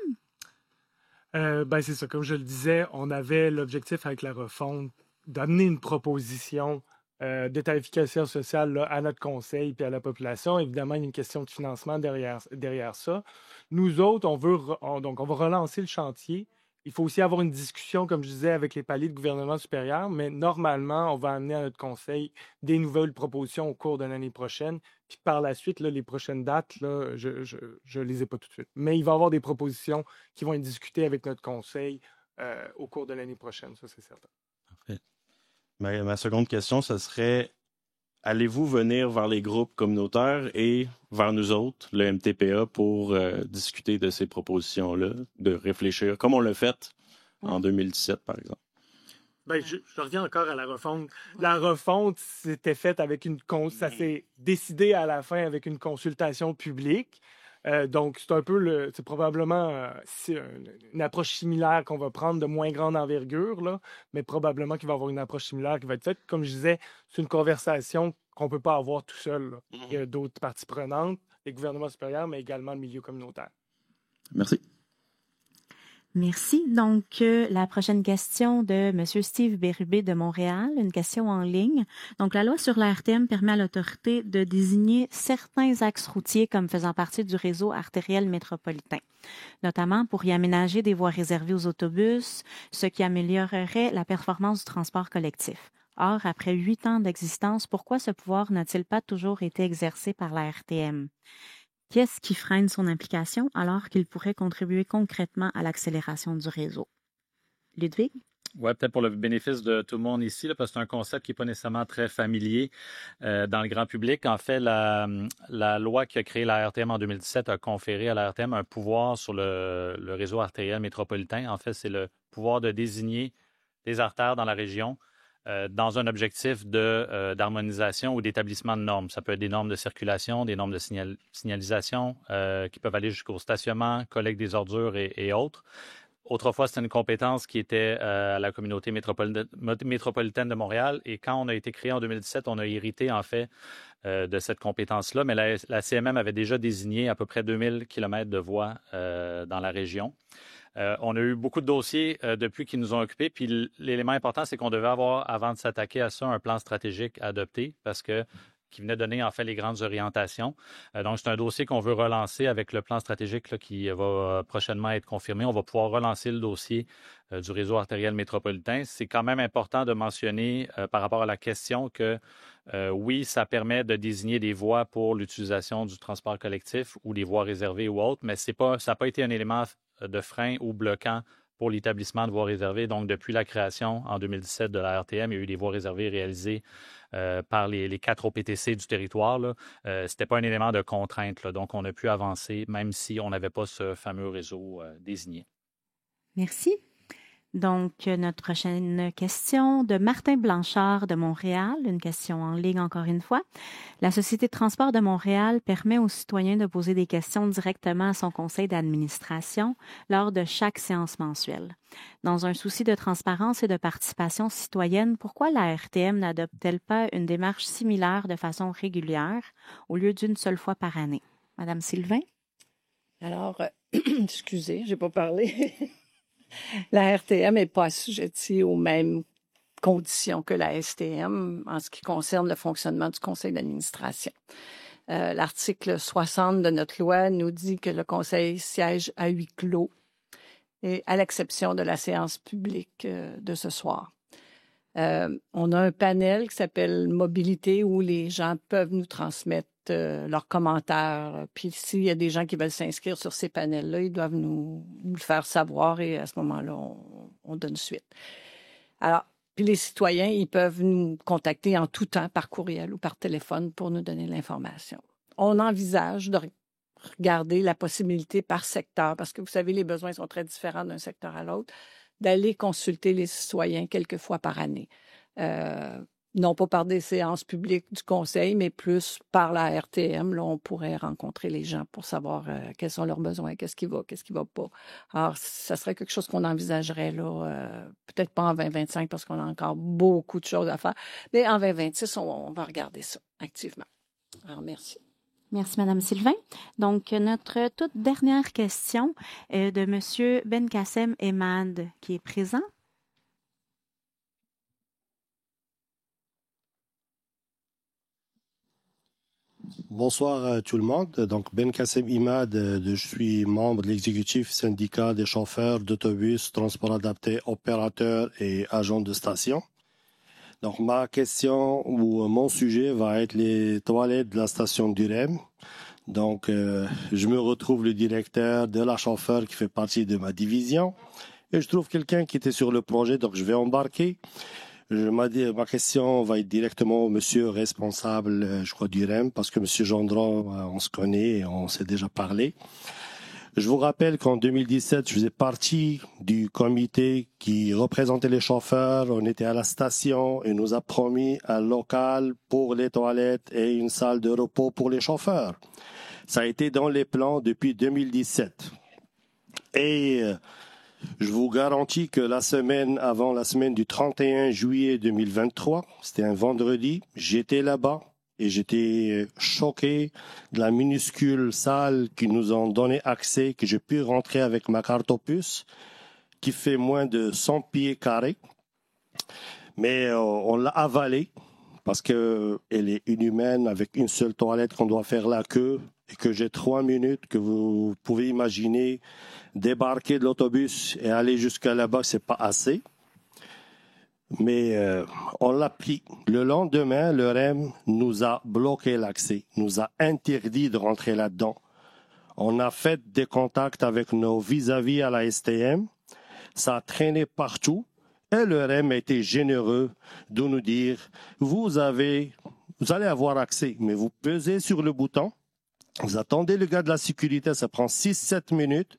C'est ça. Comme je le disais, on avait l'objectif avec la refonte d'amener une proposition de tarification sociale là, à notre conseil et à la population. Évidemment, il y a une question de financement derrière ça. Nous autres, on va relancer le chantier. Il faut aussi avoir une discussion, comme je disais, avec les paliers de gouvernement supérieur, mais normalement, on va amener à notre conseil des nouvelles propositions au cours de l'année prochaine. Puis par la suite, là, les prochaines dates, là, je les ai pas tout de suite. Mais il va y avoir des propositions qui vont être discutées avec notre conseil au cours de l'année prochaine, ça c'est certain. Parfait. Ma seconde question, ce serait, allez-vous venir vers les groupes communautaires et vers nous autres, le MTPA, pour discuter de ces propositions-là, de réfléchir, comme on l'a fait en 2017, par exemple? Je reviens encore à la refonte. La refonte, c'était faite avec ça s'est décidé à la fin avec une consultation publique. Donc, c'est probablement une approche similaire qu'on va prendre de moins grande envergure, là, mais probablement qu'il va y avoir une approche similaire qui va être faite. Comme je disais, c'est une conversation qu'on ne peut pas avoir tout seul, là. Il y a d'autres parties prenantes, les gouvernements supérieurs, mais également le milieu communautaire. Merci. Merci. Donc, la prochaine question de M. Steve Bérubé de Montréal, une question en ligne. Donc, la loi sur la RTM permet à l'autorité de désigner certains axes routiers comme faisant partie du réseau artériel métropolitain, notamment pour y aménager des voies réservées aux autobus, ce qui améliorerait la performance du transport collectif. Or, après 8 ans d'existence, pourquoi ce pouvoir n'a-t-il pas toujours été exercé par la RTM? Qu'est-ce qui freine son implication alors qu'il pourrait contribuer concrètement à l'accélération du réseau? Ludwig? Oui, peut-être pour le bénéfice de tout le monde ici, là, parce que c'est un concept qui n'est pas nécessairement très familier dans le grand public. En fait, la loi qui a créé la RTM en 2017 a conféré à la RTM un pouvoir sur le réseau artériel métropolitain. En fait, c'est le pouvoir de désigner des artères dans la région dans un objectif d'harmonisation ou d'établissement de normes. Ça peut être des normes de circulation, des normes de signalisation qui peuvent aller jusqu'au stationnement, collecte des ordures et autres. Autrefois, c'était une compétence qui était à la communauté métropolitaine de Montréal. Et quand on a été créé en 2017, on a hérité en fait de cette compétence-là. Mais la CMM avait déjà désigné à peu près 2000 km de voies dans la région. On a eu beaucoup de dossiers depuis qui nous ont occupés. Puis l'élément important, c'est qu'on devait avoir, avant de s'attaquer à ça, un plan stratégique adopté qui venait donner en fait les grandes orientations. Donc, c'est un dossier qu'on veut relancer avec le plan stratégique là, qui va prochainement être confirmé. On va pouvoir relancer le dossier du réseau artériel métropolitain. C'est quand même important de mentionner par rapport à la question que oui, ça permet de désigner des voies pour l'utilisation du transport collectif ou des voies réservées ou autres, mais ça n'a pas été un élément de frein ou bloquant pour l'établissement de voies réservées. Donc, depuis la création en 2017 de la RTM, il y a eu des voies réservées réalisées par les 4 OPTC du territoire. Ce n'était pas un élément de contrainte. Là. Donc, on a pu avancer même si on n'avait pas ce fameux réseau désigné. Merci. Donc, notre prochaine question de Martin Blanchard de Montréal, une question en ligne encore une fois. La Société de transport de Montréal permet aux citoyens de poser des questions directement à son conseil d'administration lors de chaque séance mensuelle. Dans un souci de transparence et de participation citoyenne, pourquoi la RTM n'adopte-t-elle pas une démarche similaire de façon régulière au lieu d'une seule fois par année? Madame Sylvain? Alors, excusez, j'ai pas parlé. La RTM n'est pas assujettie aux mêmes conditions que la STM en ce qui concerne le fonctionnement du conseil d'administration. L'article 60 de notre loi nous dit que le conseil siège à huis clos, et à l'exception de la séance publique de ce soir. On a un panel qui s'appelle Mobilité où les gens peuvent nous transmettre leurs commentaires. Puis s'il y a des gens qui veulent s'inscrire sur ces panels-là, ils doivent nous le faire savoir et à ce moment-là, on donne suite. Alors, puis les citoyens, ils peuvent nous contacter en tout temps par courriel ou par téléphone pour nous donner l'information. On envisage de regarder la possibilité par secteur, parce que vous savez, les besoins sont très différents d'un secteur à l'autre, d'aller consulter les citoyens quelques fois par année. Non pas par des séances publiques du conseil, mais plus par la RTM. Là, on pourrait rencontrer les gens pour savoir quels sont leurs besoins, qu'est-ce qui va pas. Alors, ça serait quelque chose qu'on envisagerait là, peut-être pas en 2025 parce qu'on a encore beaucoup de choses à faire, mais en 2026, on va regarder ça activement. Alors, merci. Merci, Madame Sylvain. Donc, notre toute dernière question est de Monsieur Benkassem Emad, qui est présent. Bonsoir à tout le monde. Donc, Benkassem Imad, je suis membre de l'exécutif syndicat des chauffeurs d'autobus, transport adapté, opérateurs et agents de station. Donc, ma question ou mon sujet va être les toilettes de la station d'Urem. Donc, je me retrouve le directeur de la chauffeur qui fait partie de ma division. Et je trouve quelqu'un qui était sur le projet, donc je vais embarquer. Ma question va être directement au monsieur responsable, je crois, d'Urem, parce que monsieur Gendron, on se connaît et on s'est déjà parlé. Je vous rappelle qu'en 2017, je faisais partie du comité qui représentait les chauffeurs. On était à la station et nous a promis un local pour les toilettes et une salle de repos pour les chauffeurs. Ça a été dans les plans depuis 2017. Et je vous garantis que la semaine avant la semaine du 31 juillet 2023, c'était un vendredi, j'étais là-bas. Et j'étais choqué de la minuscule salle qui nous ont donné accès, que j'ai pu rentrer avec ma carte Opus, qui fait moins de 100 pieds carrés. Mais on l'a avalée parce qu'elle est inhumaine avec une seule toilette qu'on doit faire la queue et que j'ai 3 minutes, que vous pouvez imaginer débarquer de l'autobus et aller jusqu'à là-bas, c'est pas assez. Mais on l'a pris. Le lendemain, le REM nous a bloqué l'accès, nous a interdit de rentrer là-dedans. On a fait des contacts avec nos vis-à-vis à la STM. Ça a traîné partout. Et le REM a été généreux de nous dire, vous allez avoir accès, mais vous pesez sur le bouton, vous attendez le gars de la sécurité, ça prend 6-7 minutes.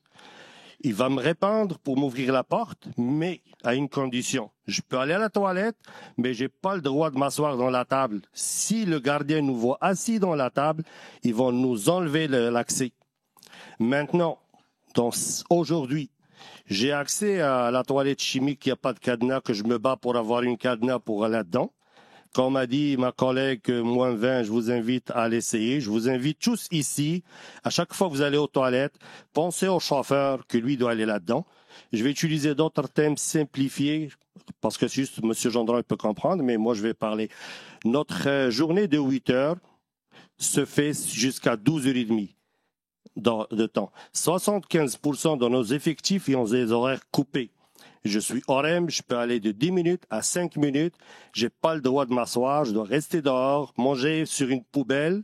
Il va me répondre pour m'ouvrir la porte, mais à une condition. Je peux aller à la toilette, mais j'ai pas le droit de m'asseoir dans la table. Si le gardien nous voit assis dans la table, ils vont nous enlever l'accès. Maintenant, aujourd'hui, j'ai accès à la toilette chimique, il n'y a pas de cadenas, que je me bats pour avoir une cadenas pour aller là-dedans. Comme a dit ma collègue moins 20, je vous invite à l'essayer. Je vous invite tous ici, à chaque fois que vous allez aux toilettes, pensez au chauffeur que lui doit aller là-dedans. Je vais utiliser d'autres thèmes simplifiés, parce que juste M. Gendron peut comprendre, mais moi je vais parler. Notre journée de 8 heures se fait jusqu'à 12h30 de temps. 75% de nos effectifs ont des horaires coupés. Je suis OREM, je peux aller de 10 minutes à 5 minutes. J'ai pas le droit de m'asseoir, je dois rester dehors, manger sur une poubelle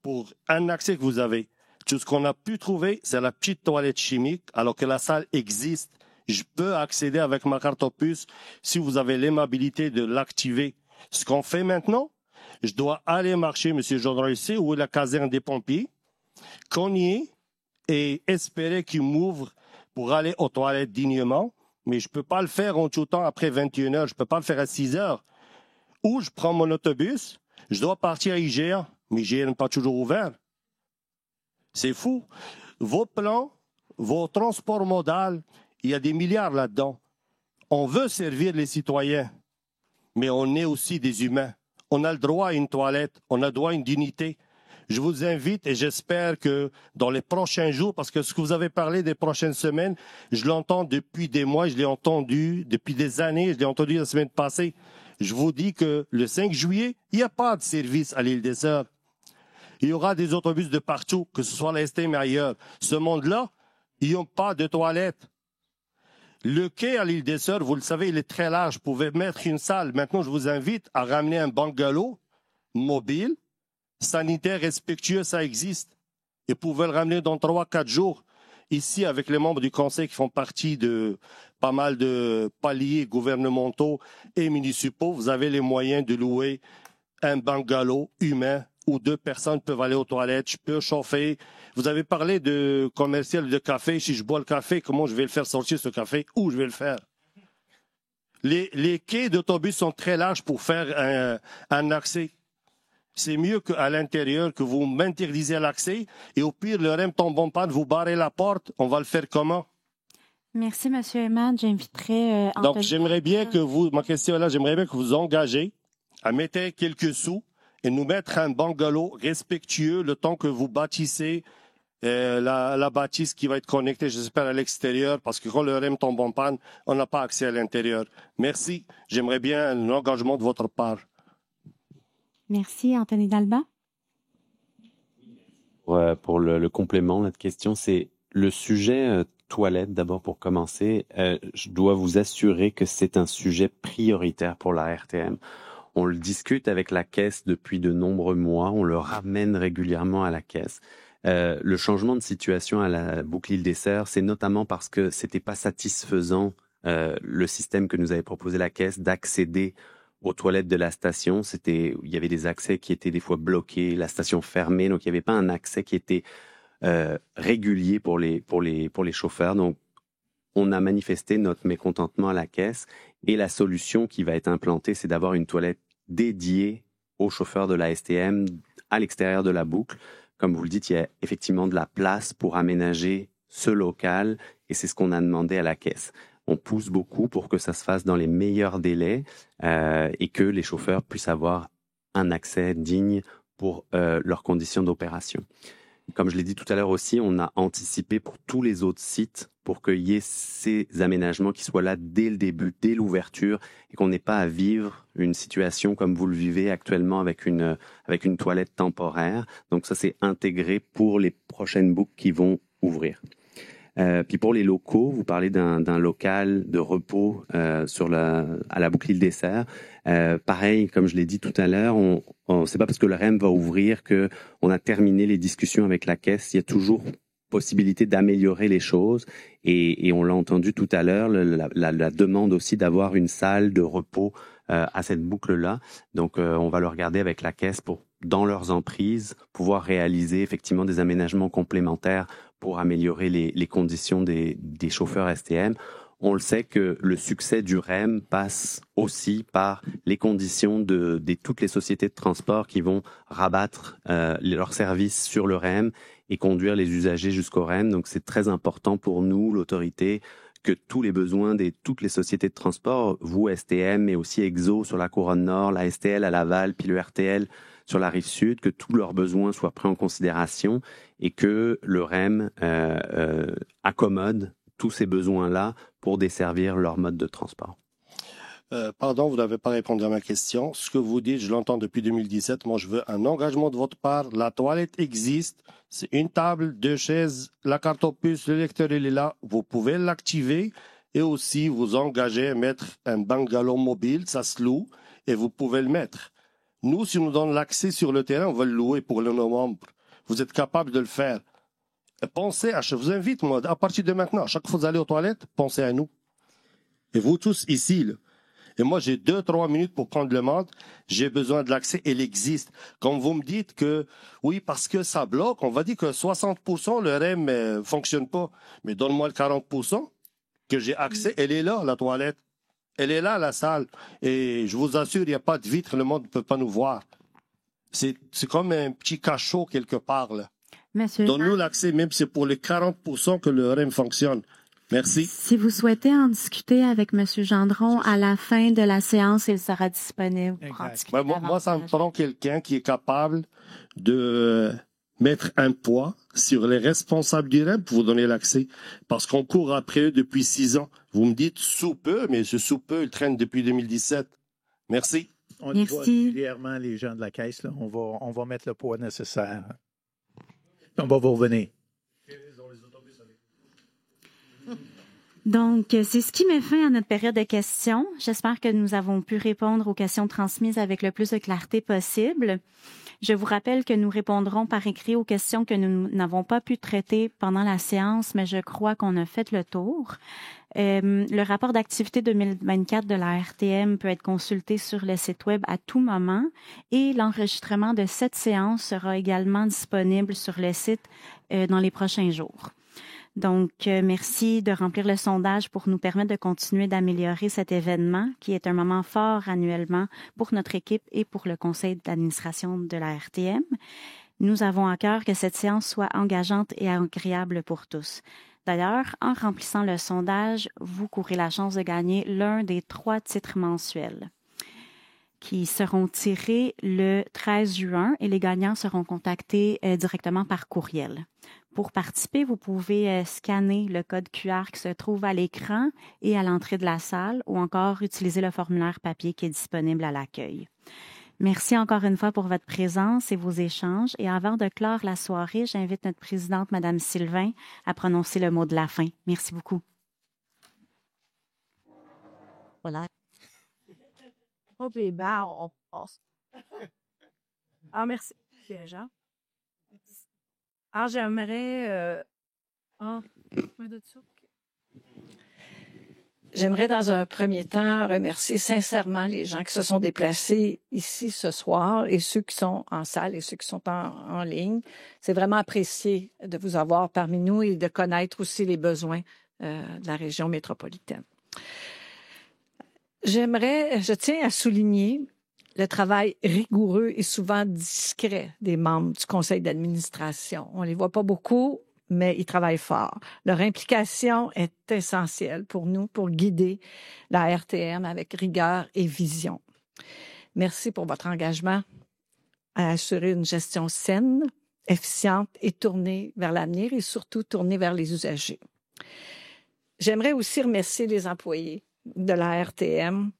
pour un accès que vous avez. Tout ce qu'on a pu trouver, c'est la petite toilette chimique, alors que la salle existe. Je peux accéder avec ma carte Opus si vous avez l'aimabilité de l'activer. Ce qu'on fait maintenant, je dois aller marcher, Monsieur Gendron, ici, où est la caserne des pompiers, cogner et espérer qu'il m'ouvre pour aller aux toilettes dignement. Mais je peux pas le faire en tout temps après 21 heures. Je peux pas le faire à 6 heures. Ou je prends mon autobus, je dois partir à IGA, mais IGA n'est pas toujours ouvert. C'est fou. Vos plans, vos transports modaux, il y a des milliards là-dedans. On veut servir les citoyens, mais on est aussi des humains. On a le droit à une toilette, on a le droit à une dignité. Je vous invite et j'espère que dans les prochains jours, parce que ce que vous avez parlé des prochaines semaines, je l'entends depuis des mois, je l'ai entendu depuis des années, je l'ai entendu la semaine passée. Je vous dis que le 5 juillet, il n'y a pas de service à l'île des Sœurs. Il y aura des autobus de partout, que ce soit à la STM et ailleurs. Ce monde-là, ils n'ont pas de toilettes. Le quai à l'île des Sœurs, vous le savez, il est très large. Vous pouvez mettre une salle. Maintenant, je vous invite à ramener un bungalow mobile, sanitaire, respectueux, ça existe. Et vous pouvez le ramener dans 3-4 jours. Ici, avec les membres du conseil qui font partie de pas mal de paliers gouvernementaux et municipaux, vous avez les moyens de louer un bungalow humain où 2 personnes peuvent aller aux toilettes, je peux chauffer. Vous avez parlé de commercial de café. Si je bois le café, comment je vais le faire sortir, ce café? Où je vais le faire? Les quais d'autobus sont très larges pour faire un accès. C'est mieux qu'à l'intérieur, que vous m'interdisez l'accès. Et au pire, le REM tombe en panne, vous barrez la porte. On va le faire comment? Merci, M. Imad. J'inviterai Donc, Anthony. j'aimerais bien que vous, ma question est là, j'aimerais bien que vous engagez à mettre quelques sous et nous mettre un bungalow respectueux le temps que vous bâtissez la bâtisse qui va être connectée, j'espère, à l'extérieur, parce que quand le REM tombe en panne, on n'a pas accès à l'intérieur. Merci. J'aimerais bien un engagement de votre part. Merci, Anthony Dalba. Pour le complément, notre question, c'est le sujet toilette, d'abord pour commencer. Je dois vous assurer que c'est un sujet prioritaire pour la RTM. On le discute avec la Caisse depuis de nombreux mois, on le ramène régulièrement à la Caisse. Le changement de situation à la boucle Île des Sœurs, c'est notamment parce que c'était pas satisfaisant le système que nous avait proposé la Caisse d'accéder aux toilettes de la station. Il y avait des accès qui étaient des fois bloqués, la station fermée, donc il n'y avait pas un accès qui était régulier pour les chauffeurs. Donc on a manifesté notre mécontentement à la Caisse et la solution qui va être implantée, c'est d'avoir une toilette dédiée aux chauffeurs de la STM à l'extérieur de la boucle. Comme vous le dites, il y a effectivement de la place pour aménager ce local et c'est ce qu'on a demandé à la Caisse. On pousse beaucoup pour que ça se fasse dans les meilleurs délais et que les chauffeurs puissent avoir un accès digne pour leurs conditions d'opération. Comme je l'ai dit tout à l'heure aussi, on a anticipé pour tous les autres sites pour qu'il y ait ces aménagements qui soient là dès le début, dès l'ouverture, et qu'on n'ait pas à vivre une situation comme vous le vivez actuellement avec une toilette temporaire. Donc ça, c'est intégré pour les prochaines boucles qui vont ouvrir. Puis pour les locaux, vous parlez d'un local de repos à la boucle Île des Sœurs. Pareil, comme je l'ai dit tout à l'heure, c'est pas parce que le REM va ouvrir que on a terminé les discussions avec la Caisse. Il y a toujours possibilité d'améliorer les choses et on l'a entendu tout à l'heure, la demande aussi d'avoir une salle de repos à cette boucle-là. Donc on va le regarder avec la Caisse pour, dans leurs emprises, pouvoir réaliser effectivement des aménagements complémentaires pour améliorer les conditions des chauffeurs STM. On le sait que le succès du REM passe aussi par les conditions de toutes les sociétés de transport qui vont rabattre leurs services sur le REM et conduire les usagers jusqu'au REM. Donc c'est très important pour nous, l'autorité, que tous les besoins de toutes les sociétés de transport, vous STM, mais aussi EXO sur la Couronne Nord, la STL à Laval, puis le RTL sur la rive sud, que tous leurs besoins soient pris en considération et que le REM accommode tous ces besoins-là pour desservir leur mode de transport. Pardon, vous n'avez pas répondu à ma question. Ce que vous dites, je l'entends depuis 2017. Moi, je veux un engagement de votre part. La toilette existe. C'est une table, 2 chaises, la carte opus, le lecteur, il est là. Vous pouvez l'activer et aussi vous engager à mettre un bungalow mobile. Ça se loue et vous pouvez le mettre. Nous, si on nous donne l'accès sur le terrain, on va le louer pour le novembre. Vous êtes capable de le faire. Pensez je vous invite, moi, à partir de maintenant, à chaque fois que vous allez aux toilettes, pensez à nous. Et vous tous ici, là. Et moi, j'ai 2-3 minutes pour prendre le monde. J'ai besoin de l'accès. Elle existe. Quand vous me dites que, oui, parce que ça bloque, on va dire que 60%, le REM fonctionne pas. Mais donne-moi le 40% que j'ai accès. Elle est là, la toilette. Elle est là, la salle. Et je vous assure, il n'y a pas de vitre. Le monde ne peut pas nous voir. C'est comme un petit cachot quelque part, là. Donne-nous l'accès, même si c'est pour les 40% que le REM fonctionne. Merci. Si vous souhaitez en discuter avec M. Gendron, à la fin de la séance, il sera disponible pour en discuter Moi, ça me prend quelqu'un qui est capable de mettre un poids sur les responsables du REM pour vous donner l'accès. Parce qu'on court après eux depuis 6 ans. Vous me dites sous peu, mais ce sous peu, il traîne depuis 2017. Merci. On y voit régulièrement les gens de la Caisse. Là. On va mettre le poids nécessaire. On va vous revenir. Donc, c'est ce qui met fin à notre période de questions. J'espère que nous avons pu répondre aux questions transmises avec le plus de clarté possible. Je vous rappelle que nous répondrons par écrit aux questions que nous n'avons pas pu traiter pendant la séance, mais je crois qu'on a fait le tour. Le rapport d'activité 2024 de la RTM peut être consulté sur le site web à tout moment et l'enregistrement de cette séance sera également disponible sur le site dans les prochains jours. Donc, merci de remplir le sondage pour nous permettre de continuer d'améliorer cet événement qui est un moment fort annuellement pour notre équipe et pour le conseil d'administration de la RTM. Nous avons à cœur que cette séance soit engageante et agréable pour tous. D'ailleurs, en remplissant le sondage, vous courez la chance de gagner l'un des 3 titres mensuels qui seront tirés le 13 juin et les gagnants seront contactés directement par courriel. Pour participer, vous pouvez scanner le code QR qui se trouve à l'écran et à l'entrée de la salle ou encore utiliser le formulaire papier qui est disponible à l'accueil. Merci encore une fois pour votre présence et vos échanges. Et avant de clore la soirée, j'invite notre présidente, Mme Sylvain, à prononcer le mot de la fin. Merci beaucoup. Voilà. Oh, ben, on passe. Ah, merci. Déjà. Ah, j'aimerais... J'aimerais dans un premier temps remercier sincèrement les gens qui se sont déplacés ici ce soir et ceux qui sont en salle et ceux qui sont en ligne. C'est vraiment apprécié de vous avoir parmi nous et de connaître aussi les besoins de la région métropolitaine. Je tiens à souligner le travail rigoureux et souvent discret des membres du conseil d'administration. On les voit pas beaucoup, mais ils travaillent fort. Leur implication est essentielle pour nous, pour guider la RTM avec rigueur et vision. Merci pour votre engagement à assurer une gestion saine, efficiente et tournée vers l'avenir et surtout tournée vers les usagers. J'aimerais aussi remercier les employés de la RTM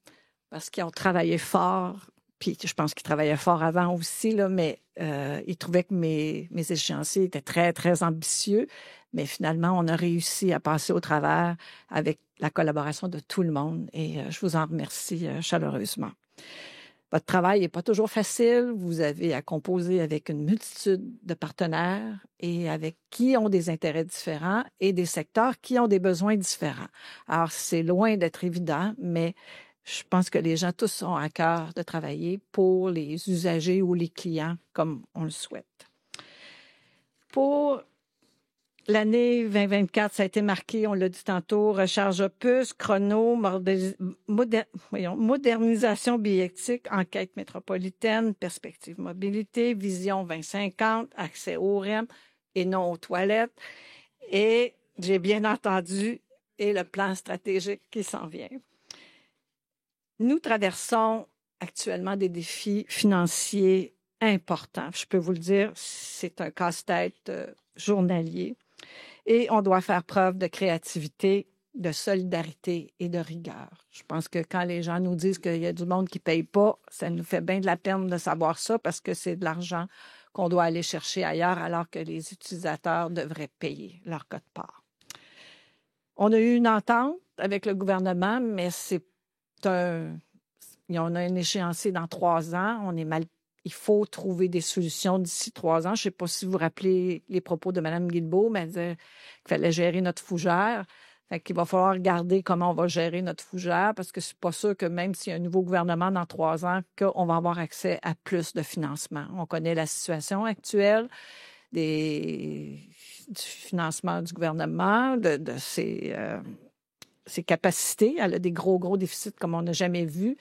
parce qu'ils ont travaillé fort. Puis je pense qu'ils travaillaient fort avant aussi, là, mais ils trouvaient que mes échéanciers étaient très, très ambitieux. Mais finalement, on a réussi à passer au travers avec la collaboration de tout le monde. Et je vous en remercie chaleureusement. Votre travail n'est pas toujours facile. Vous avez à composer avec une multitude de partenaires et avec qui ont des intérêts différents et des secteurs qui ont des besoins différents. Alors, c'est loin d'être évident, mais je pense que les gens tous ont à cœur de travailler pour les usagers ou les clients comme on le souhaite. Pour l'année 2024, ça a été marqué, on l'a dit tantôt, recharge opus, chrono, modernisation biétique, enquête métropolitaine, perspective mobilité, vision 2050, accès au REM et non aux toilettes. Et j'ai bien entendu, et le plan stratégique qui s'en vient. Nous traversons actuellement des défis financiers importants. Je peux vous le dire, c'est un casse-tête journalier. Et on doit faire preuve de créativité, de solidarité et de rigueur. Je pense que quand les gens nous disent qu'il y a du monde qui ne paye pas, ça nous fait bien de la peine de savoir ça parce que c'est de l'argent qu'on doit aller chercher ailleurs alors que les utilisateurs devraient payer leur quote-part. On a eu une entente avec le gouvernement, mais on a un échéancier dans 3 ans. Il faut trouver des solutions d'ici 3 ans. Je ne sais pas si vous vous rappelez les propos de Mme Guilbeault, mais elle disait qu'il fallait gérer notre fougère. Fait qu'il va falloir regarder comment on va gérer notre fougère parce que c'est pas sûr que même s'il y a un nouveau gouvernement dans 3 ans, qu'on va avoir accès à plus de financement. On connaît la situation actuelle du financement du gouvernement, de ses capacités. Elle a des gros déficits comme on n'a jamais vu.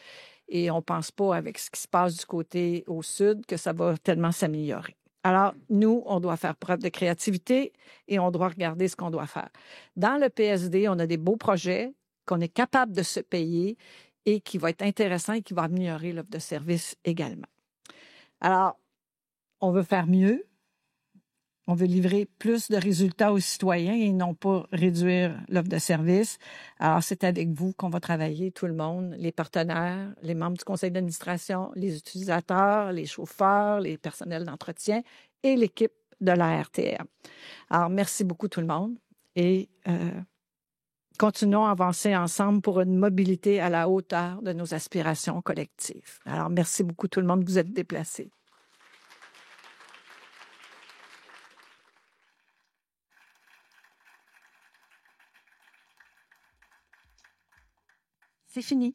Et on ne pense pas, avec ce qui se passe du côté au sud, que ça va tellement s'améliorer. Alors, nous, on doit faire preuve de créativité et on doit regarder ce qu'on doit faire. Dans le PSD, on a des beaux projets qu'on est capable de se payer et qui vont être intéressants et qui vont améliorer l'offre de service également. Alors, on veut faire mieux. On veut livrer plus de résultats aux citoyens et non pas réduire l'offre de service. Alors, c'est avec vous qu'on va travailler, tout le monde, les partenaires, les membres du conseil d'administration, les utilisateurs, les chauffeurs, les personnels d'entretien et l'équipe de la RTM. Alors, merci beaucoup tout le monde et continuons à avancer ensemble pour une mobilité à la hauteur de nos aspirations collectives. Alors, merci beaucoup tout le monde, vous êtes déplacés. C'est fini.